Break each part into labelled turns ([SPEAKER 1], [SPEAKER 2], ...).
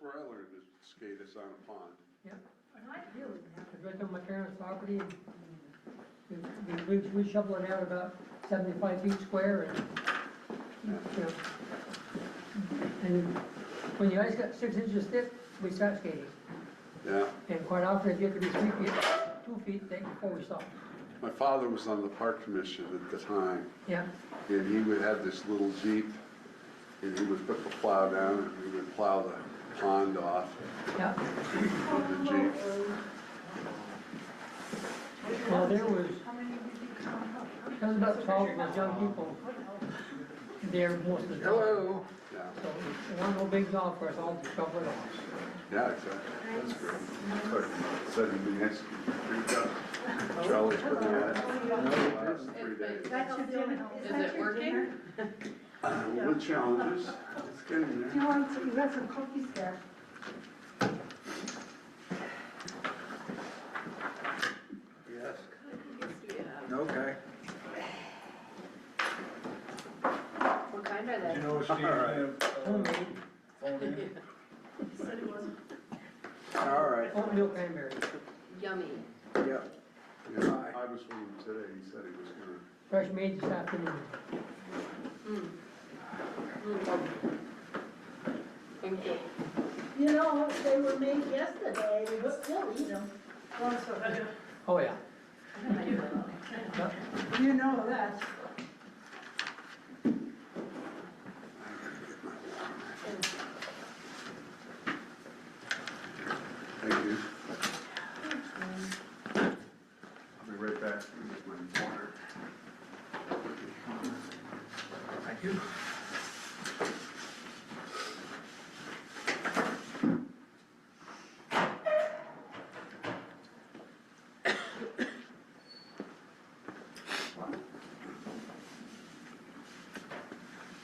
[SPEAKER 1] where I learned to skate, is on a pond.
[SPEAKER 2] Yeah. It's right on my parents' property. We shovel it out about 75 feet square and, you know. And when the ice got 6 inches thick, we start skating.
[SPEAKER 1] Yeah.
[SPEAKER 2] And quite often it get to be 3 feet, 2 feet thick before we stop.
[SPEAKER 1] My father was on the park commission at the time.
[SPEAKER 2] Yeah.
[SPEAKER 1] And he would have this little Jeep, and he would put the plow down, and he would plow the pond off
[SPEAKER 2] Yeah.
[SPEAKER 1] with the Jeep.
[SPEAKER 2] Well, there was about 12 of us young people there most of the time.
[SPEAKER 1] Hello. Yeah,
[SPEAKER 2] So it wasn't no big job for us all to shovel it off.
[SPEAKER 1] yeah, exactly. That's great. But said he'd be nice to keep it up. Charlie's been there the last 3 days.
[SPEAKER 3] Is it working?
[SPEAKER 1] With challenges, it's getting
[SPEAKER 4] Do you
[SPEAKER 1] there.
[SPEAKER 4] want some, you got some cookies there?
[SPEAKER 5] Yes.
[SPEAKER 3] Yeah.
[SPEAKER 5] Okay.
[SPEAKER 3] What kind are they?
[SPEAKER 5] You know, Steve's
[SPEAKER 2] Homemade,
[SPEAKER 5] phone in?
[SPEAKER 3] He said it wasn't.
[SPEAKER 5] All right,
[SPEAKER 2] oatmeal cranberry,
[SPEAKER 3] Yummy.
[SPEAKER 5] yep.
[SPEAKER 1] Yeah, I was with him today, he said he was gonna.
[SPEAKER 2] fresh made this afternoon.
[SPEAKER 3] Thank you.
[SPEAKER 4] You know, they were made yesterday, we would still eat them.
[SPEAKER 2] Oh, yeah.
[SPEAKER 4] You know that.
[SPEAKER 1] Thank you. I'll be right back with my water.
[SPEAKER 5] Thank you.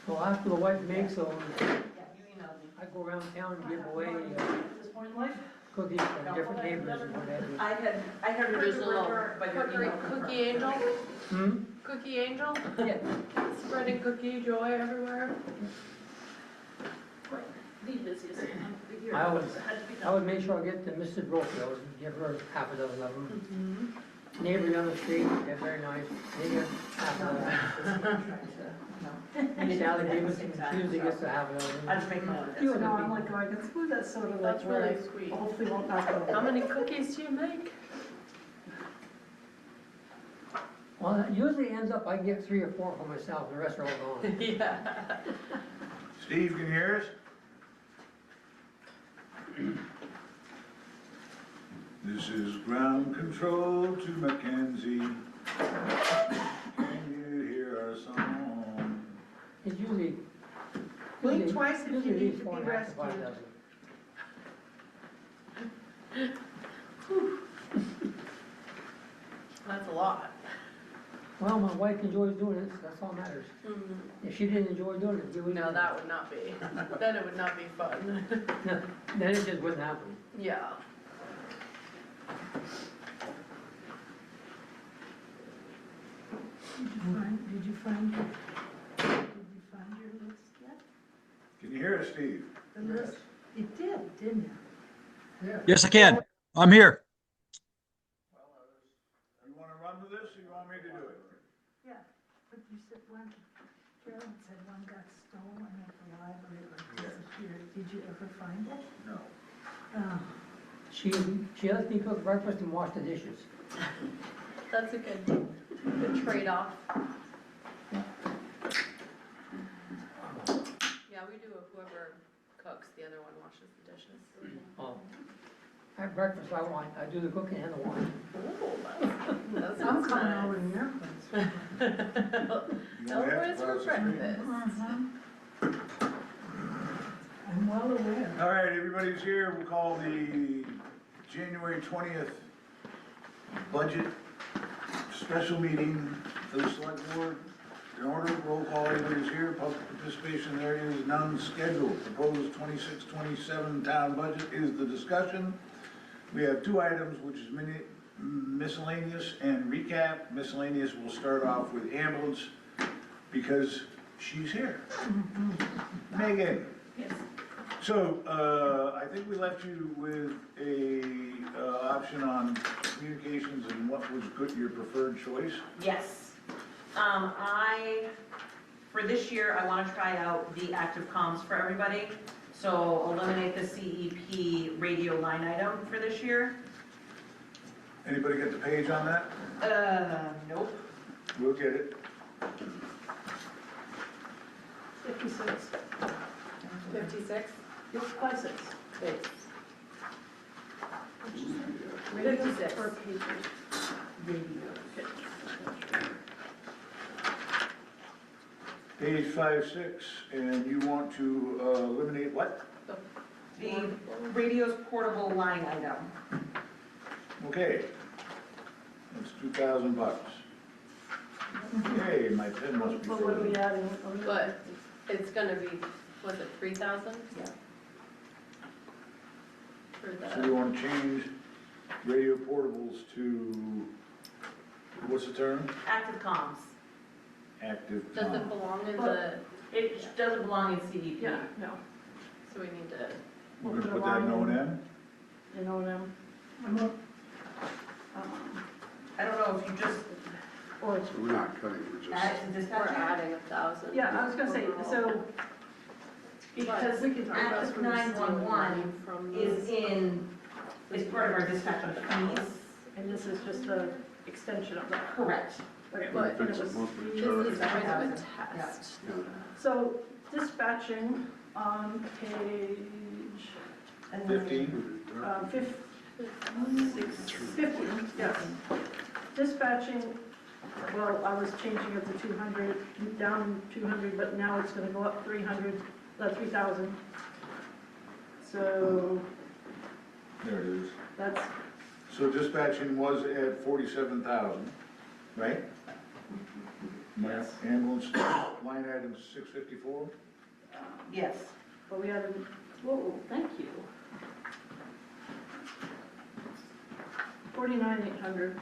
[SPEAKER 2] Well, after the wife makes them, I go around town and give away cookies to different neighbors and whatever.
[SPEAKER 6] I had
[SPEAKER 3] There's
[SPEAKER 6] heard
[SPEAKER 3] a
[SPEAKER 6] the
[SPEAKER 3] little
[SPEAKER 6] rumor, but your email confirmed.
[SPEAKER 3] cookie angel,
[SPEAKER 2] Hmm?
[SPEAKER 3] cookie angel,
[SPEAKER 2] Yeah.
[SPEAKER 3] spreading cookie joy everywhere.
[SPEAKER 2] I would make sure I get to Mrs. Brofield and give her half a dozen of them. Neighbors on the street, they're very nice, they get half a dozen. And Sally Davis, she usually gets a half a dozen.
[SPEAKER 6] I just make note of
[SPEAKER 2] You
[SPEAKER 6] this.
[SPEAKER 2] and
[SPEAKER 4] No,
[SPEAKER 2] the
[SPEAKER 4] I'm
[SPEAKER 2] people.
[SPEAKER 4] like, it's food that's sort of
[SPEAKER 3] That's
[SPEAKER 4] like,
[SPEAKER 3] really
[SPEAKER 4] where
[SPEAKER 3] sweet.
[SPEAKER 4] hopefully won't not go.
[SPEAKER 3] How many cookies do you make?
[SPEAKER 2] Well, it usually ends up, I get 3 or 4 for myself, the rest are all gone.
[SPEAKER 3] Yeah.
[SPEAKER 5] Steve, can you hear us? This is ground control to Mackenzie. Can you hear our song?
[SPEAKER 2] It's usually.
[SPEAKER 4] Blink
[SPEAKER 2] usually-
[SPEAKER 4] twice if you
[SPEAKER 2] usually
[SPEAKER 4] need
[SPEAKER 2] these
[SPEAKER 4] to be
[SPEAKER 2] 4.5 to 5
[SPEAKER 4] rescued.
[SPEAKER 2] dozen.
[SPEAKER 3] That's a lot.
[SPEAKER 2] Well, my wife enjoys doing it, so that's all that matters. If she didn't enjoy doing it, we wouldn't.
[SPEAKER 3] No, that would not be, then it would not be fun.
[SPEAKER 2] No, then it just wouldn't happen.
[SPEAKER 3] Yeah.
[SPEAKER 4] Did you find your list yet?
[SPEAKER 5] Can you hear us, Steve?
[SPEAKER 4] The list, it did, didn't it?
[SPEAKER 7] Yes, I can. I'm here.
[SPEAKER 5] You wanna run with this, or you want me to do it?
[SPEAKER 4] Yeah, but you said one, Carolyn said one got stolen at the library or disappeared. Did you ever find it?
[SPEAKER 5] No.
[SPEAKER 4] Oh.
[SPEAKER 2] She lets me cook breakfast and wash the dishes.
[SPEAKER 3] That's a good trade-off. Yeah, we do whoever cooks, the other one washes the dishes.
[SPEAKER 2] Oh. At breakfast, I do the cooking and the washing.
[SPEAKER 3] Ooh, that
[SPEAKER 4] I'm
[SPEAKER 3] sounds
[SPEAKER 4] coming
[SPEAKER 3] nice.
[SPEAKER 4] over in your place.
[SPEAKER 5] You
[SPEAKER 3] No
[SPEAKER 5] only have
[SPEAKER 3] worries
[SPEAKER 5] to
[SPEAKER 3] for
[SPEAKER 5] cross the street.
[SPEAKER 3] breakfast.
[SPEAKER 4] I'm well aware.
[SPEAKER 5] All right, everybody's here. We'll call the January 20th budget special meeting for the select board. In order, roll call, everybody's here. Public participation, there is none scheduled. Proposed 26-27 town budget is the discussion. We have 2 items, which is miscellaneous and recap. Miscellaneous will start off with ambulance because she's here. Megan.
[SPEAKER 6] Yes.
[SPEAKER 5] So, I think we left you with a, option on communications and what was good, your preferred choice.
[SPEAKER 6] Yes. For this year, I want to try out the active comms for everybody. So eliminate the CEP radio line item for this year.
[SPEAKER 5] Anybody get the page on that?
[SPEAKER 6] Nope.
[SPEAKER 5] We'll get it.
[SPEAKER 4] 56.
[SPEAKER 3] 56?
[SPEAKER 4] Yes, 56.
[SPEAKER 3] Thanks.
[SPEAKER 4] Radio
[SPEAKER 3] 56.
[SPEAKER 4] per page. Radio.
[SPEAKER 5] Page 5-6, and you want to eliminate what?
[SPEAKER 6] The radio's portable line item.
[SPEAKER 5] Okay. That's $2,000. Okay, my pen must be
[SPEAKER 4] But what are we
[SPEAKER 5] frozen.
[SPEAKER 4] adding?
[SPEAKER 3] But it's gonna be, was it 3,000?
[SPEAKER 6] Yeah.
[SPEAKER 3] For
[SPEAKER 5] So
[SPEAKER 3] the,
[SPEAKER 5] you want to change radio portables to, what's the term?
[SPEAKER 6] Active comms.
[SPEAKER 5] Active
[SPEAKER 3] does it
[SPEAKER 5] comm.
[SPEAKER 3] belong in
[SPEAKER 4] But-
[SPEAKER 3] the,
[SPEAKER 6] It doesn't belong in CEP.
[SPEAKER 4] Yeah, no.
[SPEAKER 3] so we need to,
[SPEAKER 5] We're gonna put that in O&M?
[SPEAKER 4] In O&M.
[SPEAKER 6] I don't know if you just
[SPEAKER 4] Or it's,
[SPEAKER 1] So we're not cutting, we're just.
[SPEAKER 6] add it to
[SPEAKER 3] we're
[SPEAKER 6] dispatcher.
[SPEAKER 3] adding 1,000.
[SPEAKER 4] yeah, I was gonna say, so,
[SPEAKER 6] Because
[SPEAKER 4] we can talk about
[SPEAKER 6] active
[SPEAKER 3] We're stealing
[SPEAKER 6] 911
[SPEAKER 3] money from
[SPEAKER 6] is
[SPEAKER 3] the-
[SPEAKER 6] is part of our dispatcher fees.
[SPEAKER 4] and this is just a extension of that.
[SPEAKER 6] Correct.
[SPEAKER 4] Okay,
[SPEAKER 3] But
[SPEAKER 4] and
[SPEAKER 1] It's
[SPEAKER 4] it
[SPEAKER 1] a
[SPEAKER 4] was-
[SPEAKER 1] monthly
[SPEAKER 3] This
[SPEAKER 1] charge.
[SPEAKER 3] is kind of a test.
[SPEAKER 1] Yeah.
[SPEAKER 4] So dispatching on page,
[SPEAKER 6] And then-
[SPEAKER 5] 15?
[SPEAKER 4] 15, yes. Dispatching, well, I was changing it to 200, down 200, but now it's gonna go up 300, 3,000. So
[SPEAKER 5] There it is.
[SPEAKER 4] that's,
[SPEAKER 5] So dispatching was at 47,000, right?
[SPEAKER 4] Yes.
[SPEAKER 5] Ambulance line item 654?
[SPEAKER 6] Yes.
[SPEAKER 4] but we added, whoa, thank you. 49,800,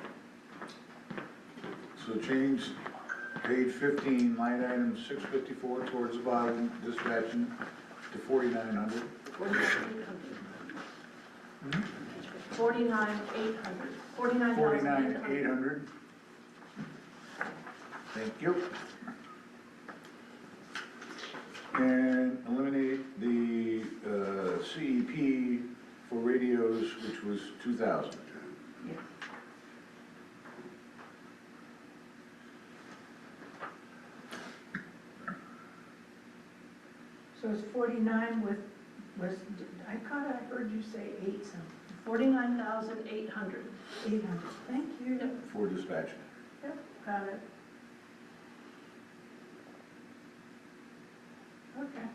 [SPEAKER 5] So change page 15, line item 654 towards the bottom, dispatching to 4,900.
[SPEAKER 4] 49,800, 49,800.
[SPEAKER 5] 49,800. Thank you. And eliminate the CEP for radios, which was 2,000.
[SPEAKER 6] Yes.
[SPEAKER 4] So it's 49 with, I heard you say 8 something. 49,800. 800, thank you. Yep,
[SPEAKER 5] For dispatching.
[SPEAKER 4] got it. Okay.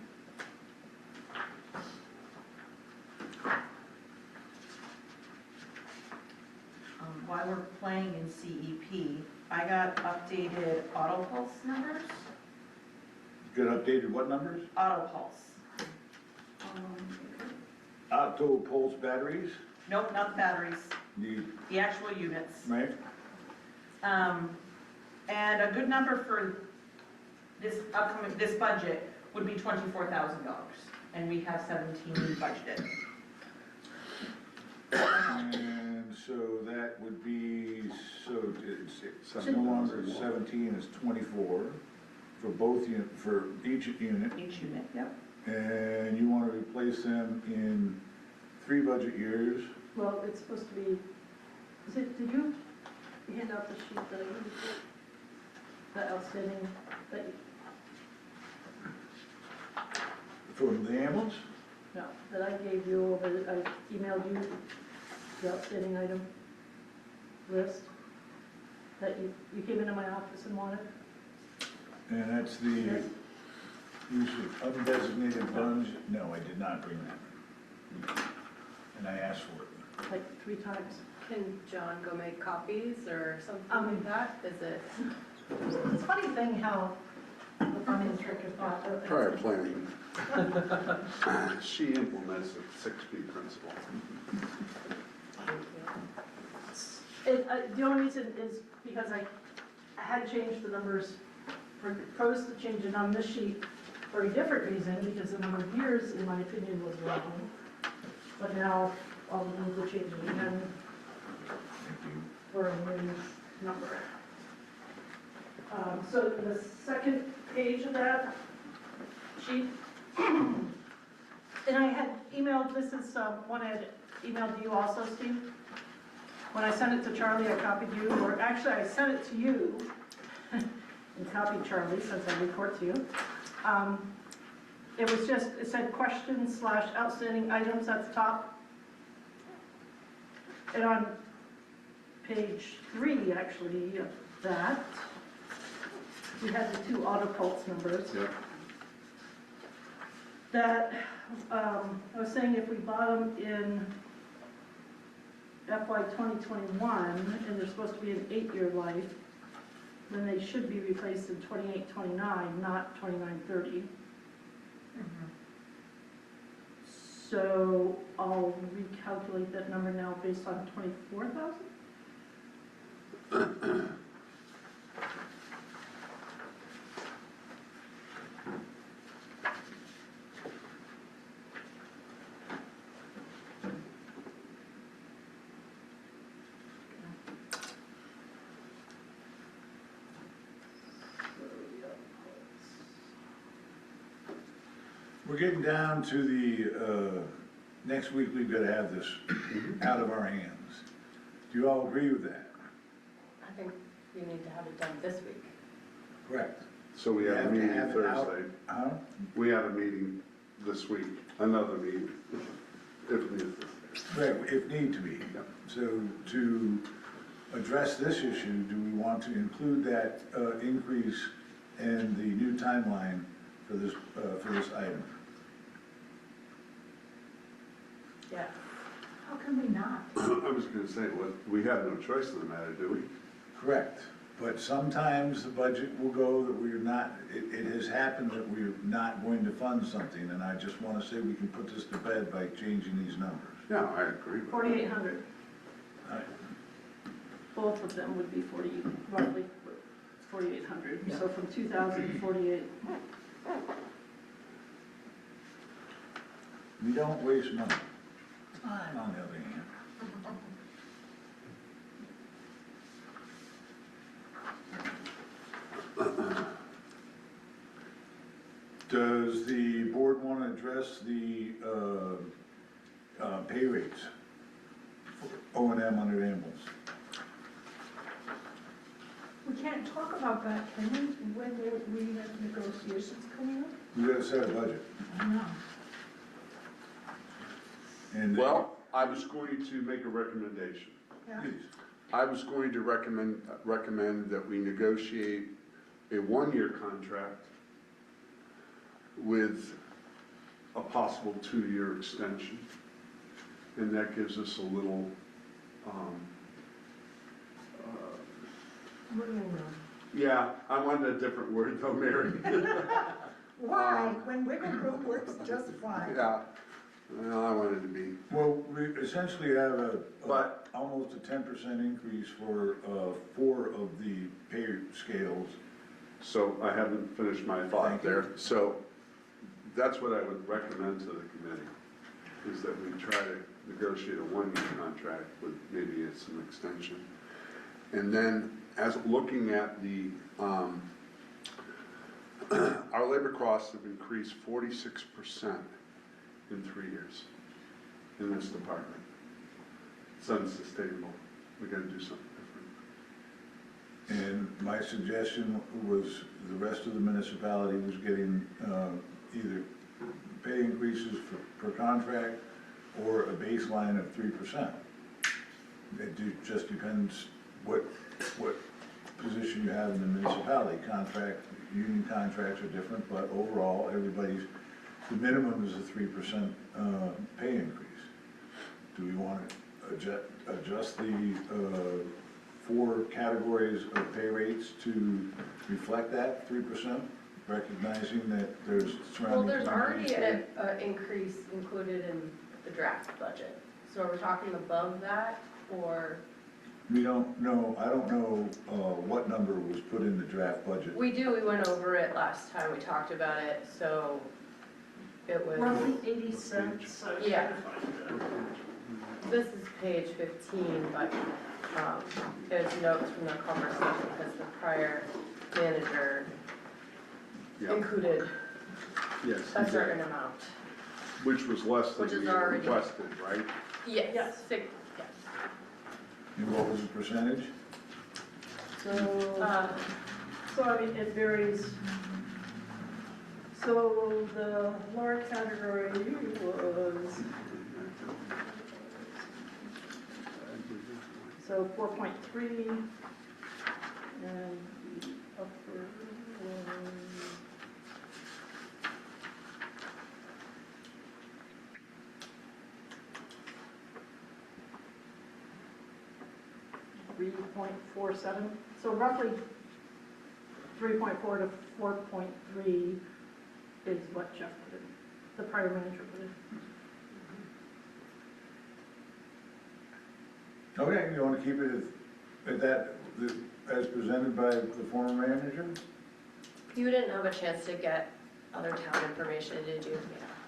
[SPEAKER 6] While we're playing in CEP, I got updated auto pulse numbers.
[SPEAKER 5] Got updated what numbers?
[SPEAKER 6] Auto pulse.
[SPEAKER 5] Octo pulse batteries,
[SPEAKER 6] Nope, not the batteries,
[SPEAKER 5] the,
[SPEAKER 6] the actual units.
[SPEAKER 5] right?
[SPEAKER 6] And a good number for this budget would be $24,000, and we have 17 budgeted.
[SPEAKER 5] And so that would be, so it's no longer 17, it's 24 for both, for each unit.
[SPEAKER 6] Each unit, yep.
[SPEAKER 5] And you want to replace them in 3 budget years.
[SPEAKER 4] Well, it's supposed to be, did you hand out the sheet that I gave you? The outstanding, that,
[SPEAKER 5] From the ambulance?
[SPEAKER 4] no, that I gave you, over I emailed you the outstanding item list that you came into my office and wanted.
[SPEAKER 5] And that's the
[SPEAKER 4] Yes.
[SPEAKER 5] use of undesignated funds. No, I did not bring that. And I asked for it.
[SPEAKER 4] Like 3 times.
[SPEAKER 3] Can John go make copies or something like that? Is it?
[SPEAKER 4] It's a funny thing how the finance director thought that.
[SPEAKER 1] Prior planning. She implements the 6P principle.
[SPEAKER 4] The only reason is because I had changed the numbers, proposed to change it on this sheet for a different reason, because the number of years, in my opinion, was wrong. But now, all the rules are changing again for a new number. So the second page of that sheet, and I had emailed, this is one I had emailed you also, Steve. When I sent it to Charlie, I copied you, or actually I sent it to you and copied Charlie since I report to you. It was just, it said questions / outstanding items at the top. And on page 3, actually, of that, we had the 2 auto pulse numbers.
[SPEAKER 1] Yep.
[SPEAKER 4] That, I was saying if we bought them in FY 2021, and they're supposed to be an 8-year life, then they should be replaced in 28, 29, not 29, 30. So I'll recalculate that number now based on 24,000?
[SPEAKER 5] We're getting down to the, next week we've gotta have this out of our hands. Do you all agree with that?
[SPEAKER 3] I think we need to have it done this week.
[SPEAKER 5] Correct.
[SPEAKER 1] So we have a
[SPEAKER 5] to
[SPEAKER 1] meeting
[SPEAKER 5] have it out.
[SPEAKER 1] Thursday.
[SPEAKER 5] Huh?
[SPEAKER 1] We have a meeting this week, another meeting, if needed.
[SPEAKER 5] Right, if need to be.
[SPEAKER 1] Yep.
[SPEAKER 5] So to address this issue, do we want to include that increase in the new timeline for this item?
[SPEAKER 3] Yeah.
[SPEAKER 7] How can we not?
[SPEAKER 1] I was gonna say, well, we have no choice in the matter, do we?
[SPEAKER 5] Correct. But sometimes the budget will go that we're not, it has happened that we're not going to fund something, and I just want to say we can put this to bed by changing these numbers.
[SPEAKER 1] Yeah, I agree with that.
[SPEAKER 4] 4,800.
[SPEAKER 5] All right.
[SPEAKER 4] Both of them would be 40, roughly 4,800. So from 2,000 to 48.
[SPEAKER 5] We don't waste money, on the other hand. Does the board want to address the pay rates for O&M under ambulance?
[SPEAKER 7] We can't talk about that, can we, when we have negotiations coming up?
[SPEAKER 5] We got to set a budget.
[SPEAKER 7] I know.
[SPEAKER 5] And
[SPEAKER 1] Well, I was going to make a recommendation.
[SPEAKER 7] Yeah.
[SPEAKER 5] please,
[SPEAKER 1] I was going to recommend that we negotiate a 1-year contract with a possible 2-year extension. And that gives us a little, yeah, I wanted a different word though, Mary.
[SPEAKER 7] Why? When wiggle room works just fine.
[SPEAKER 1] Yeah, well, I wanted to be,
[SPEAKER 5] well, we essentially have
[SPEAKER 1] But-
[SPEAKER 5] almost a 10% increase for 4 of the pay scales.
[SPEAKER 1] so I haven't finished my thought
[SPEAKER 5] Thank you.
[SPEAKER 1] there. So that's what I would recommend to the committee, is that we try to negotiate a 1-year contract with maybe some extension. And then, as looking at the, our labor costs have increased 46% in 3 years in this department. It's unsustainable. We gotta do something different.
[SPEAKER 5] And my suggestion was the rest of the municipality was getting either pay increases per contract or a baseline of 3%. Just depends what position you have in the municipality. Union contracts are different, but overall, the minimum is a 3% pay increase. Do we want to adjust the 4 categories of pay rates to reflect that 3%, recognizing that there's surrounding.
[SPEAKER 3] Well, there's already
[SPEAKER 5] communities
[SPEAKER 3] an increase included in the draft budget. So are we talking above that, or?
[SPEAKER 5] We don't know, I don't know, what number was put in the draft budget.
[SPEAKER 3] We went over it last time we talked about it, so it was,
[SPEAKER 4] Roughly 80 cents. I was
[SPEAKER 3] Yeah.
[SPEAKER 4] trying to find it.
[SPEAKER 3] this is page 15, but there's notes from the conversation because the prior manager
[SPEAKER 1] Yeah,
[SPEAKER 3] included
[SPEAKER 1] yes,
[SPEAKER 3] a
[SPEAKER 1] he did.
[SPEAKER 3] certain amount.
[SPEAKER 1] Which was less
[SPEAKER 3] Which
[SPEAKER 1] than
[SPEAKER 3] is
[SPEAKER 1] we
[SPEAKER 3] already-
[SPEAKER 1] requested, right?
[SPEAKER 3] Yes.
[SPEAKER 4] Yes.
[SPEAKER 3] Yes.
[SPEAKER 5] And what was the percentage?
[SPEAKER 4] So I mean, it varies. So the lower category was, so 4.3, and the upper was 3.47, so roughly 3.4 to 4.3 is what Jeff put in, the prior manager put in.
[SPEAKER 5] Okay, you wanna keep it at that, as presented by the former manager?
[SPEAKER 3] You didn't have a chance to get other town information, did you?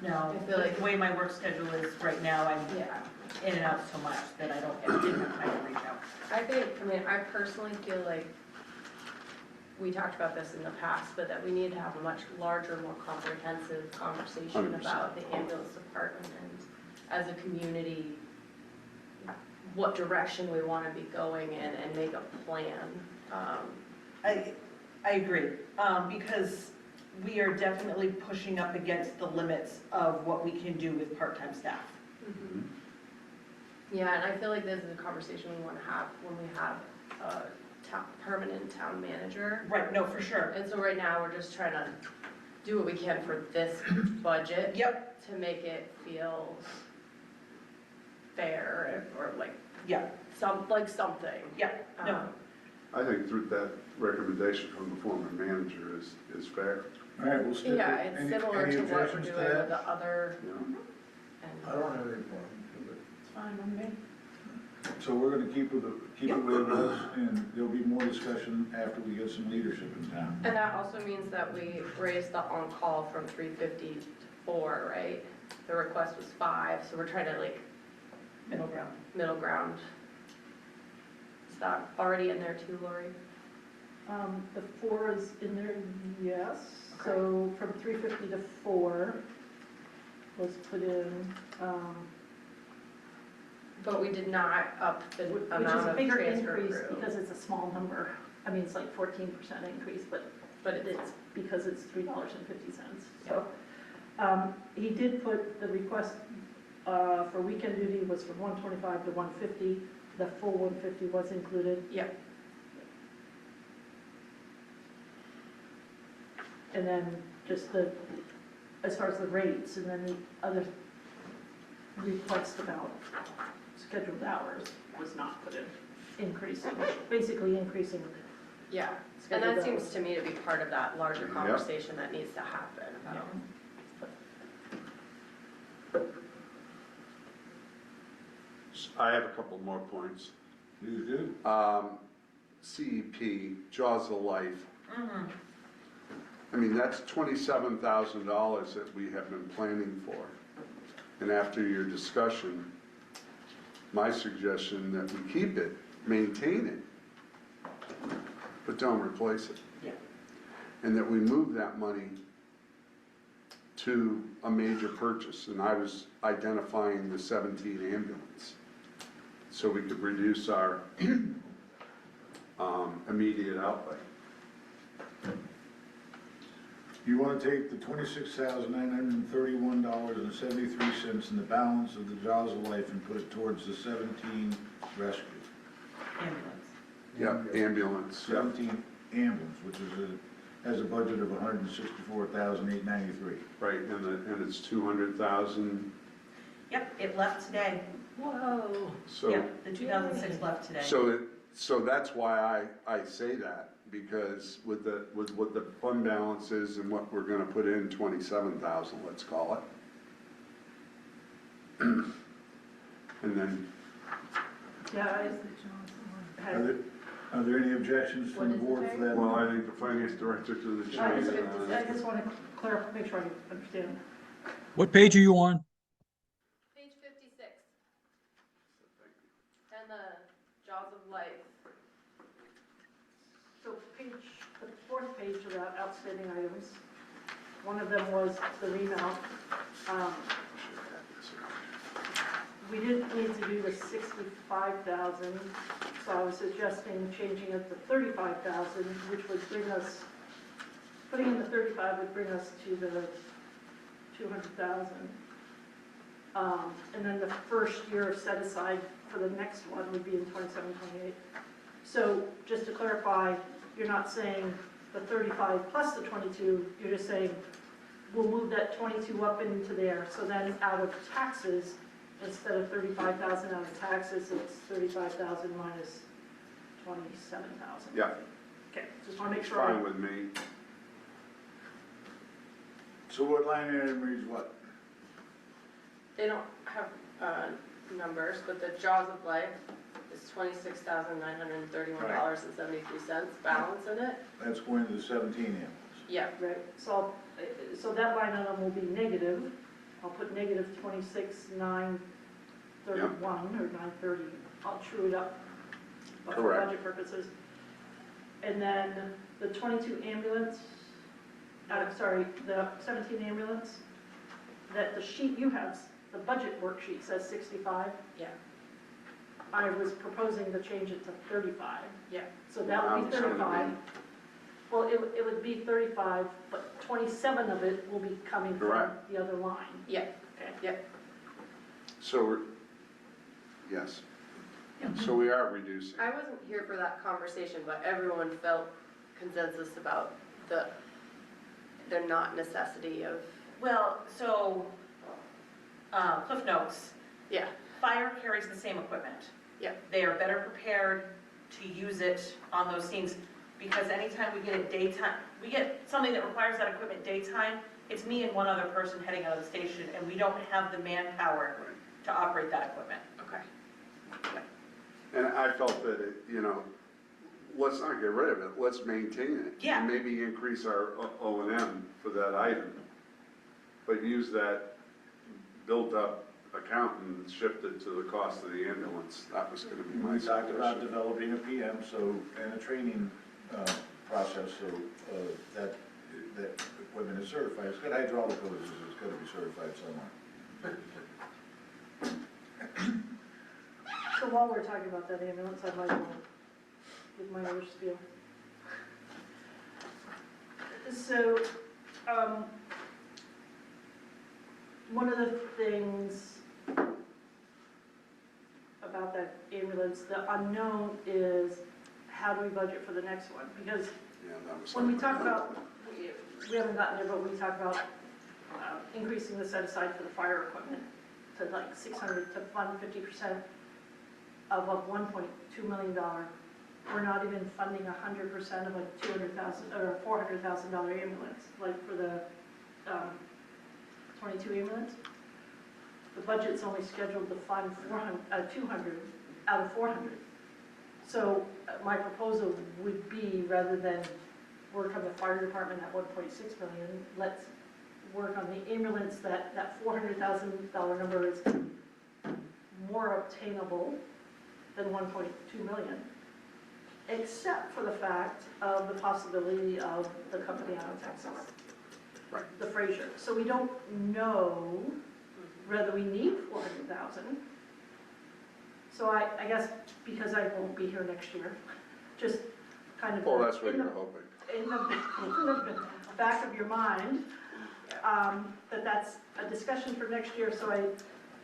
[SPEAKER 6] No,
[SPEAKER 3] I feel like-
[SPEAKER 6] the way my work schedule is right now, I'm
[SPEAKER 3] Yeah.
[SPEAKER 6] in and out so much that I didn't have time to reach out.
[SPEAKER 3] I personally feel like we talked about this in the past, but that we need to have a much larger, more comprehensive conversation
[SPEAKER 1] 100%.
[SPEAKER 3] about the ambulance department and as a community, what direction we want to be going in and make a plan.
[SPEAKER 6] I agree, because we are definitely pushing up against the limits of what we can do with part-time staff.
[SPEAKER 3] Yeah, and I feel like this is a conversation we want to have when we have a permanent town manager.
[SPEAKER 6] Right, no, for sure.
[SPEAKER 3] And so right now, we're just trying to do what we can for this budget.
[SPEAKER 6] Yep,
[SPEAKER 3] To make it feel fair or like
[SPEAKER 6] yeah,
[SPEAKER 3] something.
[SPEAKER 6] yeah, no,
[SPEAKER 1] I think through that recommendation from the former manager is fair,
[SPEAKER 5] All right, we'll stick with.
[SPEAKER 3] Yeah, it's similar
[SPEAKER 5] any
[SPEAKER 3] to what we're
[SPEAKER 5] objections
[SPEAKER 3] doing
[SPEAKER 5] to
[SPEAKER 3] with
[SPEAKER 5] that?
[SPEAKER 3] the other.
[SPEAKER 1] you know?
[SPEAKER 5] I
[SPEAKER 3] And
[SPEAKER 5] don't have any problem with it.
[SPEAKER 4] It's fine on me.
[SPEAKER 5] So we're gonna keep it where it was, and there'll be more discussion after we get some leadership in town.
[SPEAKER 3] and that also means that we raised the on-call from 350 to 4, right? The request was 5, so we're trying to like
[SPEAKER 6] middle ground.
[SPEAKER 3] middle ground. Is that already in there too, Lori?
[SPEAKER 4] The 4 is in there, yes. So from 350 to 4 was put in,
[SPEAKER 3] But we did not up the
[SPEAKER 4] which is
[SPEAKER 3] amount
[SPEAKER 4] a
[SPEAKER 3] of
[SPEAKER 4] bigger
[SPEAKER 3] transfer
[SPEAKER 4] increase
[SPEAKER 3] crew.
[SPEAKER 4] because it's a small number. I mean, it's like 14% increase, but it's because it's $3.50. So he did put the request for weekend duty was from 125 to 150. The full 150 was included.
[SPEAKER 3] Yep.
[SPEAKER 4] And then just as far as the rates, and then the other request about scheduled hours was not put in, basically increasing.
[SPEAKER 3] Yeah, and
[SPEAKER 4] scheduled
[SPEAKER 3] that seems
[SPEAKER 4] hours.
[SPEAKER 3] to me to be part of that larger
[SPEAKER 1] Yep.
[SPEAKER 3] conversation that needs to happen.
[SPEAKER 1] I have a couple more points.
[SPEAKER 5] Please do.
[SPEAKER 1] CEP, Jaws of Life,
[SPEAKER 6] Mhm.
[SPEAKER 1] I mean, that's $27,000 that we have been planning for. And after your discussion, my suggestion that we keep it, maintain it, but don't replace it.
[SPEAKER 6] Yeah.
[SPEAKER 1] And that we move that money to a major purchase, and I was identifying the 17 ambulance. So we could reduce our immediate outlay.
[SPEAKER 5] You wanna take the $26,931.73 and the balance of the Jaws of Life and put it towards the 17 rescue.
[SPEAKER 6] Ambulance.
[SPEAKER 1] Yep, ambulance, yep.
[SPEAKER 5] 17 ambulance, which has a budget of $164,893.
[SPEAKER 1] Right, and it's 200,000,
[SPEAKER 6] Yep, it left today.
[SPEAKER 3] Whoa.
[SPEAKER 1] so.
[SPEAKER 6] Yeah, the 2006 left today.
[SPEAKER 1] So that's why I say that, because with what the fund balance is and what we're gonna put in, 27,000, let's call it. And then,
[SPEAKER 4] Yeah,
[SPEAKER 5] Are there any objections from the
[SPEAKER 3] What is
[SPEAKER 5] board
[SPEAKER 3] the
[SPEAKER 5] for
[SPEAKER 3] thing?
[SPEAKER 5] that?
[SPEAKER 1] Well, I think the finance director to the
[SPEAKER 4] I
[SPEAKER 1] change.
[SPEAKER 4] just want to clarify, make sure I understand.
[SPEAKER 8] What page are you on?
[SPEAKER 3] Page 56. And the jaws of life.
[SPEAKER 4] So the fourth page of that outstanding items, one of them was the remount. We didn't need to do the 65,000, so I was suggesting changing it to 35,000, which would bring us, putting in the 35 would bring us to the 200,000. And then the first year set aside for the next one would be in 27, 28. So just to clarify, you're not saying the 35 plus the 22, you're just saying, we'll move that 22 up into there, so then out of taxes, instead of 35,000 out of taxes, it's 35,000 minus 27,000.
[SPEAKER 1] Yeah,
[SPEAKER 4] Okay, just want to make
[SPEAKER 1] it's
[SPEAKER 4] sure. I-
[SPEAKER 1] fine with me.
[SPEAKER 5] So what line item reads what?
[SPEAKER 3] They don't have numbers, but the jaws of life is $26,931.73 balance in it.
[SPEAKER 5] That's going to the 17 ambulance.
[SPEAKER 3] Yeah,
[SPEAKER 4] Right, so that line item will be negative. I'll put negative 26,931 or 930. I'll true it up for
[SPEAKER 1] Correct.
[SPEAKER 4] budget purposes. And then the 22 ambulance, sorry, the 17 ambulance, that the sheet you have, the budget worksheet says 65.
[SPEAKER 3] yeah,
[SPEAKER 4] I was proposing to change it to 35.
[SPEAKER 3] yeah.
[SPEAKER 4] So that would be
[SPEAKER 1] Wow,
[SPEAKER 4] 35. Well, it would be 35, but 27 of it will be coming from
[SPEAKER 1] Correct.
[SPEAKER 4] the other line.
[SPEAKER 3] Yeah,
[SPEAKER 4] Okay.
[SPEAKER 3] yeah.
[SPEAKER 1] So, yes. So we are reducing.
[SPEAKER 3] I wasn't here for that conversation, but everyone felt consensus about the not necessity of,
[SPEAKER 6] Well, so, Cliff Notes,
[SPEAKER 3] yeah,
[SPEAKER 6] fire carries the same equipment.
[SPEAKER 3] Yep.
[SPEAKER 6] They are better prepared to use it on those scenes, because anytime we get a daytime, we get something that requires that equipment daytime, it's me and one other person heading out of the station, and we don't have the manpower to operate that equipment.
[SPEAKER 3] okay.
[SPEAKER 1] And I felt that, let's not get rid of it, let's maintain it.
[SPEAKER 6] Yeah.
[SPEAKER 1] And maybe increase our O&M for that item, but use that built-up account and shift it to the cost of the ambulance. That was gonna be my
[SPEAKER 5] We talked about
[SPEAKER 1] suggestion.
[SPEAKER 5] developing a PM, and a training process, so that equipment is certified. It's got hydraulic hoses, it's got to be certified somewhere.
[SPEAKER 4] So while we're talking about that ambulance, I might as well give my other spiel. So, one of the things about that ambulance, the unknown is how do we budget for the next one? Because
[SPEAKER 1] Yeah, that was.
[SPEAKER 4] when we talk about, we haven't gotten there, but we talk about increasing the set aside for the fire equipment to like 600, to fund 50% of a $1.2 million. We're not even funding 100% of a $200,000 or a $400,000 ambulance, like for the 22 ambulance. The budget's only scheduled to fund 200 out of 400. So my proposal would be, rather than work on the fire department at 1.6 million, let's work on the ambulance, that $400,000 number is more obtainable than 1.2 million, except for the fact of the possibility of the company out of Texas.
[SPEAKER 1] Right.
[SPEAKER 4] The Fraser. So we don't know whether we need 400,000. So I guess because I won't be here next year, just kind of.
[SPEAKER 1] Well, that's what
[SPEAKER 4] in the-
[SPEAKER 1] you're hoping.
[SPEAKER 4] in the back of your mind, that's a discussion for next year, so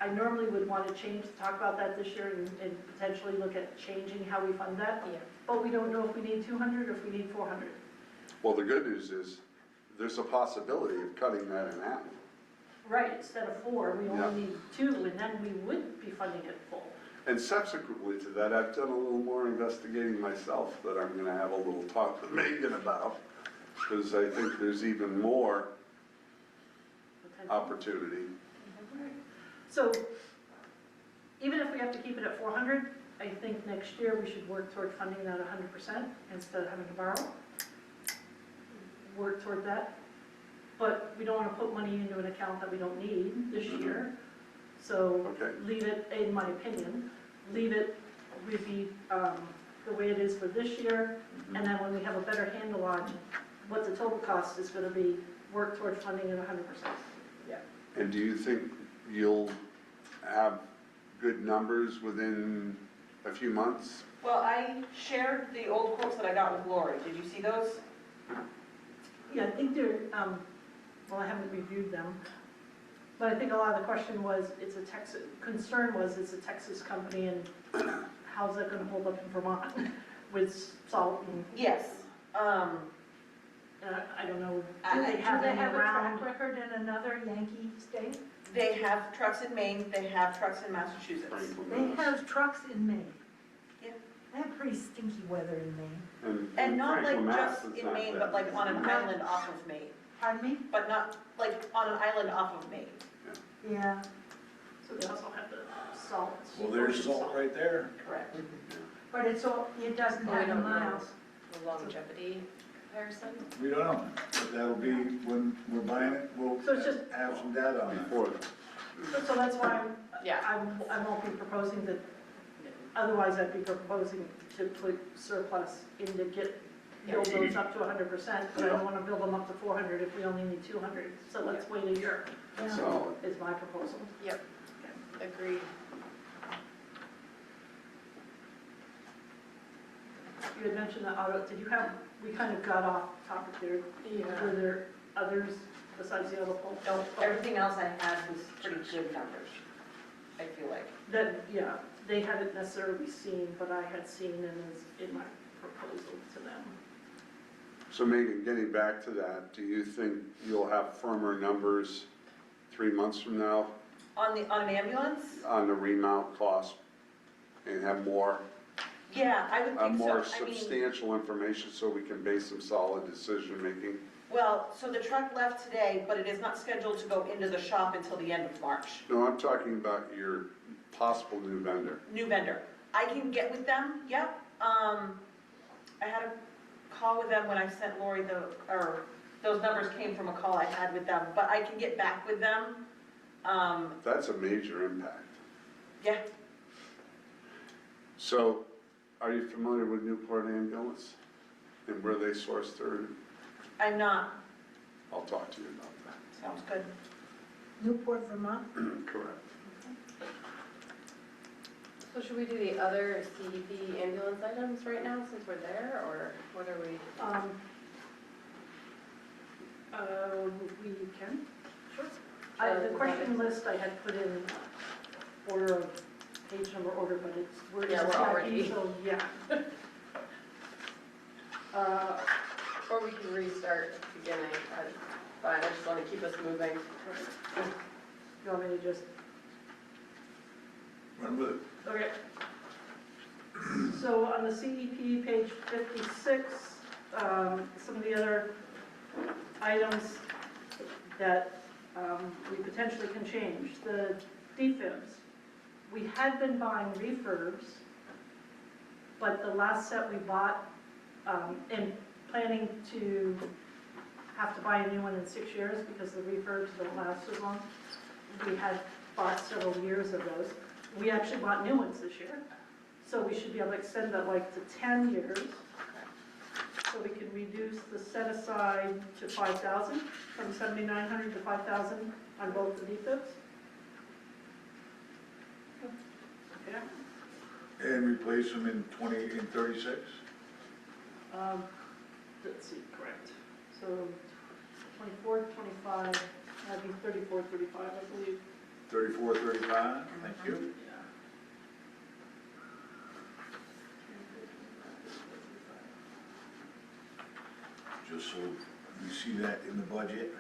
[SPEAKER 4] I normally would want to talk about that this year and potentially look at changing how we fund that,
[SPEAKER 3] Yeah.
[SPEAKER 4] but we don't know if we need 200 or if we need 400.
[SPEAKER 1] Well, the good news is, there's a possibility of cutting that in half.
[SPEAKER 4] Right, instead of 4, we
[SPEAKER 1] Yeah.
[SPEAKER 4] only need 2, and then we would be funding it full.
[SPEAKER 1] And subsequently to that, I've done a little more investigating myself that I'm gonna have a little talk with Megan about, because I think there's even more
[SPEAKER 4] potentially.
[SPEAKER 1] opportunity.
[SPEAKER 4] So even if we have to keep it at 400, I think next year we should work toward funding that 100% instead of having to borrow. Work toward that. But we don't want to put money into an account that we don't need this year. So
[SPEAKER 1] Okay.
[SPEAKER 4] leave it, in my opinion, leave it would be the way it is for this year. And then when we have a better handle on what the total cost is going to be, work toward funding it 100%.
[SPEAKER 1] And do you think you'll have good numbers within a few months?
[SPEAKER 6] Well, I shared the old quotes that I got with Lori. Did you see those?
[SPEAKER 4] Yeah, I think they're, well, I haven't reviewed them, but I think a lot of the question was, it's a Texas, concern was it's a Texas company and how's that gonna hold up in Vermont with salt and,
[SPEAKER 6] Yes.
[SPEAKER 4] I don't know,
[SPEAKER 6] I-
[SPEAKER 4] do they have
[SPEAKER 7] Do they
[SPEAKER 4] any
[SPEAKER 7] have a
[SPEAKER 4] around?
[SPEAKER 7] track record in another Yankee state?
[SPEAKER 6] They have trucks in Maine, they have trucks in Massachusetts.
[SPEAKER 1] Franklin,
[SPEAKER 7] They have trucks in Maine.
[SPEAKER 6] Yeah.
[SPEAKER 7] They have pretty stinky weather in Maine.
[SPEAKER 6] And not
[SPEAKER 1] Franklin,
[SPEAKER 6] like
[SPEAKER 1] Mass.
[SPEAKER 6] just
[SPEAKER 1] is
[SPEAKER 6] in
[SPEAKER 1] not
[SPEAKER 6] Maine,
[SPEAKER 1] bad.
[SPEAKER 6] but like on an island off of Maine.
[SPEAKER 7] Pardon me?
[SPEAKER 6] But not, like, on an island off of Maine.
[SPEAKER 7] Yeah.
[SPEAKER 4] So they also have the salt.
[SPEAKER 5] Well, there's salt right there.
[SPEAKER 6] Correct.
[SPEAKER 7] But it's all, it doesn't
[SPEAKER 3] Well, we
[SPEAKER 7] have the
[SPEAKER 3] don't know.
[SPEAKER 7] miles.
[SPEAKER 3] The longevity comparison?
[SPEAKER 5] We don't know, but that'll be, when we're buying it, we'll
[SPEAKER 4] So it's just-
[SPEAKER 5] have some data on it.
[SPEAKER 1] Before,
[SPEAKER 4] So that's why
[SPEAKER 3] Yeah.
[SPEAKER 4] I won't be proposing that, otherwise I'd be proposing to put surplus in to build those up to 100%, but I don't want to build them up to 400 if we only need 200. So let's wait a year,
[SPEAKER 1] so,
[SPEAKER 4] is my proposal.
[SPEAKER 3] Yep. Agreed.
[SPEAKER 4] You had mentioned the auto, did you have, we kind of got off topic there. Were there others besides the auto poll?
[SPEAKER 6] No, everything else I had was pretty good numbers, I feel like.
[SPEAKER 4] That, yeah, they hadn't necessarily seen, but I had seen and is in my proposal to them.
[SPEAKER 1] so Megan, getting back to that, do you think you'll have firmer numbers 3 months from now
[SPEAKER 6] On an ambulance?
[SPEAKER 1] on the remount cost and have more,
[SPEAKER 6] Yeah, I would think so.
[SPEAKER 1] more
[SPEAKER 6] I mean,
[SPEAKER 1] substantial information so we can base some solid decision-making?
[SPEAKER 6] well, so the truck left today, but it is not scheduled to go into the shop until the end of March.
[SPEAKER 1] No, I'm talking about your possible new vendor.
[SPEAKER 6] New vendor. I can get with them, yep. I had a call with them when I sent Lori those numbers came from a call I had with them, but I can get back with them.
[SPEAKER 1] That's a major impact.
[SPEAKER 6] Yeah,
[SPEAKER 1] So, are you familiar with Newport Ambulance and where they source their,
[SPEAKER 6] I'm not.
[SPEAKER 1] I'll talk to you about
[SPEAKER 6] Sounds good.
[SPEAKER 7] Newport, Vermont?
[SPEAKER 1] that. Correct.
[SPEAKER 3] So should we do the other CDP ambulance items right now since we're there, or what are we?
[SPEAKER 4] We can, sure. The question list I had put in order of page number order, but we're in
[SPEAKER 3] Yeah, we're
[SPEAKER 4] CIP,
[SPEAKER 3] already-
[SPEAKER 4] so yeah.
[SPEAKER 3] Or we can restart at the beginning. Fine, I just want to keep us moving.
[SPEAKER 4] You want me to just,
[SPEAKER 5] Run with it.
[SPEAKER 4] okay. So on the CEP, page 56, some of the other items that we potentially can change. The defibs, we had been buying refurbs, but the last set we bought, and planning to have to buy a new one in 6 years because the refurbs don't last as long. We had bought several years of those. We actually bought new ones this year, so we should be able to extend that like to 10 years. So we can reduce the set aside to 5,000, from 7,900 to 5,000 on both the defibs. Okay.
[SPEAKER 5] And replace them in 36?
[SPEAKER 4] Let's see, correct. So 24, 25, that'd be 34, 35, I believe.
[SPEAKER 5] 34, 35, thank you.
[SPEAKER 4] Yeah.
[SPEAKER 5] Just so we see that in the budget.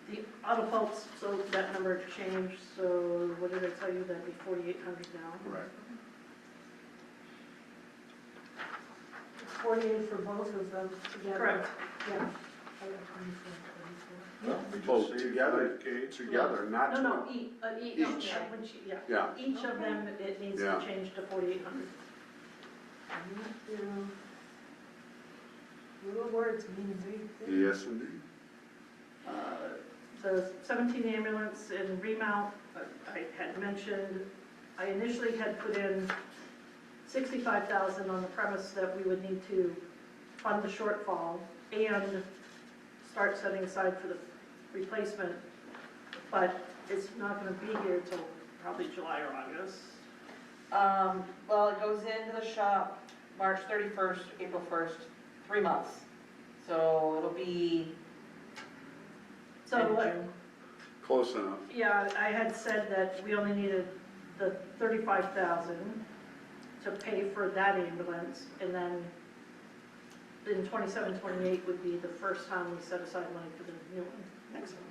[SPEAKER 4] The auto pulse, so that number changed, so what did I tell you, that'd be 4,800 now?
[SPEAKER 1] Right.
[SPEAKER 7] It's 48 for both of them together.
[SPEAKER 4] Correct.
[SPEAKER 7] Yeah.
[SPEAKER 5] Well, we
[SPEAKER 1] Oh,
[SPEAKER 5] just saved
[SPEAKER 1] together.
[SPEAKER 5] 5K.
[SPEAKER 1] Together, not
[SPEAKER 4] No,
[SPEAKER 1] twenty.
[SPEAKER 4] each,
[SPEAKER 1] Each.
[SPEAKER 4] yeah.
[SPEAKER 1] Yeah,
[SPEAKER 4] Each of them, it needs to
[SPEAKER 1] Yeah.
[SPEAKER 4] change to 4,800.
[SPEAKER 7] Little words mean big things.
[SPEAKER 1] yes indeed.
[SPEAKER 4] The 17 ambulance and remount, I had mentioned, I initially had put in 65,000 on the premise that we would need to fund the shortfall and start setting aside for the replacement, but it's not gonna be here till probably July or August.
[SPEAKER 6] Well, it goes into the shop March 31st, April 1st, 3 months. So it'll be
[SPEAKER 4] So
[SPEAKER 6] end of
[SPEAKER 4] what,
[SPEAKER 6] June.
[SPEAKER 1] Close enough.
[SPEAKER 4] yeah, I had said that we only needed the 35,000 to pay for that ambulance, and then in 27, 28 would be the first time we set aside money for the new one, next one.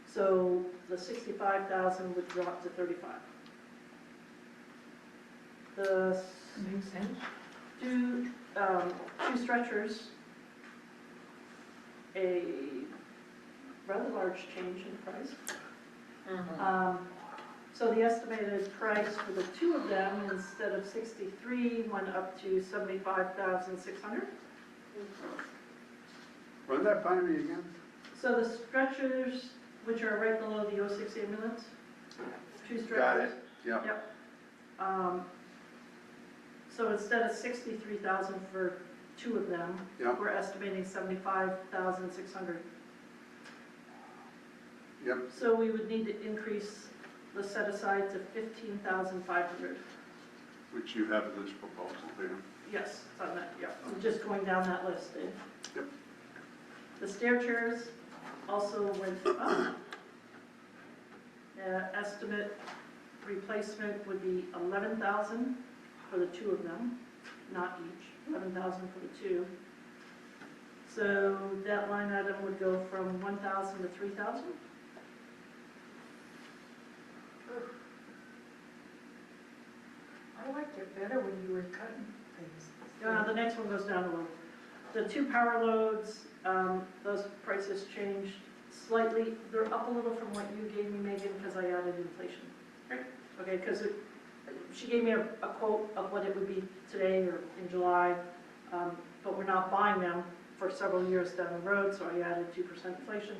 [SPEAKER 4] So the 65,000 would drop to 35. The
[SPEAKER 7] Makes sense.
[SPEAKER 4] two stretchers, a rather large change in price.
[SPEAKER 6] Mhm.
[SPEAKER 4] So the estimated price for the two of them, instead of 63, went up to 75,600.
[SPEAKER 1] Run that by me again?
[SPEAKER 4] So the stretchers, which are right below the 06 ambulance, two stretchers.
[SPEAKER 1] Got it, yeah.
[SPEAKER 4] Yep. So instead of 63,000 for two of them,
[SPEAKER 1] Yep.
[SPEAKER 4] we're estimating 75,600.
[SPEAKER 1] Yep,
[SPEAKER 4] So we would need to increase the set aside to 15,500.
[SPEAKER 1] which you have in this proposal there.
[SPEAKER 4] Yes, it's on that, yeah. I'm just going down that list, Dave.
[SPEAKER 1] Yep.
[SPEAKER 4] The stair chairs also went up. Estimate replacement would be 11,000 for the two of them, not each, 11,000 for the two. So that line item would go from 1,000 to 3,000.
[SPEAKER 7] I liked it better when you were cutting things.
[SPEAKER 4] The next one goes down a little. The two power loads, those prices changed slightly. They're up a little from what you gave me, Megan, because I added inflation. Okay, because she gave me a quote of what it would be today or in July, but we're not buying them for several years down the road, so I added 2% inflation.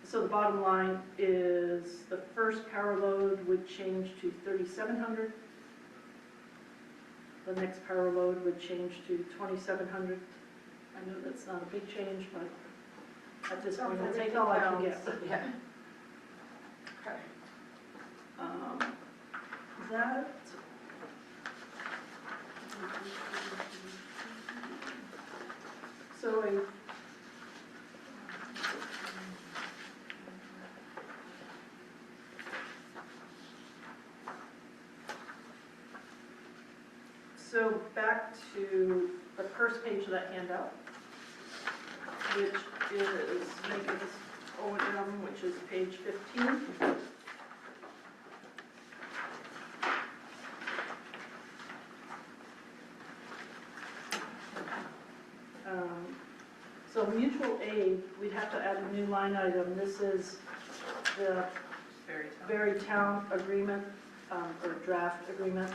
[SPEAKER 4] So the bottom line is the first power load would change to 3,700. The next power load would change to 2,700. I know that's not a big change, but at this point, I'll take all I can get.
[SPEAKER 6] Yeah. Okay.
[SPEAKER 4] That. So So back to the first page of that handout, which is Megan's O&M, which is page 15. So mutual aid, we'd have to add a new line item. This is the very town agreement, or draft agreement,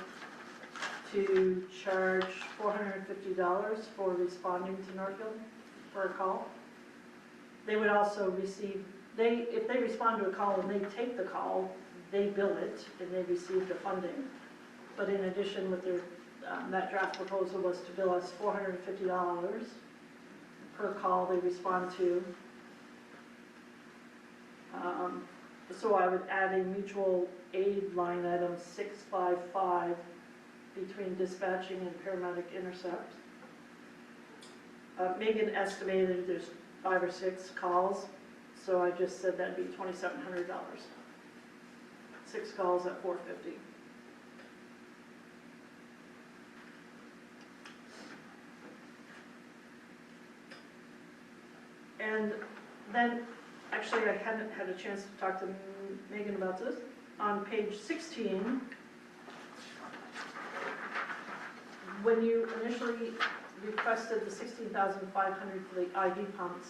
[SPEAKER 4] to charge $450 for responding to Northfield for a call. They would also receive, if they respond to a call and they take the call, they bill it and they receive the funding. But in addition, with their, that draft proposal was to bill us $450 per call they respond to. So I would add a mutual aid line item 655 between dispatching and paramedic intercept. Megan estimated there's 5 or 6 calls, so I just said that'd be $2,700. 6 calls at $450. And then, actually, I hadn't had a chance to talk to Megan about this. On page 16, when you initially requested the 16,500 for the IV pumps,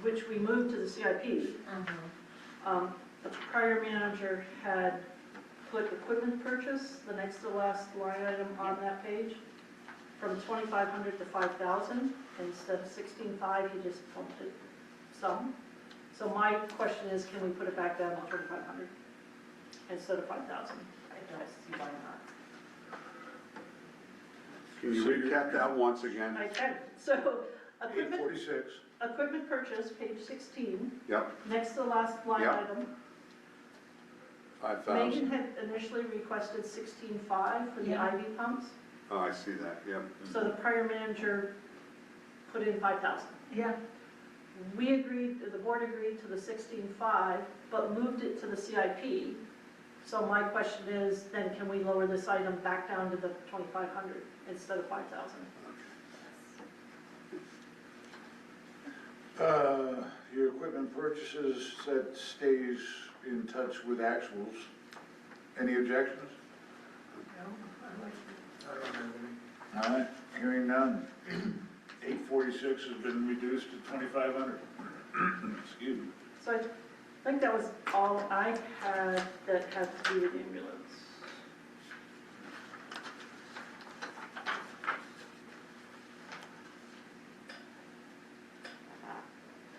[SPEAKER 4] which we moved to the CIP. The prior manager had put equipment purchase, the next to last line item on that page, from 2,500 to 5,000. Instead of 16,500, he just bumped it some. So my question is, can we put it back down to 2,500 instead of 5,000?
[SPEAKER 6] I don't see why not.
[SPEAKER 1] Can you recap that once again?
[SPEAKER 4] I can. So equipment
[SPEAKER 5] 846,
[SPEAKER 4] Equipment purchase, page 16,
[SPEAKER 1] Yep,
[SPEAKER 4] next to the last line
[SPEAKER 1] Yeah.
[SPEAKER 4] item.
[SPEAKER 1] 5,000.
[SPEAKER 4] Megan had initially requested 16,500 for the
[SPEAKER 6] Yeah.
[SPEAKER 4] IV pumps,
[SPEAKER 1] Oh, I see that, yep.
[SPEAKER 4] so the prior manager put in 5,000.
[SPEAKER 7] Yeah,
[SPEAKER 4] We agreed, the board agreed to the 16,500, but moved it to the CIP. So my question is, then can we lower this item back down to the 2,500 instead of 5,000?
[SPEAKER 5] Your equipment purchases said stays in touch with actuals. Any objections? All right, hearing none. 846 has been reduced to 2,500. Excuse me.
[SPEAKER 4] So I think that was all I had that had to do with ambulance.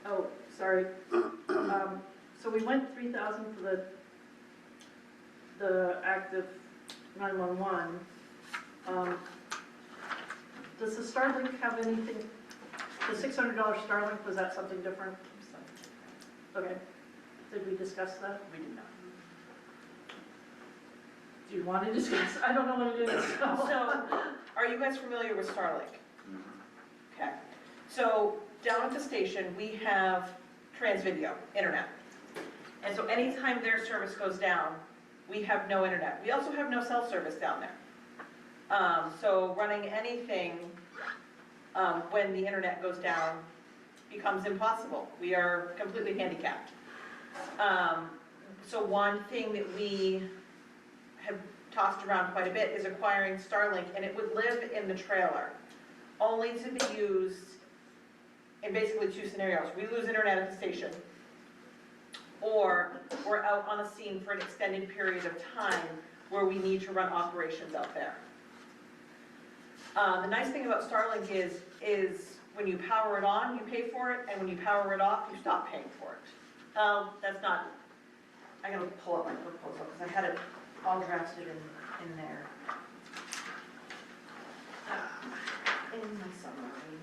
[SPEAKER 4] Oh, sorry. So we went 3,000 for the active 911. Does the Starlink have anything, the $600 Starlink, was that something different? Okay. Did we discuss that?
[SPEAKER 6] We did not.
[SPEAKER 4] Do you want to discuss? I don't know what it is.
[SPEAKER 6] So, are you guys familiar with Starlink? Okay. So, down at the station, we have Transvideo, internet. And so anytime their service goes down, we have no internet. We also have no cell service down there. So running anything when the internet goes down becomes impossible. We are completely handicapped. So one thing that we have tossed around quite a bit is acquiring Starlink, and it would live in the trailer, only to be used in basically two scenarios. We lose internet at the station, or we're out on a scene for an extended period of time where we need to run operations out there. The nice thing about Starlink is when you power it on, you pay for it, and when you power it off, you stop paying for it. That's not, I gotta pull up my proposal, because I had it all drafted in there. In my summary.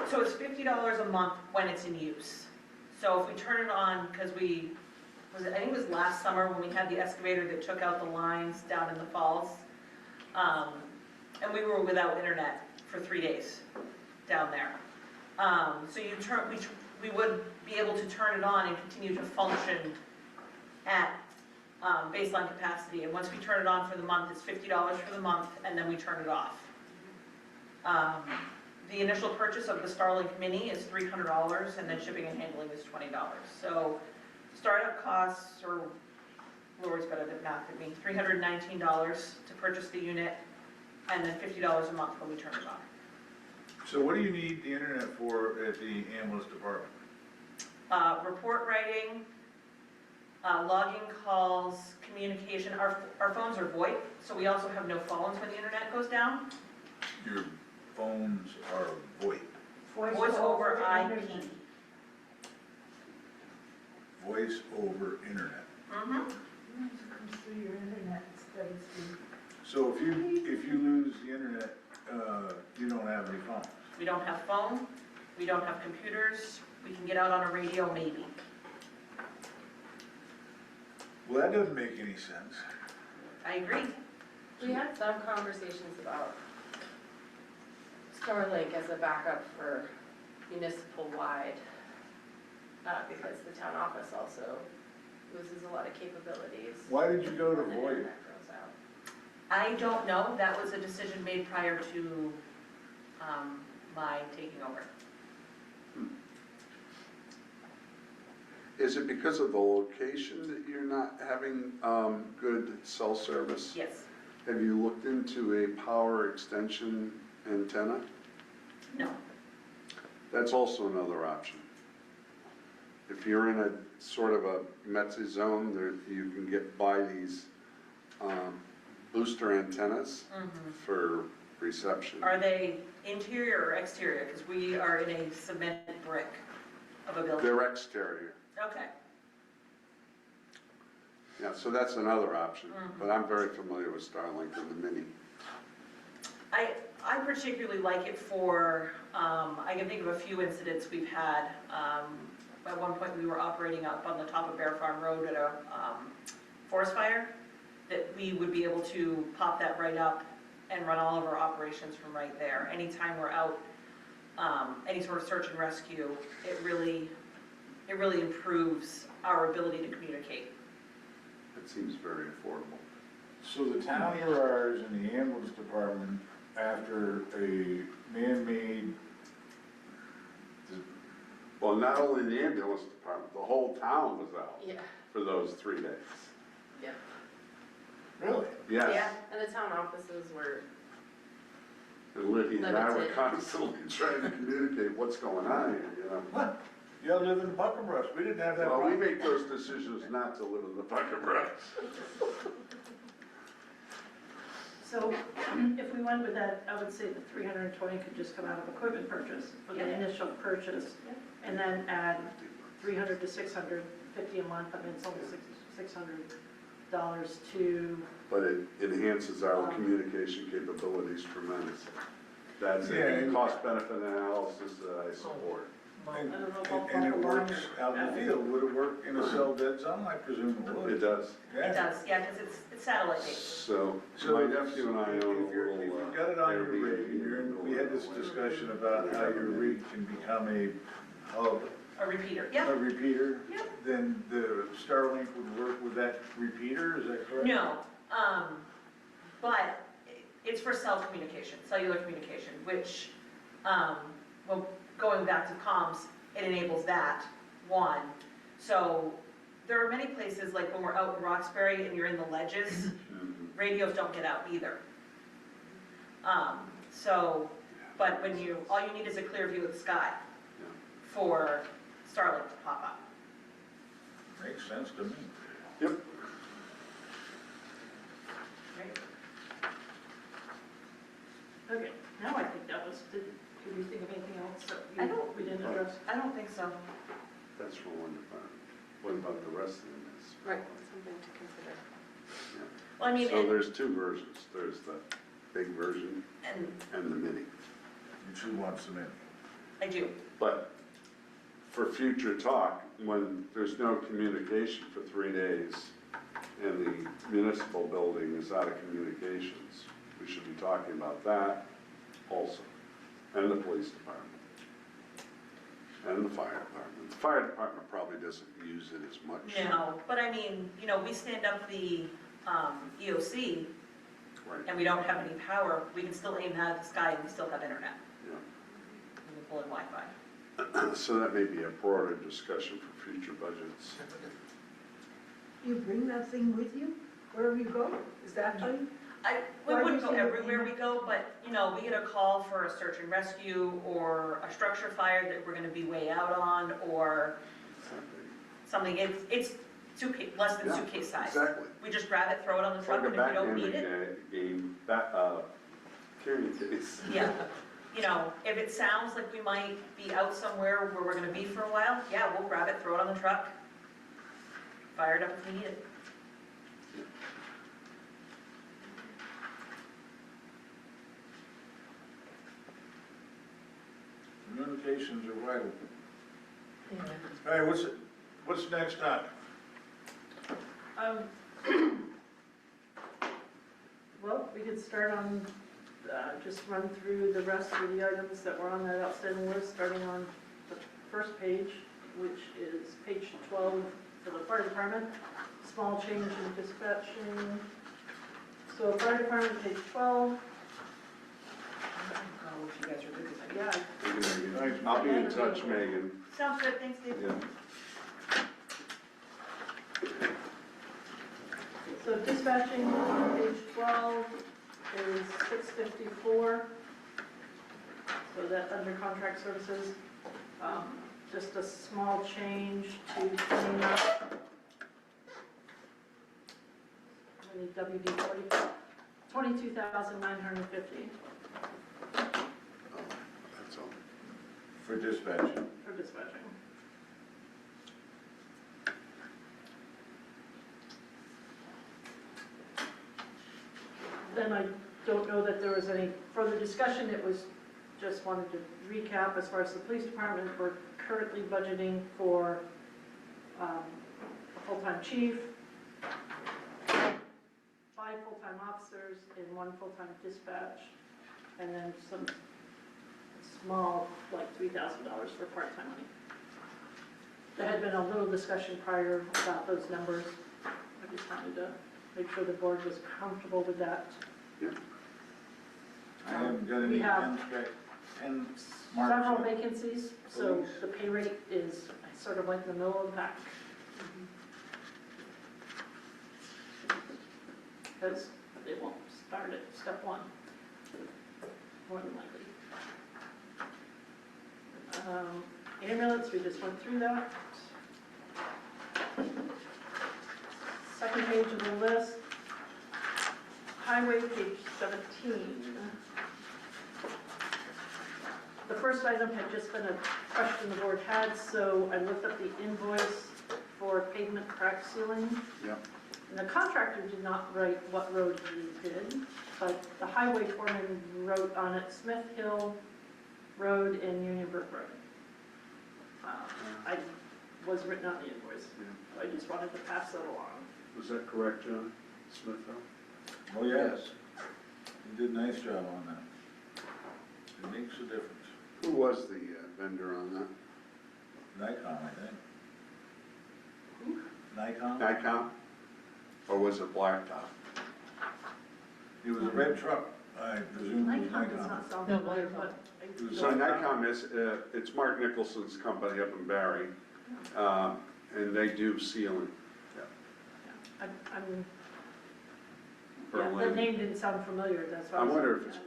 [SPEAKER 6] So it's $50 a month when it's in use. So if we turn it on, because I think it was last summer when we had the excavator that took out the lines down in the falls. And we were without internet for 3 days down there. So we would be able to turn it on and continue to function at baseline capacity. And once we turn it on for the month, it's $50 for the month, and then we turn it off. The initial purchase of the Starlink Mini is $300, and then shipping and handling is $20. So startup costs, or Lori's better than math than me, $319 to purchase the unit, and then $50 a month when we turn it on.
[SPEAKER 5] So what do you need the internet for at the ambulance department?
[SPEAKER 6] Report writing, logging calls, communication. Our phones are VoIP, so we also have no phones when the internet goes down.
[SPEAKER 5] Your phones are VoIP.
[SPEAKER 6] Voice over IP.
[SPEAKER 5] Voice over internet.
[SPEAKER 6] Mm-hmm.
[SPEAKER 7] comes through your internet instead of through.
[SPEAKER 5] So if you lose the internet, you don't have any phones.
[SPEAKER 6] We don't have phone, we don't have computers, we can get out on a radio maybe.
[SPEAKER 5] Well, that doesn't make any sense.
[SPEAKER 6] I agree.
[SPEAKER 3] We had some conversations about Starlink as a backup for municipal-wide, because the town office also loses a lot of capabilities.
[SPEAKER 5] Why did you go to
[SPEAKER 3] when the
[SPEAKER 5] VoIP?
[SPEAKER 3] internet goes out.
[SPEAKER 6] I don't know, that was a decision made prior to my taking over.
[SPEAKER 1] Is it because of the location that you're not having good cell service?
[SPEAKER 6] Yes,
[SPEAKER 1] Have you looked into a power extension antenna?
[SPEAKER 6] no,
[SPEAKER 1] That's also another option. If you're in a sort of a Metzi zone, there, you can get by these booster antennas for reception.
[SPEAKER 6] are they interior or exterior? Because we are in a cement brick of a building.
[SPEAKER 1] They're exterior.
[SPEAKER 6] Okay,
[SPEAKER 1] Yeah, so that's another option, but I'm very familiar with Starlink and the Mini.
[SPEAKER 6] I particularly like it for, I can think of a few incidents we've had. At one point, we were operating up on the top of Bear Farm Road at a forest fire, that we would be able to pop that right up and run all of our operations from right there. Anytime we're out, any sort of search and rescue, it really improves our ability to communicate.
[SPEAKER 1] It seems very affordable.
[SPEAKER 5] So the town garage and the ambulance department, after a man-made,
[SPEAKER 1] Well, not only the ambulance department, the whole town was out
[SPEAKER 3] Yeah,
[SPEAKER 1] for those 3 days.
[SPEAKER 3] yeah.
[SPEAKER 5] really?
[SPEAKER 1] Yes.
[SPEAKER 3] Yeah, and the town offices were,
[SPEAKER 1] And Libby and I were
[SPEAKER 3] Limited.
[SPEAKER 1] constantly trying to communicate what's going on here, you know?
[SPEAKER 5] What? You all live in Buckhurst, we didn't have that
[SPEAKER 1] Well, we
[SPEAKER 5] problem.
[SPEAKER 1] make those decisions not to live in the bucket brush.
[SPEAKER 4] So if we went with that, I would say the 320 could just come out of equipment purchase for the
[SPEAKER 6] Yeah.
[SPEAKER 4] initial purchase, and then add 300 to 650 a month, I mean, it's only $600 to,
[SPEAKER 1] But it enhances our communication capabilities tremendously. That's a
[SPEAKER 5] Yeah.
[SPEAKER 1] cost benefit analysis that I support.
[SPEAKER 4] I don't know if I'll
[SPEAKER 5] And it
[SPEAKER 4] follow along
[SPEAKER 5] works
[SPEAKER 4] or-
[SPEAKER 5] out in the field, would it work in a cell dead zone? I presume it would.
[SPEAKER 1] It does.
[SPEAKER 6] It does, yeah, because it's satellite based.
[SPEAKER 1] So
[SPEAKER 5] So
[SPEAKER 1] my nephew and I own a
[SPEAKER 5] if you're-
[SPEAKER 1] little
[SPEAKER 5] If you've got it on your
[SPEAKER 1] Airbnb
[SPEAKER 5] rig, and you're in, we had this discussion about how your rig can become a hub,
[SPEAKER 6] A repeater,
[SPEAKER 5] a
[SPEAKER 6] yeah.
[SPEAKER 5] repeater.
[SPEAKER 6] Yep.
[SPEAKER 5] Then the Starlink would work with that repeater, is that correct?
[SPEAKER 6] No, but it's for cell communication, cellular communication, which, well, going back to comms, it enables that, one. So there are many places, like when we're out in Roxbury and you're in the ledges, radios don't get out either. But when all you need is a clear view of the sky for Starlink to pop up.
[SPEAKER 5] Makes sense to me.
[SPEAKER 1] Yep.
[SPEAKER 6] Right?
[SPEAKER 4] Okay, now I think that was, could you think of anything else that
[SPEAKER 6] I don't-
[SPEAKER 4] we didn't address?
[SPEAKER 6] I don't think so.
[SPEAKER 1] That's for one department. What about the rest of the municipalities?
[SPEAKER 3] right, something to consider.
[SPEAKER 6] Well, I mean,
[SPEAKER 1] So there's 2 versions. There's the big version
[SPEAKER 6] and
[SPEAKER 1] and the mini.
[SPEAKER 5] You two want some in.
[SPEAKER 6] I do.
[SPEAKER 1] But for future talk, when there's no communication for 3 days and the municipal building is out of communications, we should be talking about that also. And the police department. And the fire department. The fire department probably doesn't use it as much.
[SPEAKER 6] No, but I mean, we stand up the EOC
[SPEAKER 1] Right,
[SPEAKER 6] and we don't have any power, we can still aim that at the sky and we still have internet.
[SPEAKER 1] yeah.
[SPEAKER 6] We can pull in Wi-Fi.
[SPEAKER 1] So that may be a broader discussion for future budgets.
[SPEAKER 7] You bring that thing with you wherever you go? Is that how you?
[SPEAKER 6] We
[SPEAKER 7] Why
[SPEAKER 6] wouldn't
[SPEAKER 7] do
[SPEAKER 6] go
[SPEAKER 7] you say
[SPEAKER 6] everywhere we go, but, we get a call for a search and rescue or a structure fire that we're gonna be way out on, or something, it's less than
[SPEAKER 1] Yeah,
[SPEAKER 6] suitcase size.
[SPEAKER 1] Exactly.
[SPEAKER 6] We just grab it, throw it on the
[SPEAKER 1] It's
[SPEAKER 6] truck,
[SPEAKER 1] like
[SPEAKER 6] and
[SPEAKER 1] a
[SPEAKER 6] if we don't need it,
[SPEAKER 1] game, carrying case.
[SPEAKER 6] yeah. If it sounds like we might be out somewhere where we're gonna be for a while, yeah, we'll grab it, throw it on the truck, fire it up if we need it.
[SPEAKER 5] Communications are vital. All right, what's next on?
[SPEAKER 4] Well, we could start on, just run through the rest of the items that were on that outstanding list, starting on the first page, which is page 12 for the fire department, small change in dispatching. So fire department, page 12,
[SPEAKER 6] Oh, if you guys are good with that.
[SPEAKER 4] yeah,
[SPEAKER 1] I'll be in touch, Megan.
[SPEAKER 6] Sounds good, thanks, Dave.
[SPEAKER 1] Yeah.
[SPEAKER 4] dispatching on page 12 is 654. So that under contract services, just a small change to clean up. We need WD 40, 22,950
[SPEAKER 1] Oh, that's all.
[SPEAKER 5] For dispatching.
[SPEAKER 4] for dispatching. Then I don't know that there was any further discussion. It was, just wanted to recap as far as the police department. We're currently budgeting for a full-time chief, 5 full-time officers, and 1 full-time dispatch, and then some small, like $3,000 for part-time money. There had been a little discussion prior about those numbers. I just wanted to make sure the board was comfortable with that.
[SPEAKER 5] I haven't got any
[SPEAKER 4] We have
[SPEAKER 5] 10 marks.
[SPEAKER 4] several
[SPEAKER 5] on it.
[SPEAKER 4] vacancies, so the pay rate is sort of like in the middle of the pack. Because they won't start at step 1, more than likely. Ambulance, we just went through that. Second page of the list, highway, page 17. The first item had just been a question the board had, so I looked up the invoice for pavement crack sealing.
[SPEAKER 1] Yep.
[SPEAKER 4] And the contractor did not write what road he did, but the highway foreman wrote on it Smith Hill Road and Union Brook Road. I was written on the invoice, so I just wanted to pass that along.
[SPEAKER 1] Was that correct, John Smith?
[SPEAKER 5] Oh, yes. You did a nice job on that. It makes a difference.
[SPEAKER 1] Who was the vendor on that?
[SPEAKER 5] Nikon, I think. Nikon?
[SPEAKER 1] Nikon? Or was it Blacktop?
[SPEAKER 5] It was a red truck, I presume it was
[SPEAKER 4] Nikon does
[SPEAKER 5] Nikon.
[SPEAKER 4] not sound
[SPEAKER 2] No,
[SPEAKER 4] familiar,
[SPEAKER 2] Nikon.
[SPEAKER 4] but.
[SPEAKER 1] So Nikon is, it's Mark Nicholson's company up in Barry, and they do sealing.
[SPEAKER 4] I'm,
[SPEAKER 1] for
[SPEAKER 4] yeah, the
[SPEAKER 1] Lynn.
[SPEAKER 4] name didn't sound familiar, that's why.
[SPEAKER 1] I
[SPEAKER 4] was
[SPEAKER 1] wonder
[SPEAKER 4] like,
[SPEAKER 1] if it's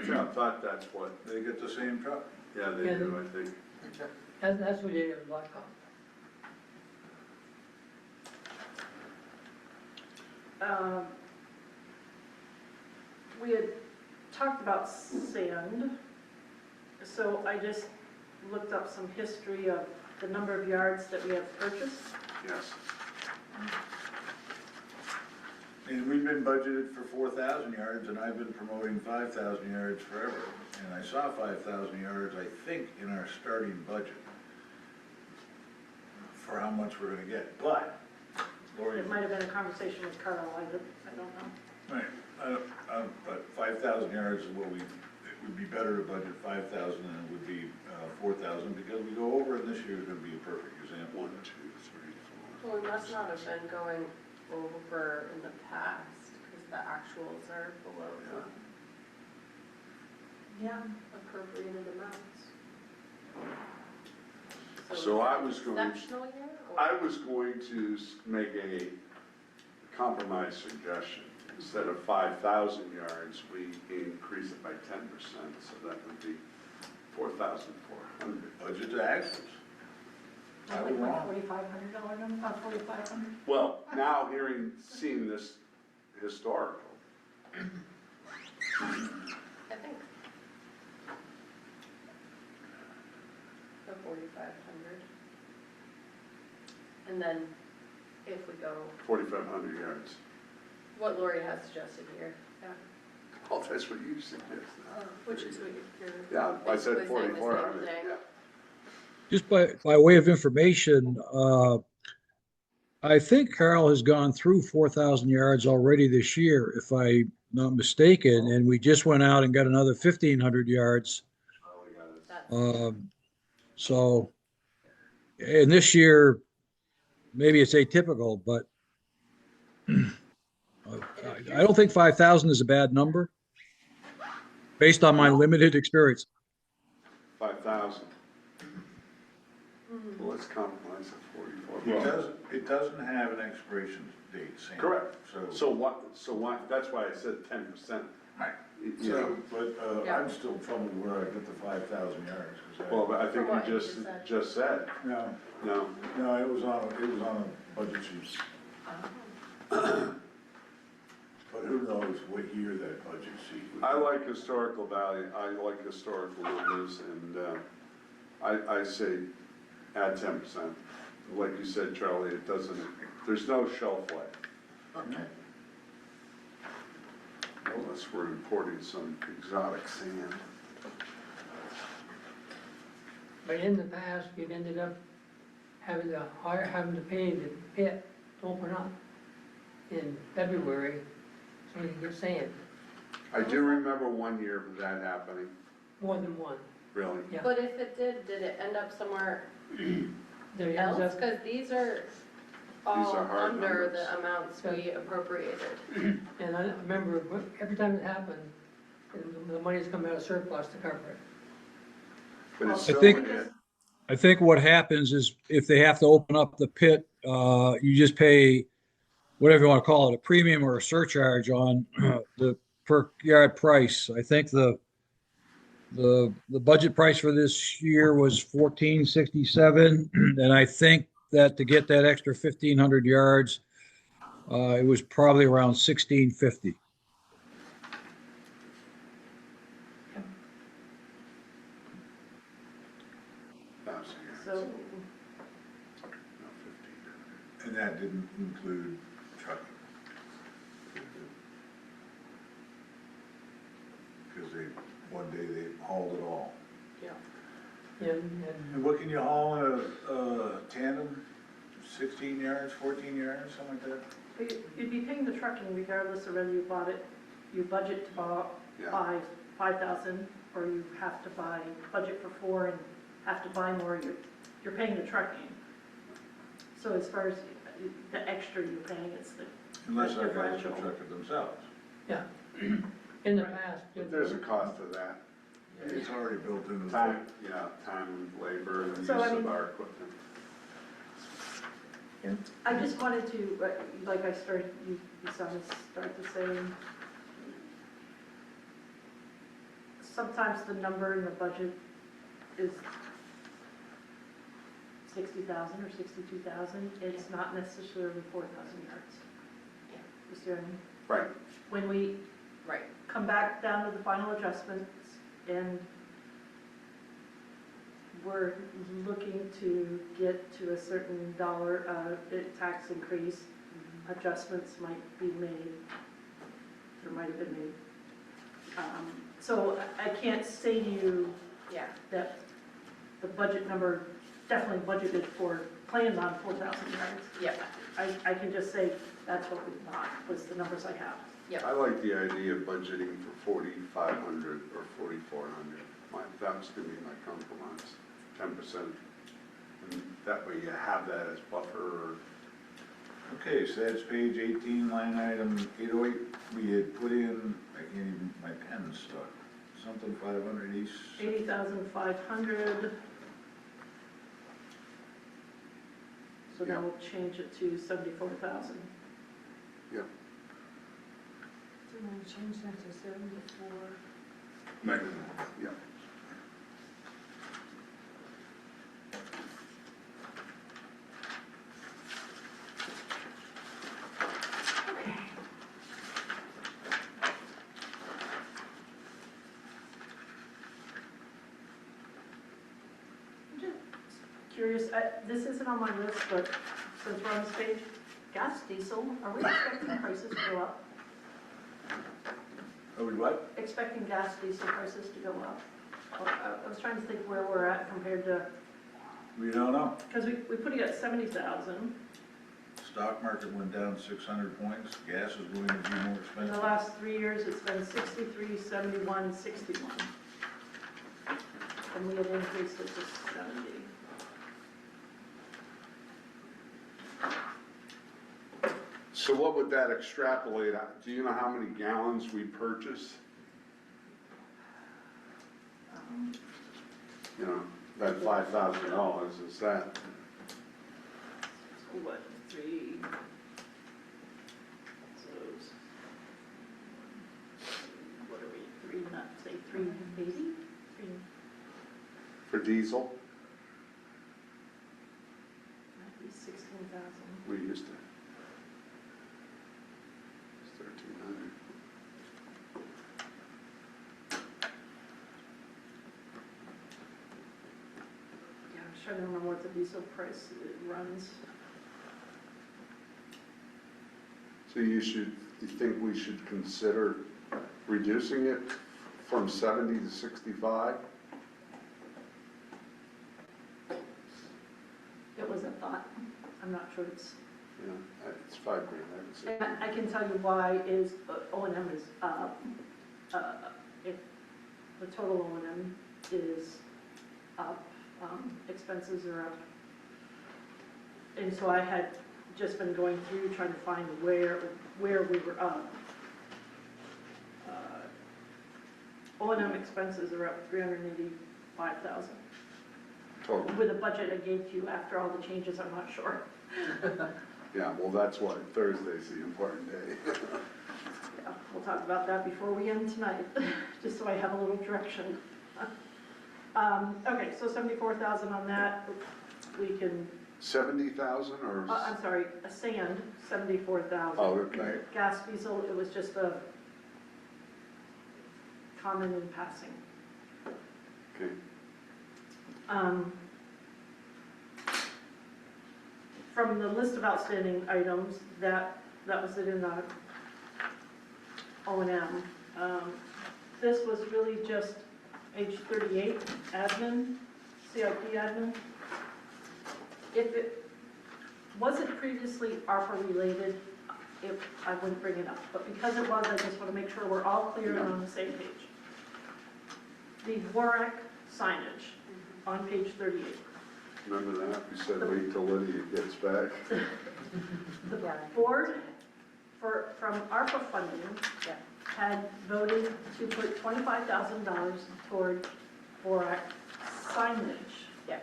[SPEAKER 4] yeah,
[SPEAKER 1] Blacktop. I thought that's what,
[SPEAKER 5] They get the same truck.
[SPEAKER 1] yeah, they
[SPEAKER 2] Yeah,
[SPEAKER 1] do, I think.
[SPEAKER 2] That's what they did with Blacktop.
[SPEAKER 4] We had talked about sand, so I just looked up some history of the number of yards that we have purchased.
[SPEAKER 1] Yes.
[SPEAKER 5] And we've been budgeted for 4,000 yards, and I've been promoting 5,000 yards forever. And I saw 5,000 yards, I think, in our starting budget for how much we're gonna get, but, Lori,
[SPEAKER 4] It might have been a conversation with Carl, I don't know.
[SPEAKER 5] right, but 5,000 yards is what it would be better to budget 5,000 than it would be 4,000, because we go over, and this year is gonna be a perfect example.
[SPEAKER 1] 1, 2, 3, 4.
[SPEAKER 3] Well, we must not have been going over in the past, because the actuals are below the
[SPEAKER 7] Yeah.
[SPEAKER 3] appropriated amounts.
[SPEAKER 1] So I was going,
[SPEAKER 3] Exceptional year? Or-
[SPEAKER 1] I was going to make a compromise suggestion. Instead of 5,000 yards, we increase it by 10%, so that would be 4,400.
[SPEAKER 5] Budget to actuals. I
[SPEAKER 4] Like
[SPEAKER 5] was
[SPEAKER 4] my
[SPEAKER 5] wrong.
[SPEAKER 4] $4,500 number, 4,500.
[SPEAKER 1] Well, now seeing this historical,
[SPEAKER 3] I think. The 4,500. And then if we go,
[SPEAKER 1] 4,500 yards.
[SPEAKER 3] what Lori has suggested here, yeah,
[SPEAKER 1] Oh, that's what you suggested.
[SPEAKER 3] which is what you're.
[SPEAKER 1] Yeah, I said
[SPEAKER 3] basically saying the same
[SPEAKER 1] 4,400,
[SPEAKER 3] thing.
[SPEAKER 1] yeah.
[SPEAKER 8] Just by way of information, I think Carl has gone through 4,000 yards already this year, if I'm not mistaken, and we just went out and got another 1,500 yards.
[SPEAKER 1] Oh, we got it.
[SPEAKER 3] That's-
[SPEAKER 8] So, and this year, maybe it's atypical, but I don't think 5,000 is a bad number, based on my limited experience.
[SPEAKER 1] 5,000. Well, let's compromise at 44.
[SPEAKER 5] It doesn't have an expiration date, Sam.
[SPEAKER 1] Correct.
[SPEAKER 5] So,
[SPEAKER 1] So why, that's why I said 10%.
[SPEAKER 5] right.
[SPEAKER 1] You know,
[SPEAKER 5] But,
[SPEAKER 3] Yeah.
[SPEAKER 5] I'm still troubled where I get the 5,000 yards, 'cause
[SPEAKER 1] well, but I think
[SPEAKER 3] From what
[SPEAKER 1] you
[SPEAKER 3] you
[SPEAKER 1] just,
[SPEAKER 3] said.
[SPEAKER 1] just said,
[SPEAKER 5] no,
[SPEAKER 1] no.
[SPEAKER 5] no, it was on a budget sheet. But who knows what year that budget sheet was.
[SPEAKER 1] I like historical value, I like historical numbers, and, I say add 10%. Like you said, Charlie, it doesn't, there's no shelf life.
[SPEAKER 5] Okay.
[SPEAKER 1] Unless we're importing some exotic sand.
[SPEAKER 2] But in the past, you've ended up having to pay the pit to open up in February so you can get sand,
[SPEAKER 1] I do remember one year of that happening,
[SPEAKER 2] more than one.
[SPEAKER 1] really.
[SPEAKER 2] Yeah.
[SPEAKER 3] But if it did it end up somewhere
[SPEAKER 2] There ends
[SPEAKER 3] else?
[SPEAKER 2] up,
[SPEAKER 3] Because these are all
[SPEAKER 1] are hard
[SPEAKER 3] under
[SPEAKER 1] numbers.
[SPEAKER 3] the amounts we appropriated.
[SPEAKER 2] and I remember every time it happened, the money's come out of surplus to cover it.
[SPEAKER 1] But it's
[SPEAKER 8] I
[SPEAKER 1] still,
[SPEAKER 8] think-
[SPEAKER 1] yeah,
[SPEAKER 8] I think what happens is if they have to open up the pit, you just pay whatever you want to call it, a premium or a surcharge on the per yard price. I think the budget price for this year was 1467, and I think that to get that extra 1,500 yards, it was probably around 1650.
[SPEAKER 4] So,
[SPEAKER 1] no, 15.
[SPEAKER 5] And that didn't include trucking. Because one day they hauled it all.
[SPEAKER 2] And
[SPEAKER 5] And what can you haul in a tandem? 16 yards, 14 yards, something like that?
[SPEAKER 4] you'd be paying the trucking regardless of whether you bought it, you budget to
[SPEAKER 1] Yeah.
[SPEAKER 4] buy 5,000, or you have to budget for 4 and have to buy more, you're paying the trucking. So as far as the extra you're paying, it's the
[SPEAKER 5] Unless our guys
[SPEAKER 4] differential.
[SPEAKER 5] will truck it themselves.
[SPEAKER 2] yeah, in the past.
[SPEAKER 1] But there's a cost to that.
[SPEAKER 5] It's already built into the.
[SPEAKER 1] Time, yeah, time, labor, and the use
[SPEAKER 4] So, I
[SPEAKER 1] of
[SPEAKER 4] mean-
[SPEAKER 1] our equipment.
[SPEAKER 4] I just wanted to, like I started, you saw me start to say, sometimes the number in the budget is 60,000 or 62,000, it's not necessarily 4,000 yards.
[SPEAKER 3] Yeah.
[SPEAKER 4] You see what I mean?
[SPEAKER 1] Right,
[SPEAKER 4] When we
[SPEAKER 3] Right.
[SPEAKER 4] come back down to the final adjustments and we're looking to get to a certain dollar, tax increase, adjustments might be made, or might have been made. So I can't say to you
[SPEAKER 3] Yeah.
[SPEAKER 4] that the budget number definitely budgeted for, planned on 4,000 yards.
[SPEAKER 3] Yep.
[SPEAKER 4] I can just say that's what we thought, was the numbers I have.
[SPEAKER 1] I like the idea of budgeting for 4,500 or 4,400. That was gonna be my compromise, 10%. And that way you have that as buffer, or
[SPEAKER 5] Okay, so that's page 18, line item 808. We had put in, I can't even, my pen's stuck, something 500 east.
[SPEAKER 4] 80,500. So now we'll change it to 74,000.
[SPEAKER 7] So we'll change that to 74.
[SPEAKER 1] yeah.
[SPEAKER 4] I'm just curious, this isn't on my list, but since we're on this page, gas, diesel, are we expecting prices to go up?
[SPEAKER 5] Are we what?
[SPEAKER 4] Expecting gas, diesel prices to go up? I was trying to think where we're at compared to,
[SPEAKER 5] We don't know.
[SPEAKER 4] because we put it at 70,000.
[SPEAKER 5] Stock market went down 600 points, gas is going to be more
[SPEAKER 4] In the
[SPEAKER 5] expensive.
[SPEAKER 4] last 3 years, it's been 63, 71, 61. And we had increased it to 70.
[SPEAKER 1] So what would that extrapolate at? Do you know how many gallons we purchase? You know, That $5,000, is that,
[SPEAKER 4] What, three? So, what are we, three, not, say, 380?
[SPEAKER 1] for diesel?
[SPEAKER 4] Might be 16,000.
[SPEAKER 1] We used to. It's 1,300.
[SPEAKER 4] Yeah, I'm trying to remember what the diesel price runs.
[SPEAKER 1] So you think we should consider reducing it from 70 to 65?
[SPEAKER 4] It was a thought. I'm not sure it's,
[SPEAKER 1] Yeah, it's $5,000, I would say.
[SPEAKER 4] and I can tell you why is O&M is up. If the total O&M is up, expenses are up. And so I had just been going through trying to find where we were up. O&M expenses are up 385,000.
[SPEAKER 1] Total.
[SPEAKER 4] With the budget I gave you after all the changes, I'm not sure.
[SPEAKER 1] Yeah, well, that's why Thursday's the important day.
[SPEAKER 4] Yeah, we'll talk about that before we end tonight, just so I have a little direction. Okay, so 74,000 on that. We can,
[SPEAKER 1] 70,000 or?
[SPEAKER 4] I'm sorry, a sand, 74,000.
[SPEAKER 1] Oh, okay.
[SPEAKER 4] Gas, diesel, it was just a comment in passing.
[SPEAKER 1] Okay.
[SPEAKER 4] From the list of outstanding items, that was it in the O&M. This was really just page 38, admin, CIP admin. If it wasn't previously ARPA related, I wouldn't bring it up, but because it was, I just want to make sure we're all clear and on the same page. The Vorak signage on page 38.
[SPEAKER 1] Remember that? We said wait till Lydia gets back.
[SPEAKER 4] The board, from ARPA funding, had voted to put $25,000 toward Vorak signage.
[SPEAKER 3] Yeah.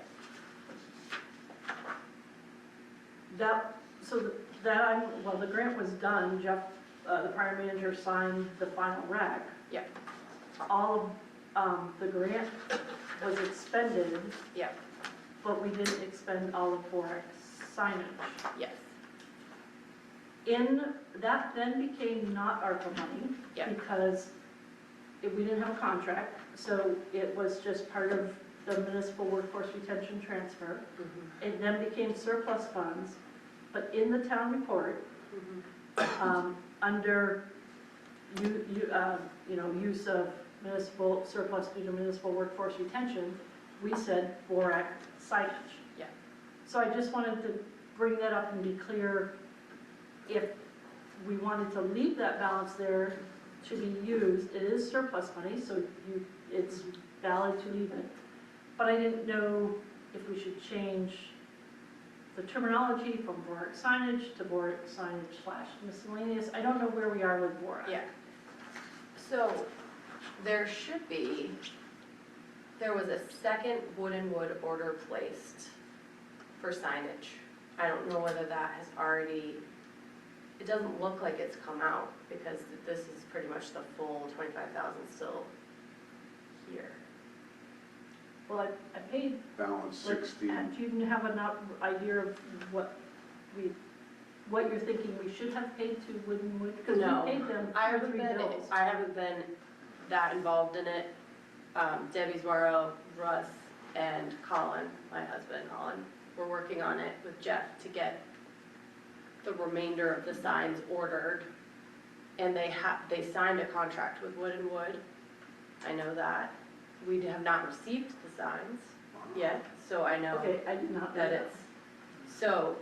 [SPEAKER 4] Well, the grant was done, Jeff, the prior manager signed the final rack.
[SPEAKER 3] Yeah.
[SPEAKER 4] All of the grant was expended,
[SPEAKER 3] Yeah.
[SPEAKER 4] but we didn't expend all of Vorak's signage.
[SPEAKER 3] Yes.
[SPEAKER 4] That then became not ARPA money.
[SPEAKER 3] Yeah.
[SPEAKER 4] Because we didn't have a contract, so it was just part of the municipal workforce retention transfer. It then became surplus funds, but in the town report, under use of municipal surplus due to municipal workforce retention, we said Vorak signage.
[SPEAKER 3] Yeah.
[SPEAKER 4] So I just wanted to bring that up and be clear, if we wanted to leave that balance there to be used, it is surplus money, so it's valid to leave it. But I didn't know if we should change the terminology from Vorak signage to Vorak signage / miscellaneous. I don't know where we are with Vorak.
[SPEAKER 3] Yeah. So there was a second wood order placed for signage. I don't know whether that has already, it doesn't look like it's come out because this is pretty much the full 25,000 still here.
[SPEAKER 4] Well, I paid,
[SPEAKER 1] Balance 16.
[SPEAKER 4] and do you have enough idea of what you're thinking we should have paid to Wood and Wood? Because
[SPEAKER 3] No,
[SPEAKER 4] we paid them
[SPEAKER 3] I
[SPEAKER 4] 2 or
[SPEAKER 3] haven't
[SPEAKER 4] 3
[SPEAKER 3] been,
[SPEAKER 4] bills.
[SPEAKER 3] I haven't been that involved in it. Debbie Zuaro, Russ, and Colin, my husband Colin, were working on it with Jeff to get the remainder of the signs ordered. And they signed a contract with Wood and Wood. I know that. We have not received the signs yet, so I know
[SPEAKER 4] Okay, I did not know
[SPEAKER 3] that
[SPEAKER 4] that.
[SPEAKER 3] it's, so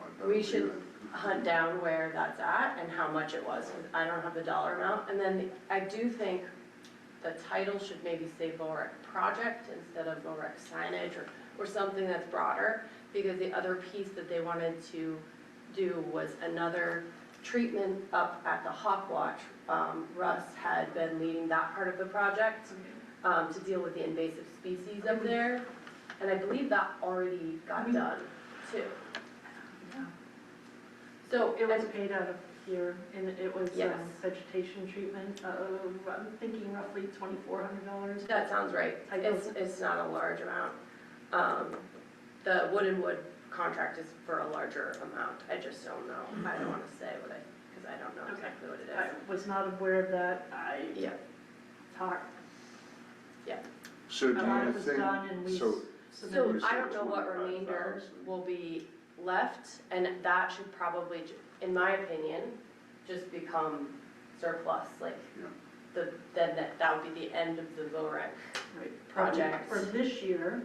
[SPEAKER 1] Oh, I better
[SPEAKER 3] we
[SPEAKER 1] do
[SPEAKER 3] should
[SPEAKER 1] that.
[SPEAKER 3] hunt down where that's at and how much it was. I don't have the dollar amount. And then I do think the title should maybe say Vorak project instead of Vorak signage or something that's broader, because the other piece that they wanted to do was another treatment up at the Hawk Watch. Russ had been leading that part of the project to deal with the invasive species up there. And I believe that already got done too.
[SPEAKER 4] Yeah.
[SPEAKER 3] So
[SPEAKER 4] It was paid out of here, and it was
[SPEAKER 3] Yes.
[SPEAKER 4] vegetation treatment of, I'm thinking roughly $2,400.
[SPEAKER 3] that sounds right. It's not a large amount. The wood and wood contract is for a larger amount. I just don't know. I don't want to say what because I don't know
[SPEAKER 4] Okay.
[SPEAKER 3] exactly what it
[SPEAKER 4] I
[SPEAKER 3] is.
[SPEAKER 4] was not aware of that. I
[SPEAKER 3] Yeah,
[SPEAKER 4] talked,
[SPEAKER 1] So do
[SPEAKER 4] about
[SPEAKER 1] you
[SPEAKER 4] it was
[SPEAKER 1] think,
[SPEAKER 4] done and we
[SPEAKER 1] so,
[SPEAKER 3] so
[SPEAKER 4] submitted.
[SPEAKER 3] I don't know what remainder will be left, and that should probably, in my opinion, just become surplus, like,
[SPEAKER 1] Yeah.
[SPEAKER 3] then that would be the end of the VOREC
[SPEAKER 4] Right.
[SPEAKER 3] project.
[SPEAKER 4] For this year,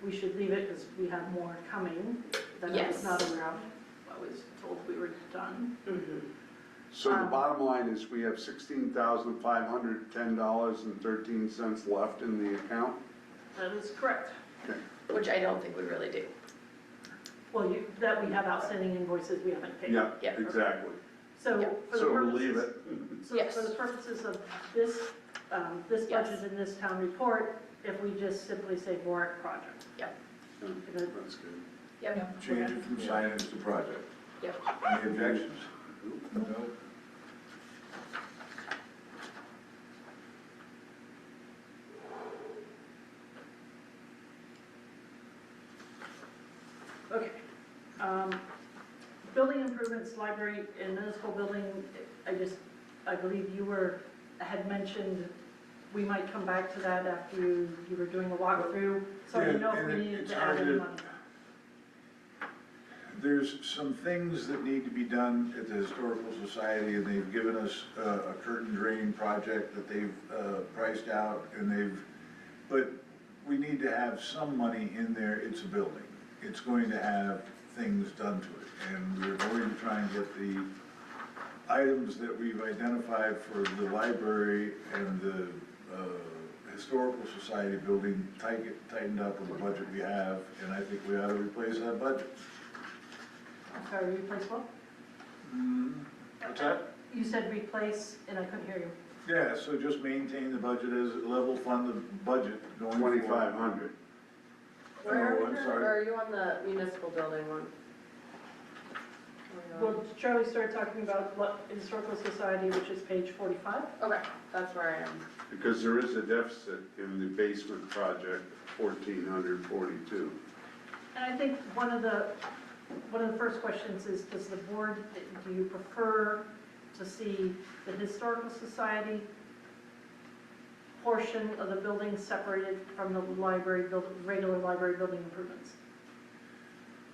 [SPEAKER 4] we should leave it because we have more coming that I
[SPEAKER 3] Yes.
[SPEAKER 4] was not aware of. I was told we were done.
[SPEAKER 3] Mhm.
[SPEAKER 1] so the bottom line is we have $16,510.13 left in the account?
[SPEAKER 4] That is correct.
[SPEAKER 3] Which I don't think we really do.
[SPEAKER 4] Well, that we have outstanding invoices we haven't paid.
[SPEAKER 1] Yeah,
[SPEAKER 3] Yeah.
[SPEAKER 1] exactly.
[SPEAKER 4] So
[SPEAKER 3] Yeah.
[SPEAKER 4] for the
[SPEAKER 1] So we'll leave
[SPEAKER 4] purposes,
[SPEAKER 1] it.
[SPEAKER 4] so
[SPEAKER 3] Yes.
[SPEAKER 4] for the purposes of this, this
[SPEAKER 3] Yes.
[SPEAKER 4] budget and this town report, if we just simply say VORAC project.
[SPEAKER 1] Yeah, That's good.
[SPEAKER 3] Yep,
[SPEAKER 5] Change it from signage to project.
[SPEAKER 3] yep.
[SPEAKER 5] Any objections? No.
[SPEAKER 4] Okay. Building improvements, library and municipal building, I believe you had mentioned we might come back to that after you were doing a walkthrough. So I didn't know if we
[SPEAKER 5] And
[SPEAKER 4] needed
[SPEAKER 5] it's
[SPEAKER 4] to add
[SPEAKER 5] hard
[SPEAKER 4] any
[SPEAKER 5] to-
[SPEAKER 4] money.
[SPEAKER 5] There's some things that need to be done at the Historical Society, and they've given us a curtain drain project that they've priced out, but we need to have some money in there. It's a building. It's going to have things done to it, and we're going to try and get the items that we've identified for the library and the Historical Society building tightened up with the budget we have, and I think we ought to replace that budget.
[SPEAKER 4] I'm sorry, replace what?
[SPEAKER 5] What's that?
[SPEAKER 4] You said replace, and I couldn't hear you.
[SPEAKER 5] Yeah, so just maintain the budget as level fund the budget going forward.
[SPEAKER 1] 2,500.
[SPEAKER 3] Where
[SPEAKER 5] Oh, I'm sorry.
[SPEAKER 3] are you on the municipal building one? Where are you
[SPEAKER 4] Well, Charlie started talking about Historical Society, which is page 45.
[SPEAKER 3] on? Okay, that's where I am.
[SPEAKER 1] Because there is a deficit in the basement project, 1,442.
[SPEAKER 4] And I think one of the first questions is, do you prefer to see the Historical Society portion of the building separated from the regular library building improvements?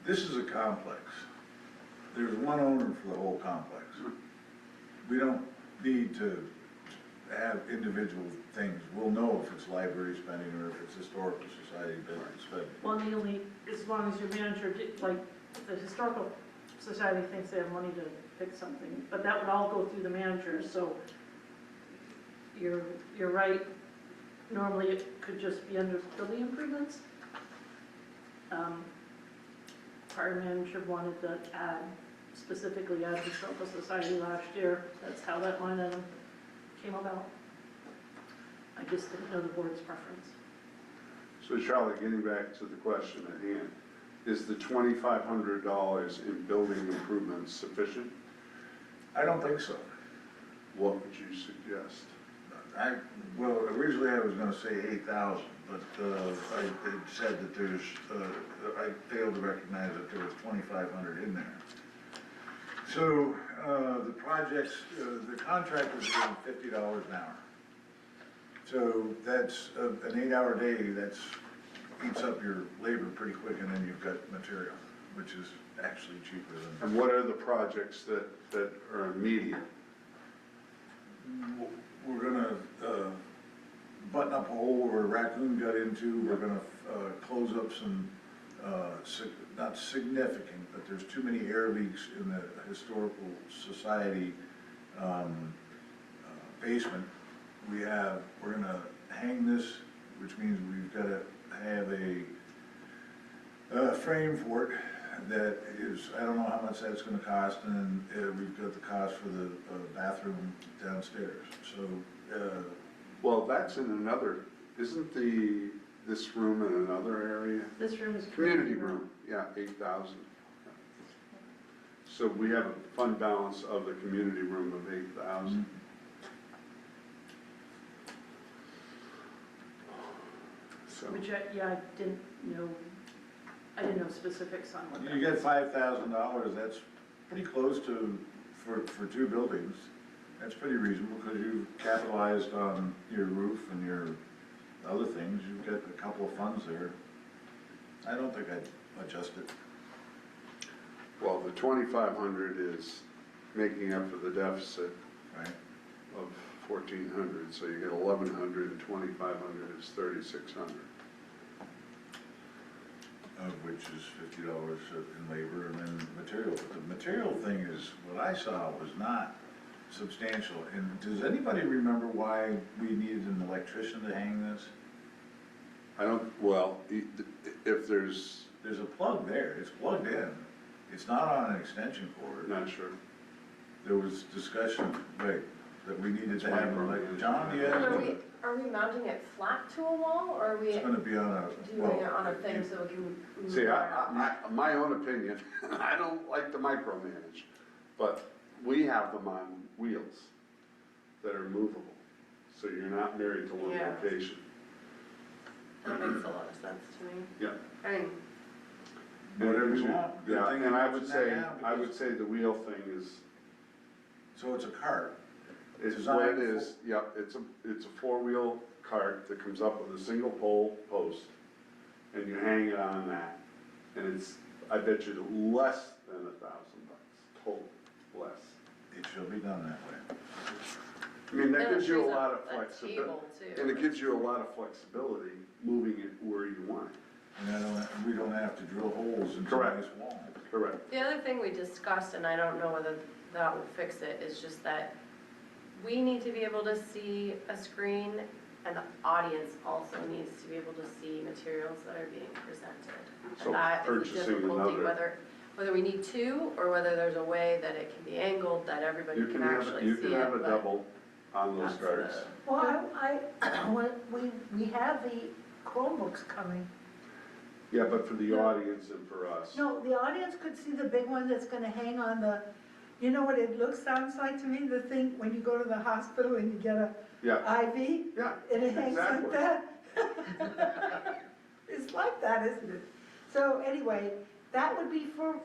[SPEAKER 5] This is a complex. There's one owner for the whole complex. We don't need to have individual things. We'll know if it's library spending or if it's Historical Society spending.
[SPEAKER 4] Well, as long as your manager, like, the Historical Society thinks they have money to fix something, but that would all go through the manager, so you're right. Normally, it could just be under building improvements. Our manager wanted to specifically add Historical Society last year. That's how that line item came about. I just didn't know the board's preference.
[SPEAKER 1] So Charlotte, getting back to the question at hand, is the $2,500 in building improvements sufficient?
[SPEAKER 5] I don't think so.
[SPEAKER 1] What would you suggest?
[SPEAKER 5] Well, originally I was gonna say 8,000, but I had said that I failed to recognize that there was 2,500 in there. So, the contractors are $50 an hour. So that's an 8-hour day, eats up your labor pretty quick, and then you've got material, which is actually cheaper than.
[SPEAKER 1] And what are the projects that are immediate?
[SPEAKER 5] We're gonna button up a hole where a raccoon got into. We're gonna close up some, not significant, but there's too many air leaks in the Historical Society basement. We're gonna hang this, which means we've gotta have a frame for it that is, I don't know how much that's gonna cost, and then we've got the cost for the bathroom downstairs, so,
[SPEAKER 1] Well, that's in another, isn't the this room and another area.
[SPEAKER 4] This room is.
[SPEAKER 1] Community room, yeah, 8,000. So we have a fund balance of the community room of 8,000. So,
[SPEAKER 4] Which, I didn't know specifics on what that
[SPEAKER 5] You get $5,000, that's pretty close to, for two buildings. That's pretty reasonable, because you've capitalized on your roof and your other things, you've got a couple of funds there. I don't think I'd adjust it.
[SPEAKER 1] well, the 2,500 is making up for the deficit
[SPEAKER 5] Right.
[SPEAKER 1] of 1,400, so you get 1,100 and 2,500 is 3,600.
[SPEAKER 5] Of which is $50 in labor and then material. But the material thing is, what I saw was not substantial. And does anybody remember why we needed an electrician to hang this?
[SPEAKER 1] I don't, well, if there's,
[SPEAKER 5] There's a plug there, it's plugged in. It's not on an extension cord.
[SPEAKER 1] not sure.
[SPEAKER 5] There was discussion, right, that we needed to
[SPEAKER 1] That's
[SPEAKER 5] have,
[SPEAKER 1] my
[SPEAKER 5] like, John,
[SPEAKER 3] And are we mounting it flat to a wall, or are we
[SPEAKER 5] It's gonna be on a,
[SPEAKER 3] doing it on a
[SPEAKER 5] well,
[SPEAKER 3] thing so it can move
[SPEAKER 1] See,
[SPEAKER 3] around?
[SPEAKER 1] my own opinion, I don't like to micromanage, but we have them on wheels that are movable, so you're not married to one
[SPEAKER 3] Yeah.
[SPEAKER 1] location.
[SPEAKER 3] That makes a lot of sense to me.
[SPEAKER 1] Yeah.
[SPEAKER 3] I mean,
[SPEAKER 5] whatever you want. Good
[SPEAKER 1] Yeah,
[SPEAKER 5] thing
[SPEAKER 1] and
[SPEAKER 5] you
[SPEAKER 1] I would
[SPEAKER 5] mentioned that
[SPEAKER 1] say,
[SPEAKER 5] now,
[SPEAKER 1] I would
[SPEAKER 5] because-
[SPEAKER 1] say the wheel thing is,
[SPEAKER 5] So it's a cart.
[SPEAKER 1] is what it is, yep, it's a four-wheel cart that comes up with a single pole post, and you hang it on that, and it's, I bet you less than $1,000, total, less.
[SPEAKER 5] It shall be done that way.
[SPEAKER 1] I mean, that
[SPEAKER 3] and it
[SPEAKER 1] gives you a
[SPEAKER 3] frees
[SPEAKER 1] lot
[SPEAKER 3] up
[SPEAKER 1] of
[SPEAKER 3] a
[SPEAKER 1] flexibility,
[SPEAKER 3] table too.
[SPEAKER 1] and it gives you a lot of flexibility moving it where you want it.
[SPEAKER 5] And we don't have to drill holes into
[SPEAKER 1] Correct.
[SPEAKER 5] this wall.
[SPEAKER 1] Correct.
[SPEAKER 3] The other thing we discussed, and I don't know whether that will fix it, is just that we need to be able to see a screen, and the audience also needs to be able to see materials that are being presented.
[SPEAKER 1] So
[SPEAKER 3] And that is the
[SPEAKER 1] purchasing
[SPEAKER 3] difficulty,
[SPEAKER 1] another,
[SPEAKER 3] whether we need two, or whether there's a way that it can be angled, that everybody
[SPEAKER 1] you
[SPEAKER 3] can
[SPEAKER 1] can
[SPEAKER 3] actually see
[SPEAKER 1] have,
[SPEAKER 3] it.
[SPEAKER 1] you can have a
[SPEAKER 3] but
[SPEAKER 1] double on those
[SPEAKER 3] that's
[SPEAKER 1] cards.
[SPEAKER 3] the-
[SPEAKER 7] Well, we have the Chromebooks coming.
[SPEAKER 1] Yeah, but for the audience and for us.
[SPEAKER 7] No, the audience could see the big one that's gonna hang on the, you know what it sounds like to me? The thing, when you go to the hospital and you get a
[SPEAKER 1] Yeah,
[SPEAKER 7] IV,
[SPEAKER 1] yeah,
[SPEAKER 7] and it hangs like
[SPEAKER 1] exactly.
[SPEAKER 7] that. It's like that, isn't it? So anyway, that would be for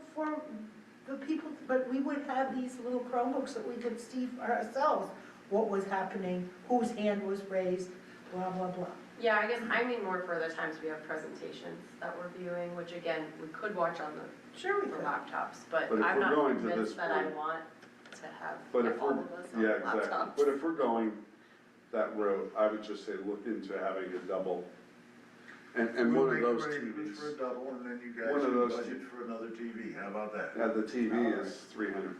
[SPEAKER 7] the people, but we would have these little Chromebooks that we could see for ourselves, what was happening, whose hand was raised, blah, blah, blah.
[SPEAKER 3] Yeah, I guess I mean more for the times we have presentations that we're viewing, which again, we could watch on the
[SPEAKER 7] Sure we could.
[SPEAKER 3] laptops, but
[SPEAKER 1] But if
[SPEAKER 3] I'm
[SPEAKER 1] we're
[SPEAKER 3] not
[SPEAKER 1] going to
[SPEAKER 3] convinced
[SPEAKER 1] this
[SPEAKER 3] that I
[SPEAKER 1] point-
[SPEAKER 3] want to have
[SPEAKER 1] But if
[SPEAKER 3] all
[SPEAKER 1] we're,
[SPEAKER 3] of us on
[SPEAKER 1] yeah, exactly.
[SPEAKER 3] laptops.
[SPEAKER 1] But if we're going that route, I would just say look into having a double. And
[SPEAKER 5] We'll
[SPEAKER 1] one of
[SPEAKER 5] make
[SPEAKER 1] those
[SPEAKER 5] arrangements for a
[SPEAKER 1] TVs.
[SPEAKER 5] double, and then you
[SPEAKER 1] One
[SPEAKER 5] guys
[SPEAKER 1] of
[SPEAKER 5] can
[SPEAKER 1] those
[SPEAKER 5] budget for another TV, how about that?
[SPEAKER 1] Yeah, the TV is $350.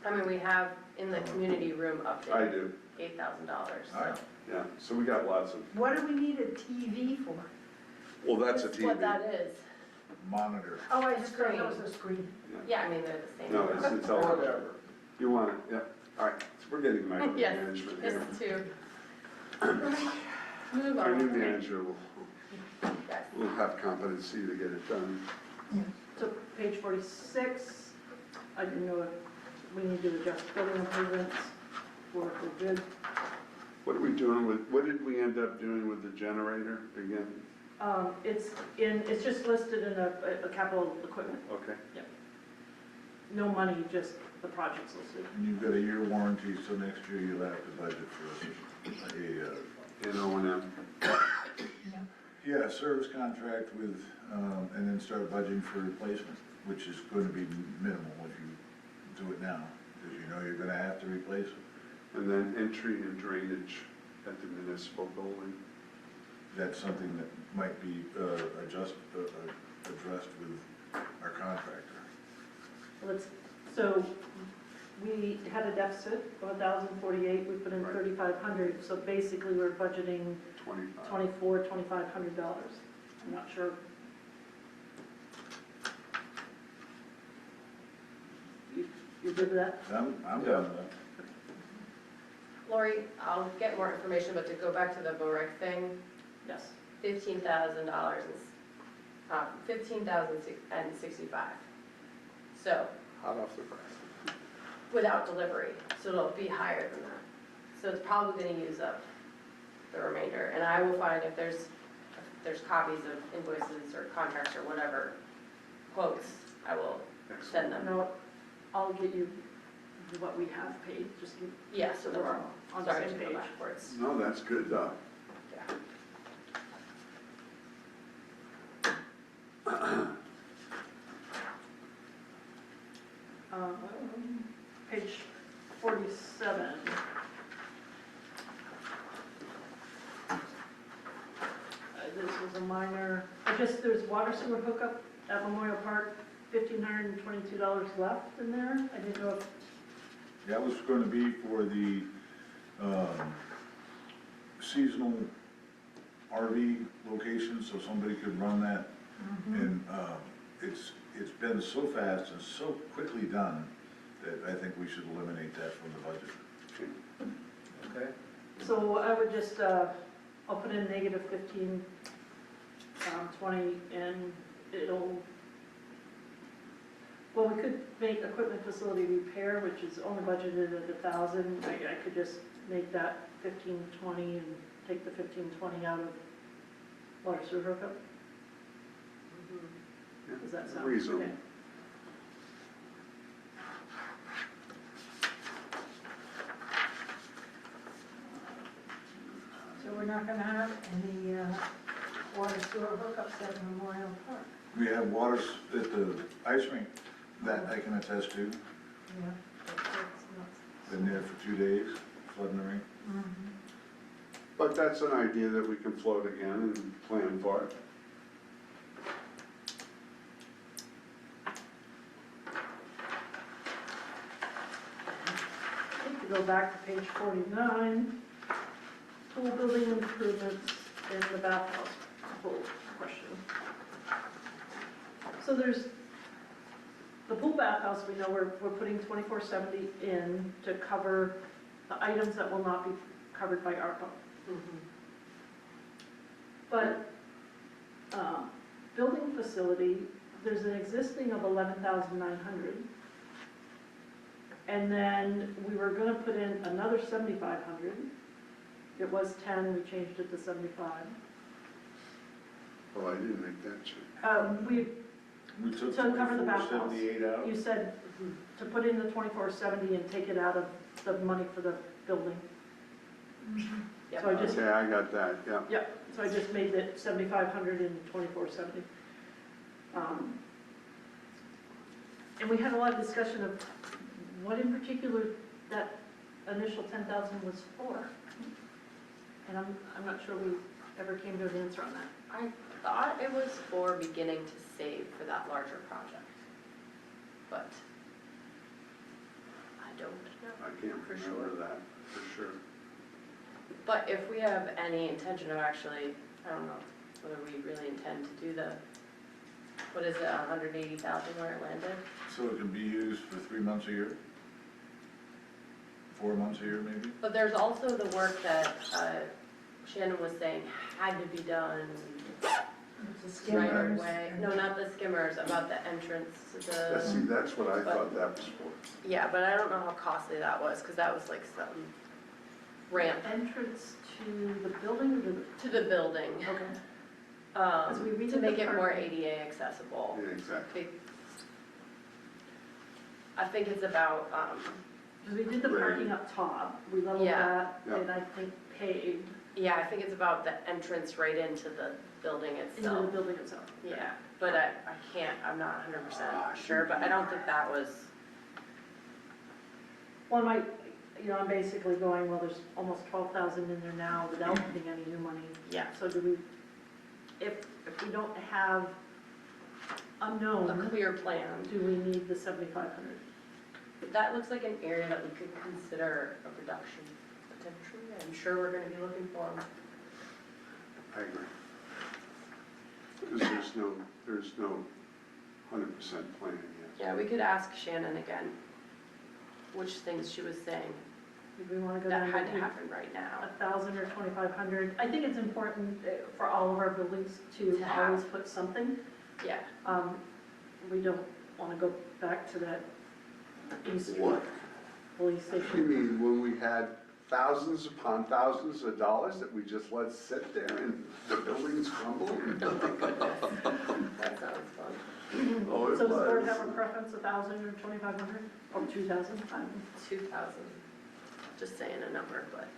[SPEAKER 3] I mean, we have in the community room
[SPEAKER 1] I
[SPEAKER 3] update,
[SPEAKER 1] do,
[SPEAKER 3] $8,000,
[SPEAKER 5] All
[SPEAKER 3] so.
[SPEAKER 5] right.
[SPEAKER 1] yeah. So we got lots of,
[SPEAKER 7] What do we need a TV for?
[SPEAKER 1] well, that's a
[SPEAKER 3] That's what
[SPEAKER 1] TV.
[SPEAKER 3] that is.
[SPEAKER 5] Monitor.
[SPEAKER 7] Oh, I just thought that was a screen.
[SPEAKER 3] Yeah, I mean, they're the same.
[SPEAKER 1] No, it's all whatever. You want it, yeah. All right, so we're getting
[SPEAKER 3] Yes,
[SPEAKER 1] micromanagement here.
[SPEAKER 3] this too. Move
[SPEAKER 1] Our new
[SPEAKER 3] on.
[SPEAKER 1] manager
[SPEAKER 3] Yes.
[SPEAKER 1] will have competency to get it done.
[SPEAKER 4] So page 46, I didn't know if we need to adjust building improvements for good.
[SPEAKER 1] What are we doing with, what did we end up doing with the generator again?
[SPEAKER 4] It's just listed in a capital equipment,
[SPEAKER 1] Okay,
[SPEAKER 4] no money, just the project's listed.
[SPEAKER 5] And you've got a year warranty, so next year you'll have to budget for a,
[SPEAKER 1] in O&M.
[SPEAKER 5] yeah, service contract with, and then start budgeting for replacement, which is gonna be minimal if you do it now, because you know you're gonna have to replace it.
[SPEAKER 1] And then entry and drainage at the municipal building.
[SPEAKER 5] That's something that might be addressed with our contractor.
[SPEAKER 4] So we had a deficit of 1,048, we put in
[SPEAKER 1] Right.
[SPEAKER 4] 3,500, so basically we're budgeting
[SPEAKER 1] 25.
[SPEAKER 4] $2,500. I'm not sure. You good with that?
[SPEAKER 5] I'm done with that.
[SPEAKER 3] Lori, I'll get more information, but to go back to the VOREC thing,
[SPEAKER 4] Yes.
[SPEAKER 3] $15,000 $15,065. So,
[SPEAKER 1] Hot off the press.
[SPEAKER 3] without delivery, so it'll be higher than that. So it's probably gonna use up the remainder, and I will find if there's copies of invoices or contracts or whatever, quotes, I will send them.
[SPEAKER 4] No, I'll get you what we have paid, just
[SPEAKER 3] Yeah,
[SPEAKER 4] so we're all on the
[SPEAKER 3] sorry
[SPEAKER 4] same
[SPEAKER 3] to go
[SPEAKER 4] page.
[SPEAKER 3] backwards.
[SPEAKER 1] No, that's good, though.
[SPEAKER 3] Yeah.
[SPEAKER 4] Page 47. This was a minor, there's water sewer hookup at Memorial Park, $1,522 left in there. I didn't know if,
[SPEAKER 5] That was gonna be for the, seasonal RV location, so somebody could run that. And, it's been so fast and so quickly done that I think we should eliminate that from the budget.
[SPEAKER 8] Okay.
[SPEAKER 4] so I would just, I'll put in -15, 20, and it'll, well, we could make equipment facility repair, which is only budgeted at 1,000. I could just make that 1520 and take the 1520 out of water sewer hookup. Does that sound
[SPEAKER 1] Reasonable.
[SPEAKER 4] okay?
[SPEAKER 7] So we're not gonna have any water sewer hookups at Memorial Park.
[SPEAKER 5] We have waters at the ice rink, that I can attest to,
[SPEAKER 7] Yeah. That's
[SPEAKER 5] been there for 2 days, flooding the rink.
[SPEAKER 1] But that's an idea that we can float again and plan for it.
[SPEAKER 4] I think to go back to page 49, pool building improvements in the bathhouse pool question. So there's, the pool bathhouse, we know we're putting 2470 in to cover the items that will not be covered by ARPA. But, building facility, there's an existing of 11,900. And then we were gonna put in another 7,500. It was 10, we changed it to 75.
[SPEAKER 1] Well, I didn't make that change.
[SPEAKER 5] We took
[SPEAKER 4] To cover the bathhouse.
[SPEAKER 5] 2478 out.
[SPEAKER 4] You said to put in the 2470 and take it out of the money for the building.
[SPEAKER 3] Yep.
[SPEAKER 4] So I just,
[SPEAKER 1] Okay, I got that, yeah.
[SPEAKER 4] yep, so I just made it 7,500 and 2470. And we had a lot of discussion of what in particular that initial 10,000 was for. And I'm not sure we ever came to an answer on that.
[SPEAKER 3] I thought it was for beginning to save for that larger project, but I don't know.
[SPEAKER 1] I can't
[SPEAKER 3] For
[SPEAKER 1] remember
[SPEAKER 3] sure.
[SPEAKER 1] that, for sure.
[SPEAKER 3] But if we have any intention of actually, I don't know whether we really intend to do the, what is it, 180,000 where it landed?
[SPEAKER 5] So it can be used for 3 months a year? 4 months a year, maybe?
[SPEAKER 3] But there's also the work that Shannon was saying had to be done
[SPEAKER 7] It's a
[SPEAKER 3] right
[SPEAKER 7] skimmers.
[SPEAKER 3] away. No, not the skimmers, about the entrance to
[SPEAKER 1] See,
[SPEAKER 3] the,
[SPEAKER 1] that's what I thought that was for.
[SPEAKER 3] yeah, but I don't know how costly that was, because that was like some ramp
[SPEAKER 4] Entrance to the building or
[SPEAKER 3] to the building,
[SPEAKER 4] okay. As we redid
[SPEAKER 3] to make
[SPEAKER 4] the
[SPEAKER 3] it more
[SPEAKER 4] parking.
[SPEAKER 3] ADA accessible.
[SPEAKER 1] Yeah, exactly.
[SPEAKER 3] I think it's about,
[SPEAKER 4] Because we did the parking up top, we leveled
[SPEAKER 3] Yeah.
[SPEAKER 4] that,
[SPEAKER 1] Yeah.
[SPEAKER 4] and I think paved
[SPEAKER 3] yeah, I think it's about the entrance right into the building
[SPEAKER 4] into the
[SPEAKER 3] itself.
[SPEAKER 4] building itself.
[SPEAKER 3] Yeah, but I can't, I'm not 100% sure, but I don't think that was,
[SPEAKER 4] Well, I'm basically going, well, there's almost 12,000 in there now without putting any new money.
[SPEAKER 3] yeah,
[SPEAKER 4] So do we, if we don't have
[SPEAKER 3] a
[SPEAKER 4] unknown,
[SPEAKER 3] clear plan.
[SPEAKER 4] do we need the 7,500?
[SPEAKER 3] That looks like an area that we could consider a reduction potentially. I'm sure we're gonna be looking for them.
[SPEAKER 1] I agree. Because there's no 100% plan yet.
[SPEAKER 3] Yeah, we could ask Shannon again, which things she was saying
[SPEAKER 4] Do we want to go
[SPEAKER 3] that
[SPEAKER 4] down
[SPEAKER 3] had to
[SPEAKER 4] to
[SPEAKER 3] happen right now.
[SPEAKER 4] 1,000 or 2,500? I think it's important for all of our buildings to
[SPEAKER 3] To have.
[SPEAKER 4] always put something.
[SPEAKER 3] Yeah,
[SPEAKER 4] We don't want to go back to that East Street
[SPEAKER 1] What?
[SPEAKER 4] police
[SPEAKER 1] You
[SPEAKER 4] station.
[SPEAKER 1] mean when we had thousands upon thousands of dollars that we just let sit there and the buildings crumbling?
[SPEAKER 3] that sounds fun.
[SPEAKER 1] Oh, it
[SPEAKER 4] So does the board
[SPEAKER 1] was.
[SPEAKER 4] have a preference, 1,000 or 2,500 or 2,000?
[SPEAKER 3] 2,000, just saying a number, but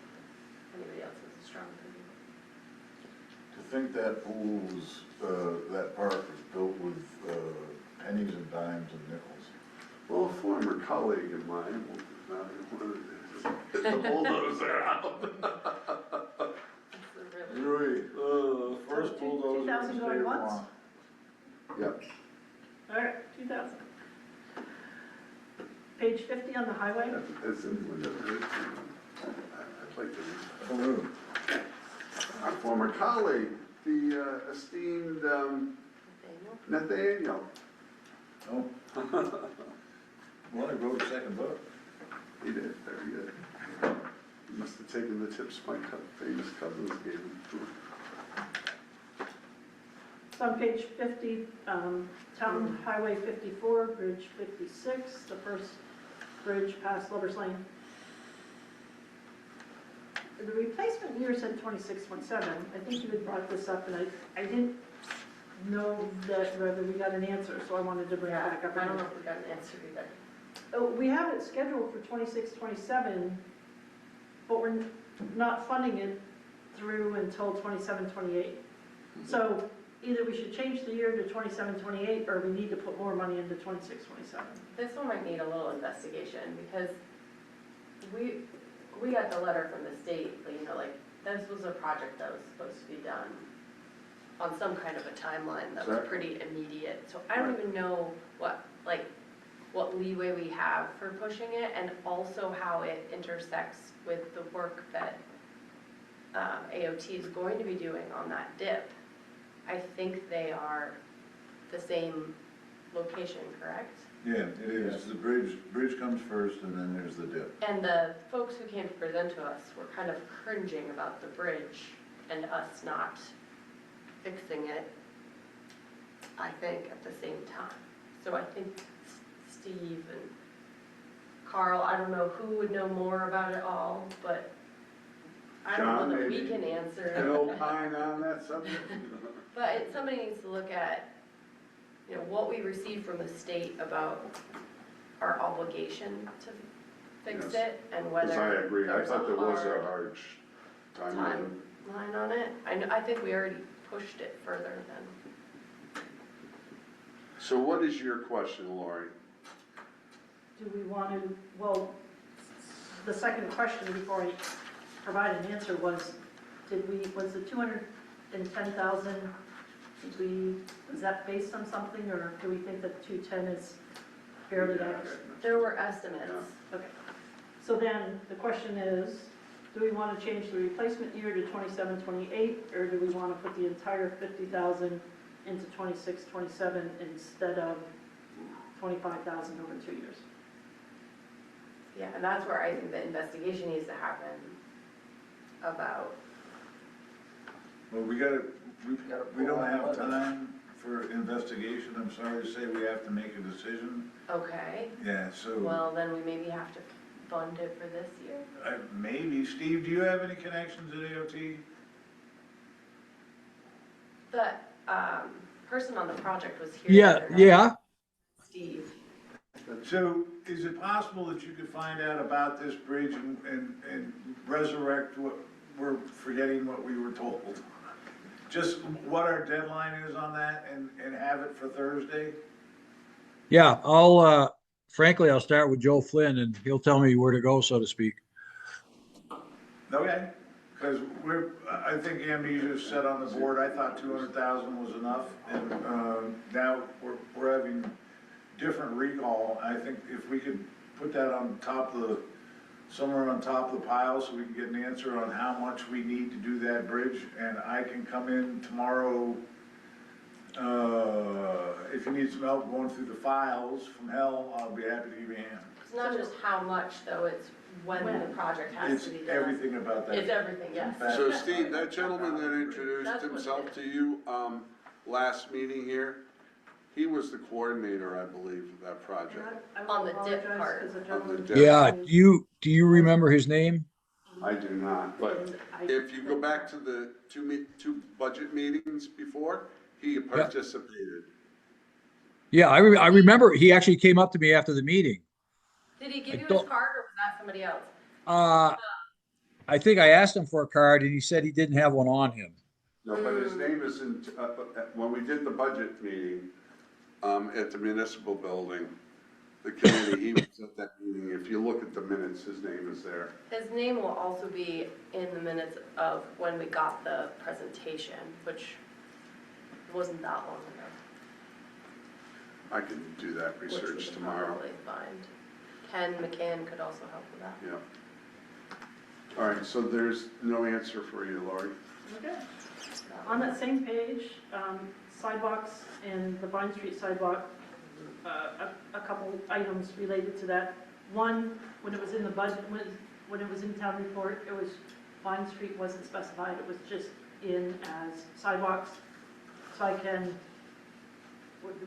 [SPEAKER 3] anybody else has a strong opinion?
[SPEAKER 5] To think that pool's, that park was built with, pennies and dimes and nickels.
[SPEAKER 1] Well, a former colleague of mine, hit the bulldozer out.
[SPEAKER 3] It's a really,
[SPEAKER 5] Really,
[SPEAKER 1] Oh,
[SPEAKER 5] first bulldozer in the
[SPEAKER 4] 2,000
[SPEAKER 5] state
[SPEAKER 4] going
[SPEAKER 5] of
[SPEAKER 4] once?
[SPEAKER 5] Vermont.
[SPEAKER 1] Yep.
[SPEAKER 4] All right, 2,000. Page 50 on the highway.
[SPEAKER 1] As anyone ever heard from, I'd like to read.
[SPEAKER 5] Oh, really?
[SPEAKER 1] Our former colleague, the esteemed
[SPEAKER 3] Nathaniel?
[SPEAKER 1] Nathaniel.
[SPEAKER 5] Oh. Well, I wrote a second book.
[SPEAKER 1] He did, very good. He must have taken the tips my famous cousins gave him.
[SPEAKER 4] So on page 50, Town Highway 54, Bridge 56, the first bridge past Lover's Lane. The replacement year said 26.7. I think you had brought this up, and I didn't know that whether we got an answer, so I wanted to bring it
[SPEAKER 3] Yeah,
[SPEAKER 4] back up.
[SPEAKER 3] I don't know if we got an answer either.
[SPEAKER 4] Oh, we have it scheduled for 26, 27, but we're not funding it through until 27, 28. So either we should change the year to 27, 28, or we need to put more money into 26, 27.
[SPEAKER 3] This one might need a little investigation, because we got the letter from the state, like, this was a project that was supposed to be done on some kind of a timeline that was
[SPEAKER 1] Exactly.
[SPEAKER 3] pretty immediate. So I don't even know what leeway we have for pushing it, and also how it intersects with the work that AOT is going to be doing on that dip. I think they are the same location, correct?
[SPEAKER 5] Yeah, it is. The bridge comes first and then there's the dip.
[SPEAKER 3] And the folks who came to present to us were kind of cringing about the bridge and us not fixing it, I think, at the same time. So I think Steve and Carl, I don't know who would know more about it all, but I don't
[SPEAKER 1] John,
[SPEAKER 3] know that we
[SPEAKER 1] maybe.
[SPEAKER 3] can answer
[SPEAKER 1] An
[SPEAKER 3] it.
[SPEAKER 1] opine on that subject?
[SPEAKER 3] But somebody needs to look at, what we receive from the state about our obligation to fix
[SPEAKER 1] Yes.
[SPEAKER 3] it, and whether
[SPEAKER 1] Because I agree, I
[SPEAKER 3] there's
[SPEAKER 1] thought there was a
[SPEAKER 3] hard
[SPEAKER 1] hard timeline.
[SPEAKER 3] timeline on it. I think we already pushed it further than.
[SPEAKER 1] So what is your question, Lori?
[SPEAKER 4] Do we want to, well, the second question before I provide an answer was, was the 210,000, is that based on something, or do we think that 210 is fairly accurate?
[SPEAKER 3] There were estimates.
[SPEAKER 4] Okay, so then the question is, do we want to change the replacement year to 27, 28, or do we want to put the entire 50,000 into 26, 27 instead of 25,000 over 2 years?
[SPEAKER 3] Yeah, and that's where I think the investigation needs to happen about,
[SPEAKER 5] Well, we don't have time for investigation. I'm sorry to say we have to make a decision.
[SPEAKER 3] okay,
[SPEAKER 5] Yeah, so,
[SPEAKER 3] well, then we maybe have to fund it for this year.
[SPEAKER 5] maybe. Steve, do you have any connections at AOT?
[SPEAKER 3] The person on the project was here.
[SPEAKER 8] Yeah, yeah.
[SPEAKER 3] Steve.
[SPEAKER 5] So is it possible that you could find out about this bridge and resurrect what, we're forgetting what we were told? Just what our deadline is on that and have it for Thursday?
[SPEAKER 8] Yeah, frankly, I'll start with Joe Flynn and he'll tell me where to go, so to speak.
[SPEAKER 5] Okay, because I think Amnesia said on the board, I thought 200,000 was enough, and now we're having different recall. I think if we could put that on top of somewhere on top of the pile, so we can get an answer on how much we need to do that bridge, and I can come in tomorrow If you need some help going through the files from hell, I'll be happy to give you a hand.
[SPEAKER 3] It's not just how much though, it's when the project has
[SPEAKER 5] It's
[SPEAKER 3] to be done.
[SPEAKER 5] everything about that.
[SPEAKER 3] It's everything, yes.
[SPEAKER 5] In fact-
[SPEAKER 1] So Steve, that gentleman that introduced
[SPEAKER 3] That's what it
[SPEAKER 1] himself
[SPEAKER 3] is.
[SPEAKER 1] to you, last meeting here, he was the coordinator, I believe, of that project.
[SPEAKER 3] On the dip part.
[SPEAKER 1] On the dip.
[SPEAKER 8] Yeah, do you remember his name?
[SPEAKER 1] I do not, but
[SPEAKER 4] And I-
[SPEAKER 1] if you go back to the two budget meetings before, he participated.
[SPEAKER 8] Yeah, I remember, he actually came up to me after the meeting.
[SPEAKER 3] Did he
[SPEAKER 8] I
[SPEAKER 3] give you his
[SPEAKER 8] don't-
[SPEAKER 3] card or was that somebody else?
[SPEAKER 8] I think I asked him for a card and he said he didn't have one on him.
[SPEAKER 1] No, but his name is in, when we did the budget meeting, at the municipal building, the committee, he was at that meeting. If you look at the minutes, his name is there.
[SPEAKER 3] His name will also be in the minutes of when we got the presentation, which wasn't that long ago.
[SPEAKER 1] I can do that
[SPEAKER 3] Which we
[SPEAKER 1] research
[SPEAKER 3] could
[SPEAKER 1] tomorrow.
[SPEAKER 3] probably find. Ken McCann could also help with that.
[SPEAKER 1] Yeah. All right, so there's no answer for you, Lori.
[SPEAKER 4] Okay. On that same page, sidewalks and the Vine Street sidewalk, a couple items related to that. One, when it was in the budget, when it was in town report, it was, Vine Street wasn't specified, it was just in as sidewalks. So I can,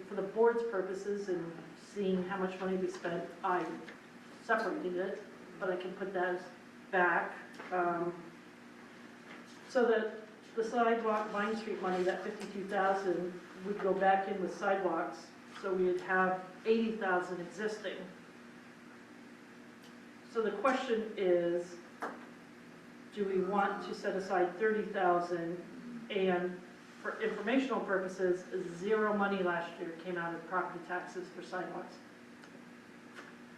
[SPEAKER 4] for the board's purposes and seeing how much money we spent, I separated it, but I can put those back. So that the sidewalk, Vine Street money, that 52,000 would go back in with sidewalks, so we would have 80,000 existing. So the question is, do we want to set aside 30,000 and for informational purposes, zero money last year came out of property taxes for sidewalks.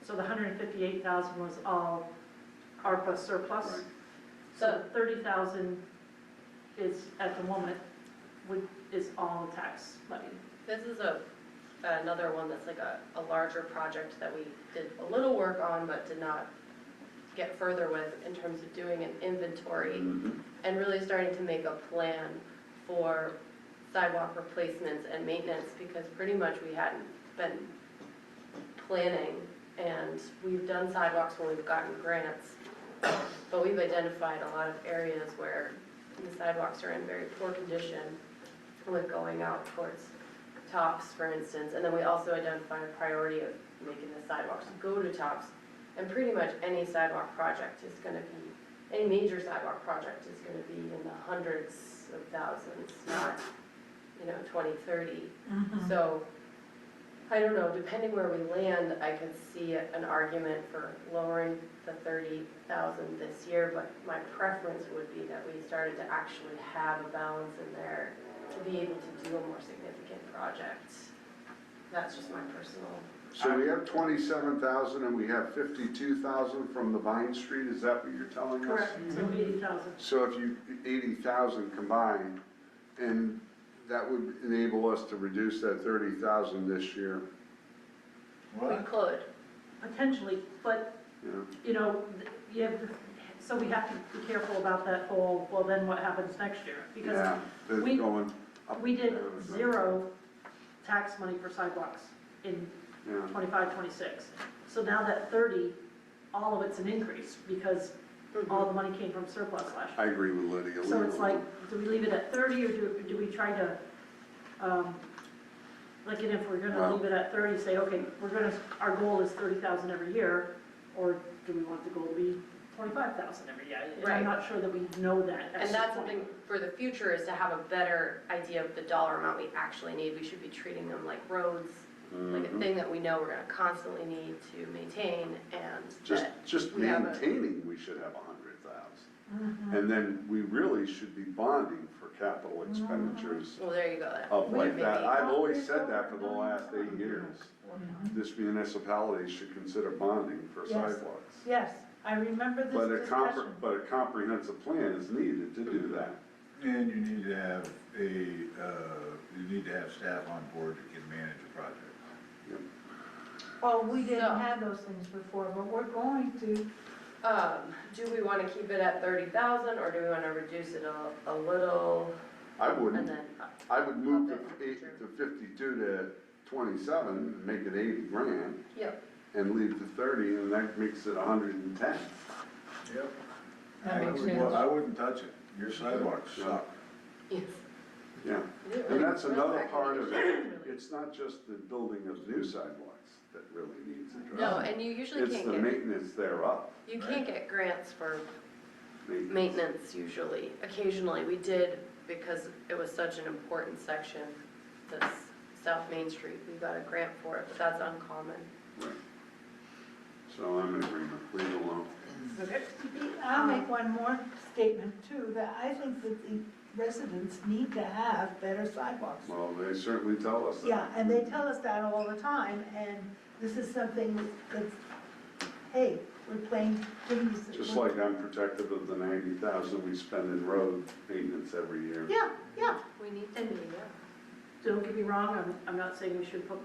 [SPEAKER 4] So the 158,000 was all ARPA surplus.
[SPEAKER 1] Right.
[SPEAKER 4] So 30,000 is, at the moment, is all tax money.
[SPEAKER 3] This is another one that's like a larger project that we did a little work on, but did not get further with in terms of doing an inventory and really starting to make a plan for sidewalk replacements and maintenance, because pretty much we hadn't been planning, and we've done sidewalks when we've gotten grants, but we've identified a lot of areas where the sidewalks are in very poor condition with going out towards Tops, for instance, and then we also identified a priority of making the sidewalks go to Tops, and pretty much any sidewalk project is going to be, any major sidewalk project is going to be in the hundreds of thousands, not, 20, 30. So, I don't know, depending where we land, I could see an argument for lowering the 30,000 this year, but my preference would be that we started to actually have a balance in there to be able to do a more significant project. That's just my personal.
[SPEAKER 1] So we have 27,000 and we have 52,000 from the Vine Street, is that what you're telling us?
[SPEAKER 4] Correct, so 80,000.
[SPEAKER 1] So if you, 80,000 combined, and that would enable us to reduce that 30,000 this year,
[SPEAKER 3] We
[SPEAKER 5] What?
[SPEAKER 3] could.
[SPEAKER 4] Potentially, but,
[SPEAKER 1] you know?
[SPEAKER 4] you have, so we have to be careful about that whole, well, then what happens next year? Because
[SPEAKER 1] Yeah, that's
[SPEAKER 4] we-
[SPEAKER 1] going up.
[SPEAKER 4] we did
[SPEAKER 1] down, right?
[SPEAKER 4] zero tax money for sidewalks in
[SPEAKER 1] Yeah,
[SPEAKER 4] 25, 26. So now that 30, all of it's an increase because all the money came from surplus last
[SPEAKER 1] I
[SPEAKER 4] year.
[SPEAKER 1] agree with Lydia.
[SPEAKER 4] So it's like, do we leave it at 30 or do we try to, like, and if we're gonna
[SPEAKER 1] Well-
[SPEAKER 4] leave it at 30, say, okay, our goal is 30,000 every year, or do we want the goal to be 25,000 every year? And
[SPEAKER 3] Right.
[SPEAKER 4] I'm not sure that we know that. at
[SPEAKER 3] And
[SPEAKER 4] this
[SPEAKER 3] that's
[SPEAKER 4] point.
[SPEAKER 3] something for the future, is to have a better idea of the dollar amount we actually need. We should be treating them like roads, like a thing that we know we're gonna constantly need to maintain, and that
[SPEAKER 1] Just
[SPEAKER 3] we have a-
[SPEAKER 1] maintaining, we should have 100,000. And then we really should be bonding for capital expenditures
[SPEAKER 3] well, there you go. then.
[SPEAKER 1] of like
[SPEAKER 3] Maybe.
[SPEAKER 1] that. I've always said that for the last 8 years. This municipality should consider bonding for
[SPEAKER 7] Yes.
[SPEAKER 1] sidewalks.
[SPEAKER 7] Yes, I remember
[SPEAKER 1] But
[SPEAKER 7] this
[SPEAKER 1] a
[SPEAKER 7] discussion.
[SPEAKER 1] but a comprehensive plan is needed to do that.
[SPEAKER 5] And you need to have staff on board that can manage a project.
[SPEAKER 7] Well, we didn't
[SPEAKER 3] So-
[SPEAKER 7] have those things before, but we're going to.
[SPEAKER 3] Do we wanna keep it at 30,000, or do we wanna reduce it a little?
[SPEAKER 1] I
[SPEAKER 3] and
[SPEAKER 1] wouldn't.
[SPEAKER 3] then,
[SPEAKER 1] I would move
[SPEAKER 3] Up
[SPEAKER 1] the
[SPEAKER 3] it.
[SPEAKER 1] eight, the 52 to 27, and make it 80 grand,
[SPEAKER 3] yep,
[SPEAKER 1] and leave the 30, and that makes it 110.
[SPEAKER 5] Yep.
[SPEAKER 2] That
[SPEAKER 5] I
[SPEAKER 2] makes
[SPEAKER 5] wouldn't-
[SPEAKER 2] sense.
[SPEAKER 5] I wouldn't touch it. Your sidewalks suck.
[SPEAKER 3] yes.
[SPEAKER 1] Yeah,
[SPEAKER 3] It really-
[SPEAKER 1] and that's another
[SPEAKER 3] really
[SPEAKER 1] part of it.
[SPEAKER 3] really.
[SPEAKER 1] It's not just the building of new sidewalks that really needs addressing.
[SPEAKER 3] No, and you usually
[SPEAKER 1] It's
[SPEAKER 3] can't
[SPEAKER 1] the
[SPEAKER 3] get,
[SPEAKER 1] maintenance thereof.
[SPEAKER 3] you can't get grants for maintenance usually. Occasionally, we did, because it was such an important section, this South Main Street, we got a grant for it, but that's uncommon.
[SPEAKER 1] Right. So I'm in agreement, leave it alone.
[SPEAKER 6] Okay.
[SPEAKER 7] I'll make one more statement too, that I think that the residents need to have better sidewalks.
[SPEAKER 1] Well, they certainly tell us that.
[SPEAKER 7] Yeah, and they tell us that all the time, and this is something that's, hey, we're playing things.
[SPEAKER 1] Just like I'm protective of the 90,000 we spend in road maintenance every year.
[SPEAKER 7] Yeah, yeah,
[SPEAKER 3] We need to be, yeah.
[SPEAKER 4] Don't get me wrong, I'm not saying we should put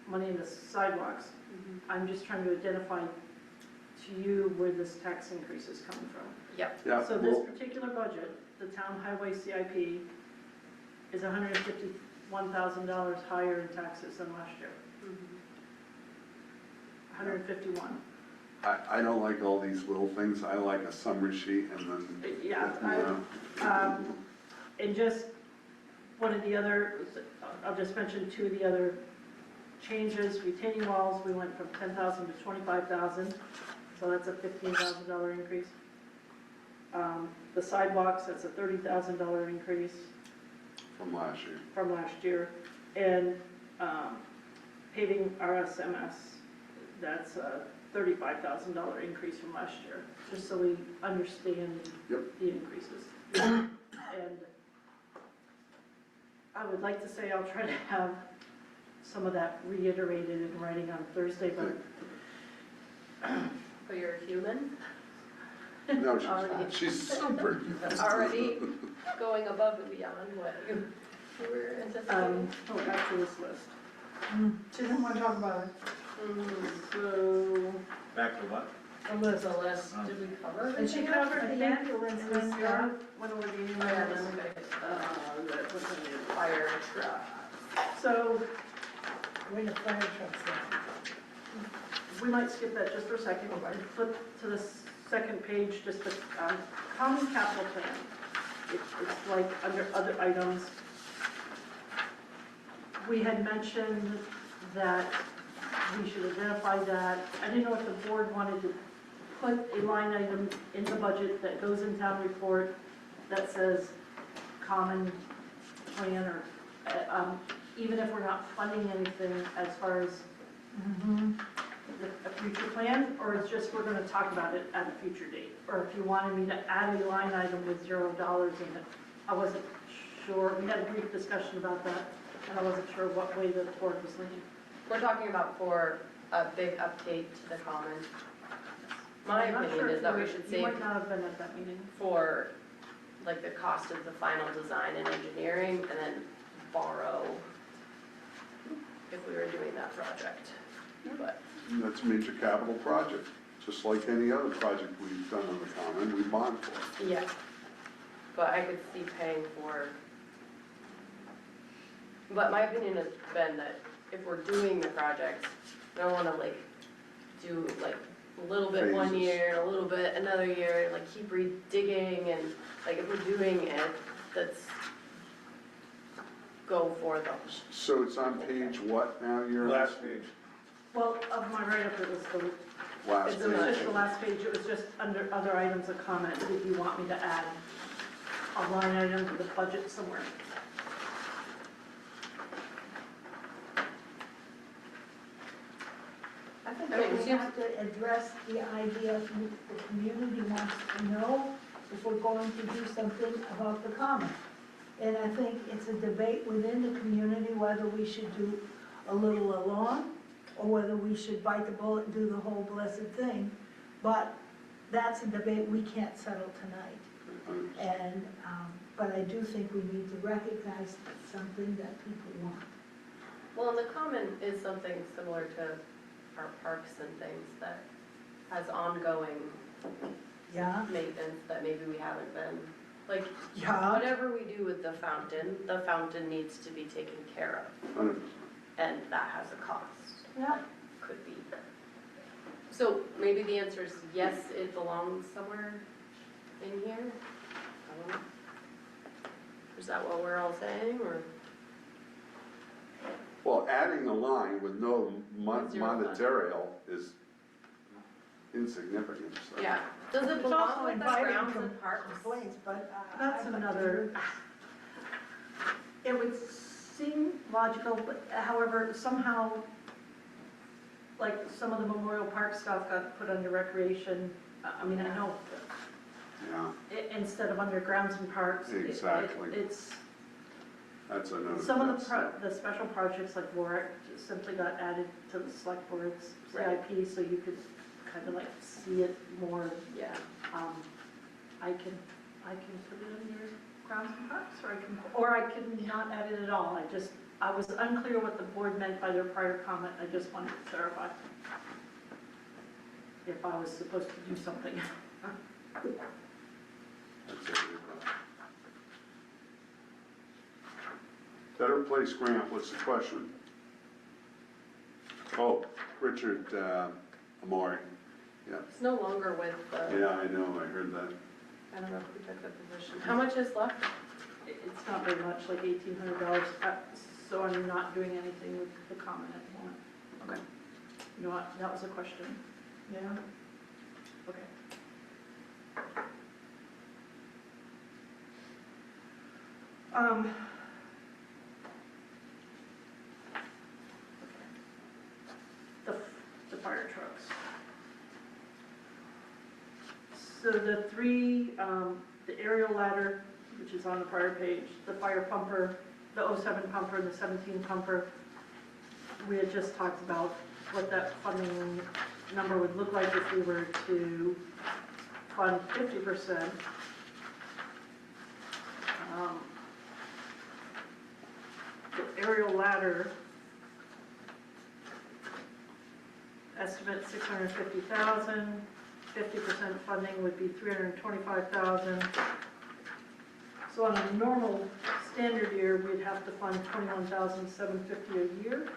[SPEAKER 4] money into sidewalks. I'm just trying to identify to you where this tax increase is coming from.
[SPEAKER 3] Yep,
[SPEAKER 1] Yeah,
[SPEAKER 4] So this
[SPEAKER 1] well,
[SPEAKER 4] particular budget, the town highway CIP, is $151,000 higher in taxes than last year. 151.
[SPEAKER 1] I don't like all these little things. I like a summary sheet and then,
[SPEAKER 4] Yeah,
[SPEAKER 1] you know,
[SPEAKER 4] and just one of the other, I'll just mention two of the other changes. Retaining walls, we went from 10,000 to 25,000, so that's a $15,000 increase. The sidewalks, that's a $30,000 increase
[SPEAKER 1] from last year.
[SPEAKER 4] from last year. And paving RSMS, that's a $35,000 increase from last year, just so we understand
[SPEAKER 1] Yep.
[SPEAKER 4] the increases. And I would like to say I'll try to have some of that reiterated in writing on Thursday, but
[SPEAKER 3] but you're a human,
[SPEAKER 1] No,
[SPEAKER 3] Already.
[SPEAKER 1] she's super.
[SPEAKER 3] already going above and beyond what you were anticipating.
[SPEAKER 4] go back to this list.
[SPEAKER 7] she didn't want to talk about it.
[SPEAKER 4] So,
[SPEAKER 5] Back to what?
[SPEAKER 3] The list, did we cover
[SPEAKER 7] And she
[SPEAKER 3] everything?
[SPEAKER 7] covered the ambulance, and
[SPEAKER 4] yeah, went over the
[SPEAKER 3] Oh, yeah,
[SPEAKER 4] ambulance.
[SPEAKER 3] then we gotta get
[SPEAKER 4] What's in it?
[SPEAKER 3] fire truck.
[SPEAKER 4] So,
[SPEAKER 7] where the fire trucks are.
[SPEAKER 4] we might skip that just for a second, and flip to the second page, just the common capital plan. It's like under other items. We had mentioned that we should identify that. I didn't know if the board wanted to put a line item in the budget that goes in town report that says common plan, or even if we're not funding anything as far as a future plan, or it's just we're gonna talk about it at a future date? Or if you wanted me to add a line item with $0 in it. I wasn't sure, we had a brief discussion about that, and I wasn't sure what way the board was leaning.
[SPEAKER 3] We're talking about for a big update to the common. My
[SPEAKER 4] I'm not
[SPEAKER 3] opinion
[SPEAKER 4] sure
[SPEAKER 3] is
[SPEAKER 4] if
[SPEAKER 3] that we
[SPEAKER 4] you were-
[SPEAKER 3] should
[SPEAKER 4] You
[SPEAKER 3] save
[SPEAKER 4] might not have been at that meeting.
[SPEAKER 3] for like the cost of the final design and engineering and then borrow if we were doing that project. But,
[SPEAKER 1] That's a major capital project, just like any other project we've done on the common, we bond for.
[SPEAKER 3] yeah. But I could see paying for, but my opinion has been that if we're doing the projects, we don't wanna like do like a little bit one
[SPEAKER 1] Phases.
[SPEAKER 3] year, a little bit another year, like keep redigging and like if we're doing it, that's go for the,
[SPEAKER 1] So it's on page what now, your
[SPEAKER 5] Last page.
[SPEAKER 4] Well, of my write-up, it was the,
[SPEAKER 1] last
[SPEAKER 3] It's
[SPEAKER 4] it was
[SPEAKER 1] page?
[SPEAKER 4] just the last page, it was just under other items of comment. Did you want me to add a line item to the budget somewhere?
[SPEAKER 7] I think
[SPEAKER 3] I mean,
[SPEAKER 7] that we
[SPEAKER 3] seems-
[SPEAKER 7] have to address the idea of the community wants to know if we're going to do something about the common. And I think it's a debate within the community whether we should do a little along or whether we should bite the bullet and do the whole blessed thing. But that's a debate we can't settle tonight. And, but I do think we need to recognize something that people want.
[SPEAKER 3] well, and the common is something similar to our parks and things that has ongoing
[SPEAKER 7] Yeah?
[SPEAKER 3] maintenance that maybe we haven't been Like,
[SPEAKER 7] Yeah.
[SPEAKER 3] whatever we do with the fountain needs to be taken care of,
[SPEAKER 1] 100%.
[SPEAKER 3] and that has a cost.
[SPEAKER 7] Yeah.
[SPEAKER 3] Could be. So maybe the answer is yes, it belongs somewhere in here? I don't know. Is that what we're all saying, or?
[SPEAKER 1] Well, adding a line with no
[SPEAKER 3] Zero fund.
[SPEAKER 1] monetarial is insignificant, so.
[SPEAKER 3] Yeah, does it
[SPEAKER 7] It's
[SPEAKER 3] belong
[SPEAKER 7] also
[SPEAKER 3] with the
[SPEAKER 7] inviting
[SPEAKER 3] grounds and parks?
[SPEAKER 7] complaints, but.
[SPEAKER 4] That's another, it would seem logical, but however, somehow, like, some of the Memorial Park stuff got put under recreation. I mean, I know,
[SPEAKER 1] Yeah,
[SPEAKER 4] instead of under grounds and parks.
[SPEAKER 1] Exactly.
[SPEAKER 4] It's,
[SPEAKER 1] that's another.
[SPEAKER 4] some of
[SPEAKER 1] that's-
[SPEAKER 4] the special projects like Warwick just simply got added to the select board's
[SPEAKER 3] Right.
[SPEAKER 4] CIP, so you could kind of like see it more.
[SPEAKER 3] Yeah,
[SPEAKER 4] I can put it under grounds and parks, or I can not add it at all. I was unclear what the board meant by their prior comment. I just wanted to clarify if I was supposed to do something.
[SPEAKER 1] That's it. Better Place grant, what's the question? Oh, Richard Amori, yeah.
[SPEAKER 3] it's no longer with the,
[SPEAKER 1] Yeah, I know, I heard that.
[SPEAKER 3] I don't know if we took the position. How much is left?
[SPEAKER 4] It's not very much, like $1,800, so I'm not doing anything with the comment at the moment.
[SPEAKER 3] Okay.
[SPEAKER 4] You know what, that was a question.
[SPEAKER 7] Yeah.
[SPEAKER 4] Okay. The fire trucks. So the three, the aerial ladder, which is on the prior page, the fire pumper, the 07 pumper and the 17 pumper, we had just talked about what that funding number would look like if we were to fund 50%. The aerial ladder, estimate 650,000, 50% funding would be 325,000. So on a normal standard year, we'd have to fund 21,750 a year.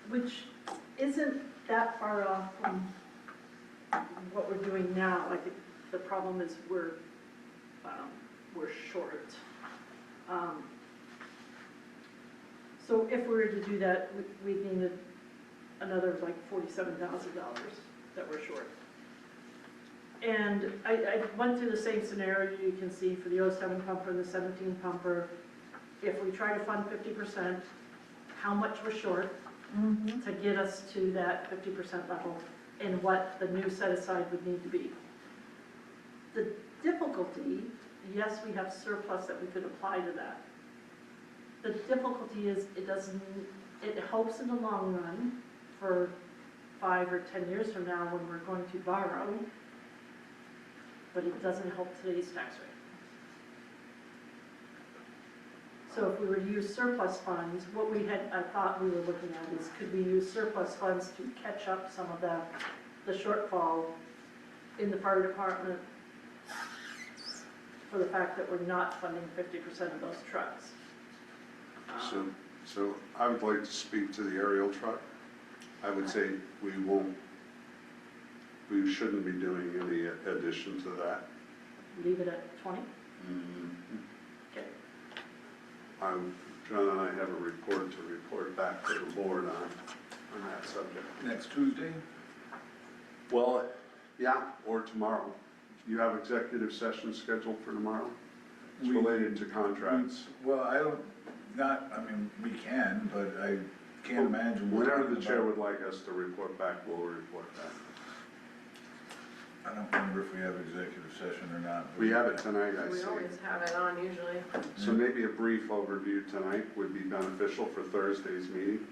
[SPEAKER 4] Which isn't that far off from what we're doing now. I think the problem is we're short. So if we were to do that, we needed another like $47,000 that we're short. And I went through the same scenario you can see for the 07 pumper and the 17 pumper. If we try to fund 50%, how much we're short to get us to that 50% level and what the new set aside would need to be. The difficulty, yes, we have surplus that we could apply to that. The difficulty is it helps in the long run for 5 or 10 years from now when we're going to borrow, but it doesn't help today's tax rate. So if we were to use surplus funds, what I thought we were looking at is, could we use surplus funds to catch up some of the shortfall in the fire department for the fact that we're not funding 50% of those trucks?
[SPEAKER 1] So I would like to speak to the aerial truck. I would say we shouldn't be doing any addition to that.
[SPEAKER 4] Leave it at 20? Okay.
[SPEAKER 1] John and I have a report to report back to the board on that subject.
[SPEAKER 5] Next Tuesday?
[SPEAKER 1] Well, yeah, or tomorrow. You have executive session scheduled for tomorrow? It's
[SPEAKER 5] We-
[SPEAKER 1] related to contracts.
[SPEAKER 5] Well, I mean, we can, but I can't imagine. we're
[SPEAKER 1] Whenever
[SPEAKER 5] talking
[SPEAKER 1] the chair
[SPEAKER 5] about-
[SPEAKER 1] would like us to report back, we'll report back.
[SPEAKER 5] I don't remember if we have executive session or not.
[SPEAKER 1] We have it tonight, I
[SPEAKER 3] we
[SPEAKER 1] see.
[SPEAKER 3] always have it on usually.
[SPEAKER 1] So maybe a brief overview tonight would be beneficial for Thursday's meeting.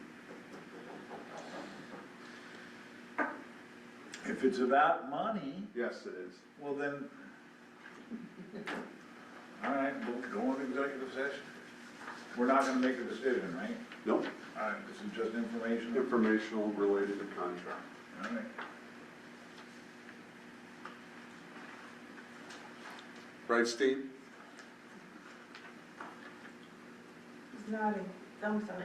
[SPEAKER 5] If it's about money,
[SPEAKER 1] Yes, it is.
[SPEAKER 5] well then, all right, we'll go on executive session. We're not gonna make a decision, right?
[SPEAKER 1] Nope,
[SPEAKER 5] This is just information.
[SPEAKER 1] informational related to contract.
[SPEAKER 5] All right.
[SPEAKER 1] Right, Steve?
[SPEAKER 7] He's nodding, thumbs up.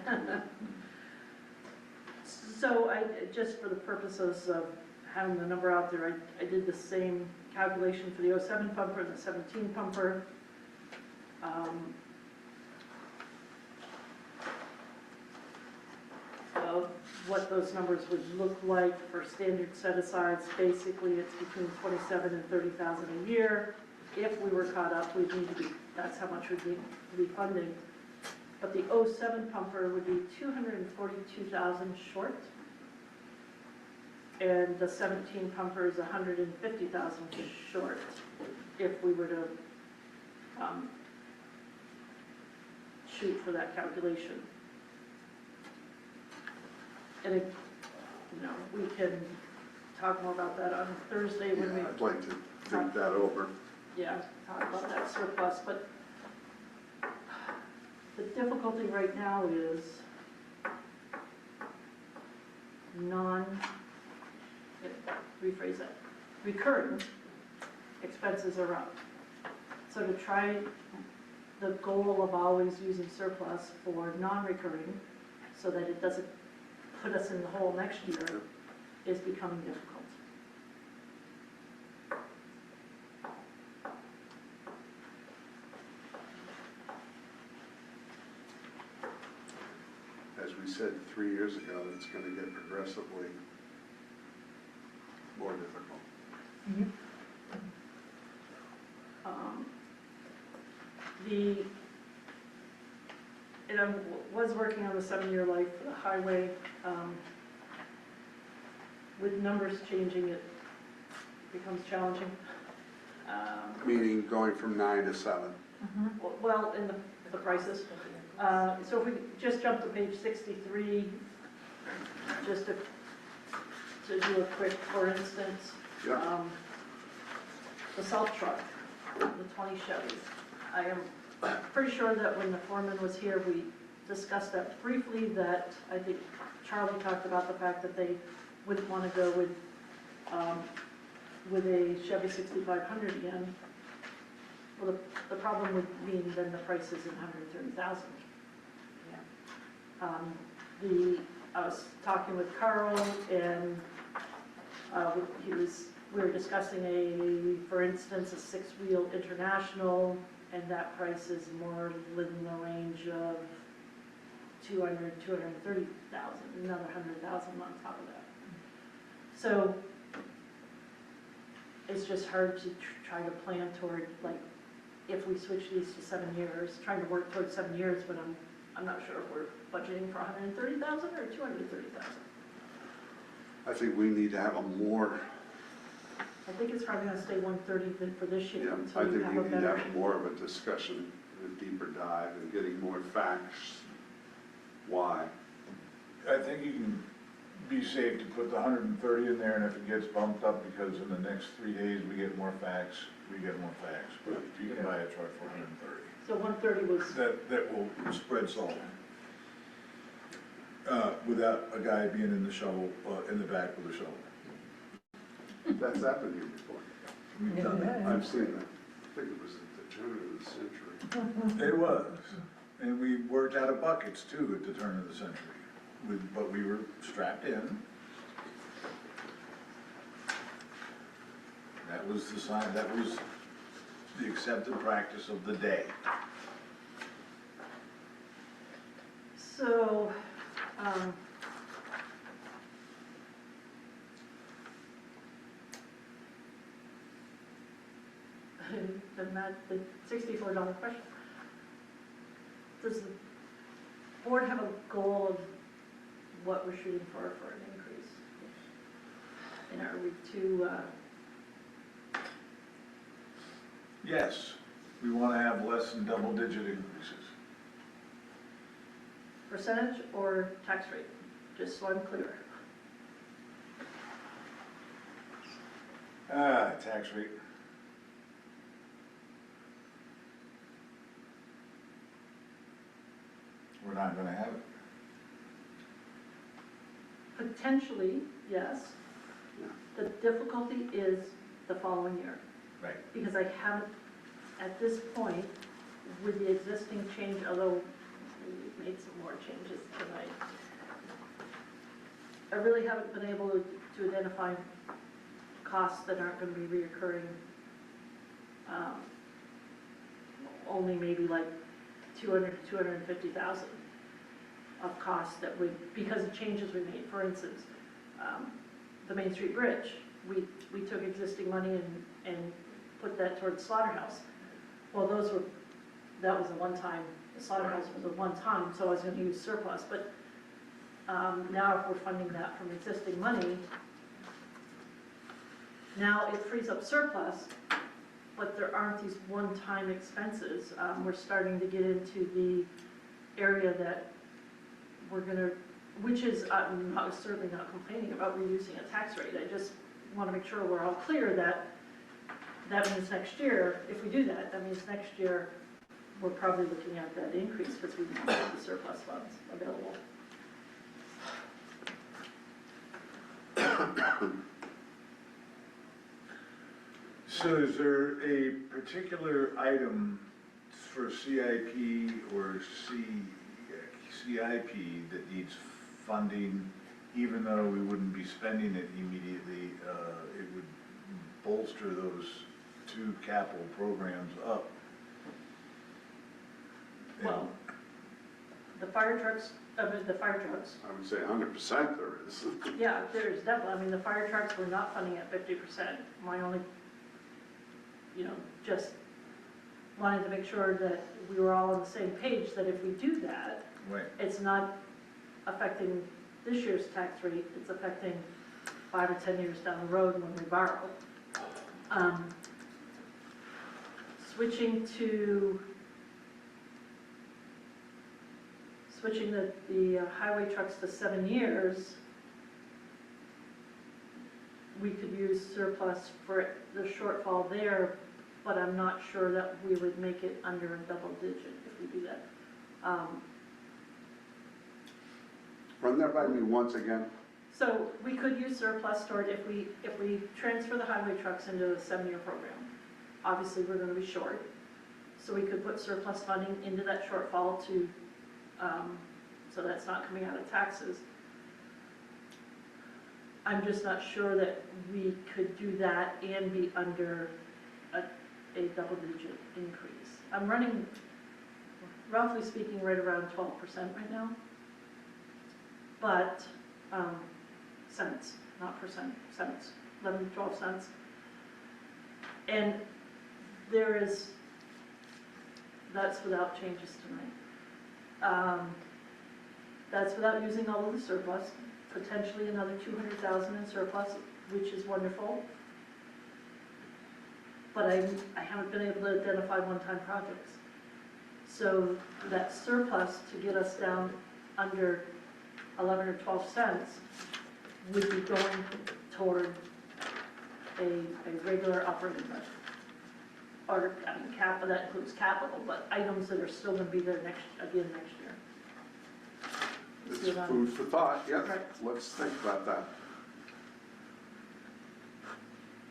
[SPEAKER 4] So just for the purposes of having the number out there, I did the same calculation for the 07 pumper and the 17 pumper. Of what those numbers would look like for standard set-asides. Basically, it's between 27 and 30,000 a year. If we were caught up, we'd need to be, that's how much we'd need to be funding. But the 07 pumper would be 242,000 short. And the 17 pumper is 150,000 short if we were to shoot for that calculation. And if, we can talk more about that on Thursday when we,
[SPEAKER 1] Yeah, I'd like to think that over.
[SPEAKER 4] talk about that surplus, but the difficulty right now is rephrase that, recurring expenses are up. So to try the goal of always using surplus for non-recurring so that it doesn't put us in the hole next year is becoming difficult.
[SPEAKER 1] As we said 3 years ago, it's gonna get progressively more difficult.
[SPEAKER 4] And I was working on the 7-year life for the highway. With numbers changing, it becomes challenging.
[SPEAKER 1] Meaning going from 9 to 7.
[SPEAKER 4] Well, in the prices. So if we just jump to page 63, just to do a quick, for instance,
[SPEAKER 1] Yeah.
[SPEAKER 4] the salt truck, the 20 Chevys. I am pretty sure that when the foreman was here, we discussed that briefly, that I think Charlie talked about the fact that they wouldn't want to go with a Chevy 6500 again. Well, the problem would mean then the price is in 130,000. I was talking with Carl, and we were discussing for instance, a 6-wheel international, and that price is more within the range of 230,000, another 100,000 on top of that. So it's just hard to try to plan toward, like, if we switch these to 7 years, trying to work towards 7 years, but I'm not sure if we're budgeting for 130,000 or 230,000.
[SPEAKER 1] I think we need to have a more,
[SPEAKER 4] I think it's probably gonna stay 130 for this year
[SPEAKER 1] yeah, I
[SPEAKER 4] until you
[SPEAKER 1] think
[SPEAKER 4] have
[SPEAKER 1] we
[SPEAKER 4] a
[SPEAKER 1] need to
[SPEAKER 4] better.
[SPEAKER 1] have more of a discussion, a deeper dive, and getting more facts. Why?
[SPEAKER 5] I think you can be safe to put the 130 in there, and if it gets bumped up because in the next 3 days we get more facts, we get more facts. But if you can buy a truck for 130,
[SPEAKER 4] So 130 was,
[SPEAKER 5] that will spread salt. Without a guy being in the shovel, in the back with a shovel.
[SPEAKER 1] That's happened here before.
[SPEAKER 5] We've done that.
[SPEAKER 1] I've seen that. I think it was at the turn of the century.
[SPEAKER 5] It was, and we worked out of buckets too at the turn of the century, but we were strapped in. That was the sign, that was the accepted practice of the day.
[SPEAKER 4] so, the $64 question. Does the board have a goal of what we're shooting for an increase? And are we too,
[SPEAKER 5] Yes, we want to have less than double-digit increases.
[SPEAKER 4] percentage or tax rate? Just so I'm clear.
[SPEAKER 5] Tax rate. we're not gonna have it.
[SPEAKER 4] Potentially, yes.
[SPEAKER 1] Yeah.
[SPEAKER 4] The difficulty is the following year.
[SPEAKER 5] Right.
[SPEAKER 4] Because I haven't, at this point, with the existing change, although we've made some more changes tonight, I really haven't been able to identify costs that aren't gonna be reoccurring. Only maybe like 200 to 250,000 of costs that would, because of changes we made. For instance, the Main Street Bridge, we took existing money and put that towards slaughterhouse. Well, that was a one-time, the slaughterhouse was a one-time, so I was gonna use surplus, but now if we're funding that from existing money, now it frees up surplus, but there aren't these one-time expenses. We're starting to get into the area that we're gonna, which is, I'm certainly not complaining about reducing a tax rate. I just wanna make sure we're all clear that that means next year, if we do that, that means next year, we're probably looking at that increase because we don't have the surplus funds available.
[SPEAKER 5] So is there a particular item for CIP or CIP that needs funding, even though we wouldn't be spending it immediately? It would bolster those two capital programs up.
[SPEAKER 4] Well, the fire trucks,
[SPEAKER 1] I would say 100% there is.
[SPEAKER 4] yeah, there's definitely, I mean, the fire trucks, we're not funding at 50%. My only, just wanted to make sure that we were all on the same page, that if we do that,
[SPEAKER 5] Right.
[SPEAKER 4] it's not affecting this year's tax rate, it's affecting 5 or 10 years down the road when we borrow. Switching the highway trucks to 7 years, we could use surplus for the shortfall there, but I'm not sure that we would make it under a double digit if we do that.
[SPEAKER 1] Run that by me once again.
[SPEAKER 4] So we could use surplus toward, if we transfer the highway trucks into a 7-year program, obviously we're gonna be short. So we could put surplus funding into that shortfall to, so that's not coming out of taxes. I'm just not sure that we could do that and be under a double-digit increase. I'm running, roughly speaking, right around 12% right now. But, cents, not percent, cents, 11 to 12 cents. And that's without changes tonight. That's without using all of the surplus, potentially another 200,000 in surplus, which is wonderful. But I haven't been able to identify one-time projects. So that surplus to get us down under 11 or 12 cents would be going toward a regular operating budget. Or, capital, that includes capital, but items that are still gonna be there next year.
[SPEAKER 1] It's food for thought, yeah.
[SPEAKER 4] Right.
[SPEAKER 1] Let's think about that.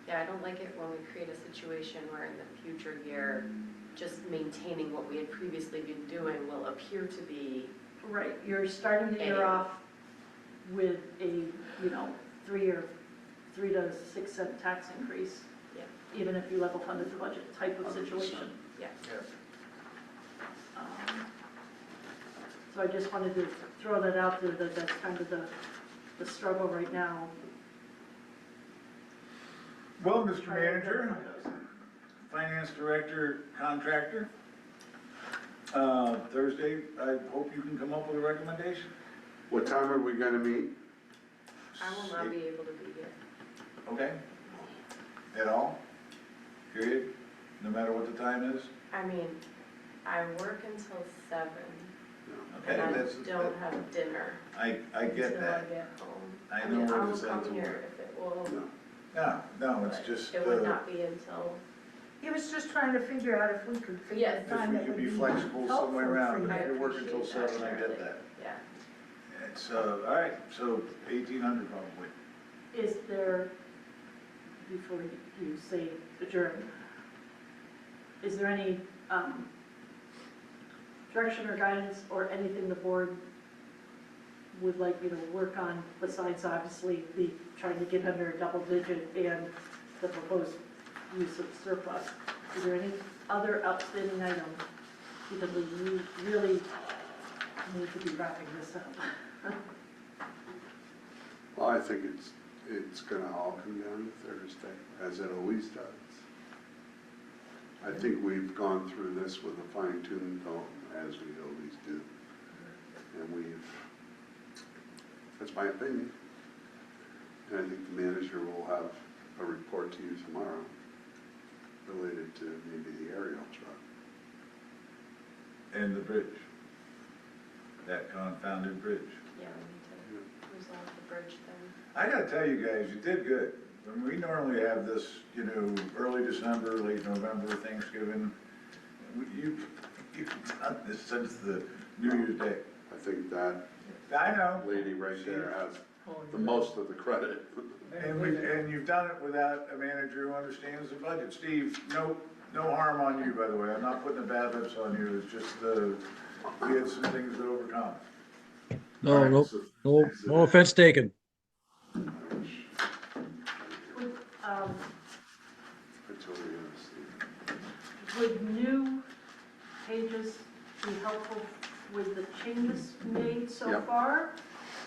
[SPEAKER 3] Yeah, I don't like it when we create a situation where in the future year, just maintaining what we had previously been doing will appear to be.
[SPEAKER 4] Right, you're starting the year off with a, 3 to 6 cent tax increase.
[SPEAKER 3] Yeah.
[SPEAKER 4] Even if you level funded the budget type of situation.
[SPEAKER 3] Yeah.
[SPEAKER 4] So I just wanted to throw that out there, that that's kind of the struggle right now.
[SPEAKER 5] Well, Mr. Manager, Finance Director, Contractor, Thursday, I hope you can come up with a recommendation.
[SPEAKER 1] What time are we gonna meet?
[SPEAKER 3] I will not be able to be here.
[SPEAKER 5] Okay? At all? Period? No matter what the time is?
[SPEAKER 3] I mean, I work until 7,
[SPEAKER 5] Okay,
[SPEAKER 3] and I
[SPEAKER 5] that's,
[SPEAKER 3] don't have dinner
[SPEAKER 5] I get
[SPEAKER 3] until
[SPEAKER 5] that.
[SPEAKER 3] I get home.
[SPEAKER 5] I
[SPEAKER 3] mean,
[SPEAKER 5] know what
[SPEAKER 3] I
[SPEAKER 5] it's
[SPEAKER 3] will
[SPEAKER 5] like
[SPEAKER 3] come
[SPEAKER 5] to
[SPEAKER 3] here
[SPEAKER 5] work.
[SPEAKER 3] if it will,
[SPEAKER 5] No, it's
[SPEAKER 3] but
[SPEAKER 5] just,
[SPEAKER 3] it would not be until
[SPEAKER 4] He was just trying to figure out if we could figure
[SPEAKER 3] Yes.
[SPEAKER 4] a time
[SPEAKER 5] If we
[SPEAKER 4] that
[SPEAKER 5] could
[SPEAKER 4] would
[SPEAKER 5] be
[SPEAKER 4] be
[SPEAKER 5] flexible some way
[SPEAKER 4] helpful
[SPEAKER 5] around,
[SPEAKER 4] for
[SPEAKER 5] but
[SPEAKER 4] you.
[SPEAKER 5] if you're working till
[SPEAKER 3] appreciate
[SPEAKER 5] 7, I get
[SPEAKER 3] Charlie.
[SPEAKER 5] that.
[SPEAKER 3] Yeah.
[SPEAKER 5] It's, all right, so 1,800 probably.
[SPEAKER 4] Is there, before you say adjourn, is there any direction or guidance or anything the board would like you to work on besides obviously the trying to get under a double digit and the proposed use of surplus? Is there any other outstanding items? Because we really need to be wrapping this up.
[SPEAKER 1] Well, I think it's gonna all come down to Thursday, as it always does. I think we've gone through this with a fine tooth comb, as we always do. And that's my opinion. And I think the manager will have a report to you tomorrow related to maybe the aerial truck.
[SPEAKER 5] And the bridge. That confounded bridge.
[SPEAKER 3] Yeah, we need to resolve the bridge thing.
[SPEAKER 5] I gotta tell you guys, you did good. I mean, we normally have this, early December, late November, Thanksgiving. You've done this since the New Year's Day.
[SPEAKER 1] I think that
[SPEAKER 5] I know.
[SPEAKER 1] lady right there has
[SPEAKER 2] Oh,
[SPEAKER 1] the most of the credit.
[SPEAKER 5] And you've done it without a manager who understands the budget. Steve, no harm on you, by the way. I'm not putting the bad lips on you. It's just we had some things to overcome.
[SPEAKER 8] No, no offense taken.
[SPEAKER 4] Would,
[SPEAKER 1] I totally understand.
[SPEAKER 4] would new pages be helpful with the changes made so
[SPEAKER 1] Yep.
[SPEAKER 4] far?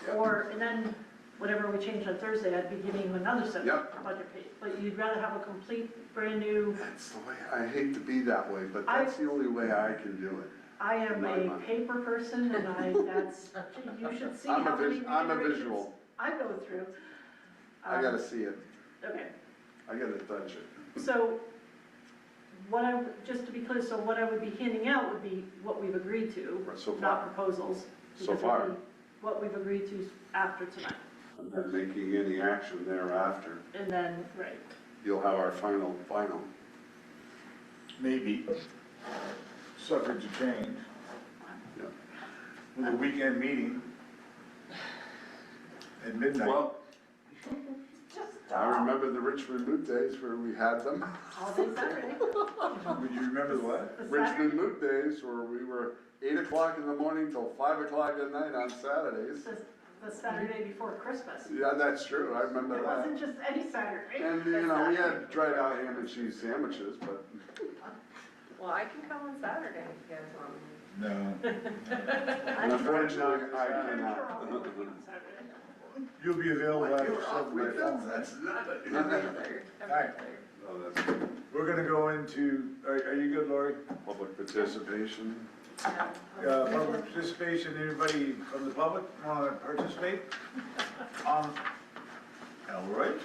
[SPEAKER 1] Yep.
[SPEAKER 4] Or, and then whatever we change on Thursday, I'd be giving you another set
[SPEAKER 1] Yep.
[SPEAKER 4] of budget page. But you'd rather have a complete, brand new,
[SPEAKER 1] That's the way, I hate to be that way, but that's the only way I can do it.
[SPEAKER 4] I am
[SPEAKER 1] My
[SPEAKER 4] a
[SPEAKER 1] mind.
[SPEAKER 4] paper person and you should see
[SPEAKER 1] I'm
[SPEAKER 4] how
[SPEAKER 1] a
[SPEAKER 4] many
[SPEAKER 1] I'm a
[SPEAKER 4] reiterations
[SPEAKER 1] visual.
[SPEAKER 4] I go through.
[SPEAKER 1] I gotta see it.
[SPEAKER 4] Okay,
[SPEAKER 1] I gotta touch it.
[SPEAKER 4] so just to be clear, so what I would be handing out would be what we've agreed to,
[SPEAKER 1] Right, so far.
[SPEAKER 4] not proposals.
[SPEAKER 1] So
[SPEAKER 4] because
[SPEAKER 1] far.
[SPEAKER 4] it'll be what we've agreed to after tonight.
[SPEAKER 1] I'm not making any action thereafter.
[SPEAKER 4] And then, right,
[SPEAKER 1] You'll have our final.
[SPEAKER 5] Maybe. Subject to change.
[SPEAKER 1] Yeah.
[SPEAKER 5] With a weekend meeting at midnight.
[SPEAKER 1] Well, I remember the Richmond Moot days where we had them.
[SPEAKER 4] all day Saturday.
[SPEAKER 5] Would you remember the what?
[SPEAKER 4] The
[SPEAKER 1] Richmond
[SPEAKER 4] Saturday,
[SPEAKER 1] Moot days where we were 8 o'clock in the morning till 5 o'clock at night on Saturdays.
[SPEAKER 4] the Saturday before Christmas.
[SPEAKER 1] Yeah, that's true, I remember
[SPEAKER 4] It
[SPEAKER 1] that.
[SPEAKER 4] wasn't just any Saturday.
[SPEAKER 1] And, we had dried out ham and cheese sandwiches, but
[SPEAKER 3] Well, I can come on Saturday if you guys want me.
[SPEAKER 5] No.
[SPEAKER 1] unfortunately, I
[SPEAKER 4] I'm sure
[SPEAKER 1] cannot.
[SPEAKER 4] I'll be working on Saturday.
[SPEAKER 5] You'll be available after
[SPEAKER 1] You're off
[SPEAKER 5] 7 by
[SPEAKER 1] weekends,
[SPEAKER 5] phone.
[SPEAKER 1] that's nothing.
[SPEAKER 3] Every third.
[SPEAKER 5] Alright.
[SPEAKER 1] Oh, that's good.
[SPEAKER 5] We're gonna go into, are you good, Lori?
[SPEAKER 1] Public participation.
[SPEAKER 5] Public participation, anybody from the public wanna participate? All right?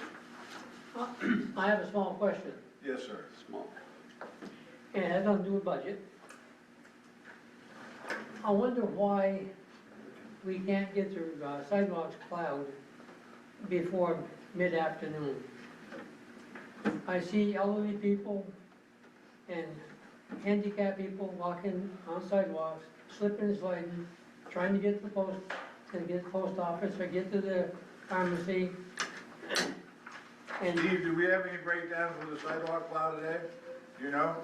[SPEAKER 2] I have a small question,
[SPEAKER 5] Yes, sir.
[SPEAKER 1] Small.
[SPEAKER 2] and it has nothing to do with budget. I wonder why we can't get the sidewalks plowed before mid-afternoon. I see elderly people and handicapped people walking on sidewalks, slipping and sliding, trying to get to the post office or get to the pharmacy. And
[SPEAKER 5] Steve, do we have any breakdown for the sidewalk plow today? Do you know?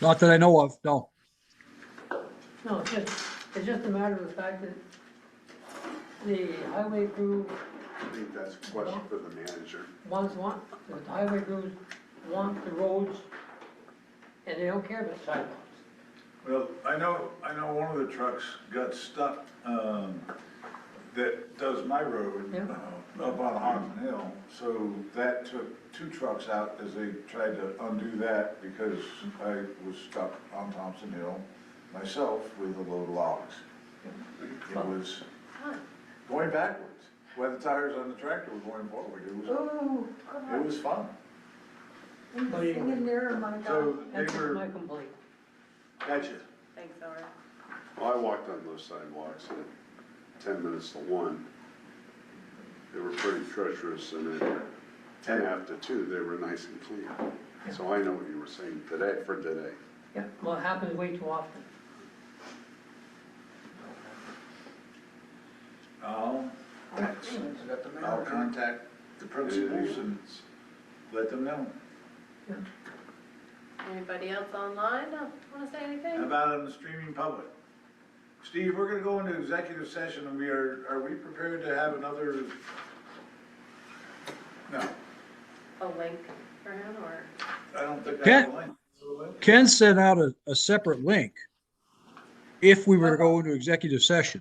[SPEAKER 8] Not that I know of, no.
[SPEAKER 2] no, it's just a matter of the fact that the highway crew
[SPEAKER 1] I think that's a question for the manager.
[SPEAKER 2] the highway crews want the roads, and they don't care about sidewalks.
[SPEAKER 5] Well, I know one of the trucks got stuck, that does my road,
[SPEAKER 2] Yeah.
[SPEAKER 5] up on Harmon Hill. So that took 2 trucks out as they tried to undo that because I was stuck on Thompson Hill myself with a load of logs. It was going backwards, while the tires on the tractor were going forward.
[SPEAKER 7] Oh,
[SPEAKER 5] It was fun.
[SPEAKER 7] anything in there, oh my God.
[SPEAKER 5] So they
[SPEAKER 2] That's
[SPEAKER 5] were,
[SPEAKER 2] my complaint.
[SPEAKER 5] gotcha.
[SPEAKER 3] Thanks, Laura.
[SPEAKER 1] Well, I walked on those sidewalks at 10 minutes to 1. They were pretty treacherous, and at 10 after 2, they were nice and clean. So I know what you were saying today, for today.
[SPEAKER 2] Yeah, well, it happens way too often.
[SPEAKER 5] I'll contact the principals and let them know.
[SPEAKER 3] Anybody else online wanna say anything?
[SPEAKER 5] How about on the streaming public? Steve, we're gonna go into executive session and are we prepared to have another? No,
[SPEAKER 3] A link for him, or?
[SPEAKER 5] I don't think I have a link.
[SPEAKER 8] Ken sent out a separate link if we were to go into executive session.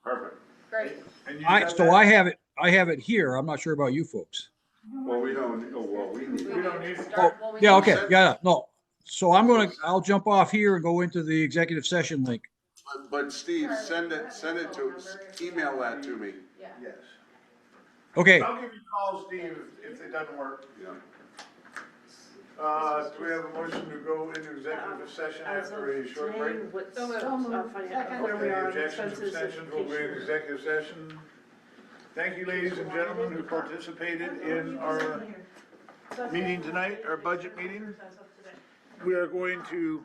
[SPEAKER 1] Perfect.
[SPEAKER 3] Great.
[SPEAKER 5] And you got
[SPEAKER 8] So
[SPEAKER 5] that?
[SPEAKER 8] I have it here. I'm not sure about you folks.
[SPEAKER 1] Well, we don't, oh, well, we need.
[SPEAKER 5] We don't need it.
[SPEAKER 3] Start, well, we
[SPEAKER 8] Yeah,
[SPEAKER 3] can-
[SPEAKER 8] okay, yeah, no. So I'll jump off here and go into the executive session link.
[SPEAKER 1] But Steve, send it to, email that to me.
[SPEAKER 3] Yeah.
[SPEAKER 5] Yes.
[SPEAKER 8] Okay,
[SPEAKER 5] I'll give you a call, Steve, if it doesn't work.
[SPEAKER 1] Yeah.
[SPEAKER 5] Do we have a motion to go into executive session after a short break?
[SPEAKER 6] What's,
[SPEAKER 4] So moved. Second.
[SPEAKER 6] where we
[SPEAKER 5] Any
[SPEAKER 6] are on
[SPEAKER 5] objections,
[SPEAKER 6] expenses.
[SPEAKER 5] abstentions, we'll be in executive session. Thank you, ladies and gentlemen, who participated in our meeting tonight, our budget meeting. We are going to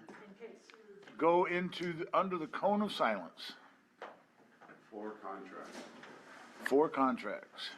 [SPEAKER 5] go under the cone of silence.
[SPEAKER 1] 4 contracts.
[SPEAKER 5] 4 contracts.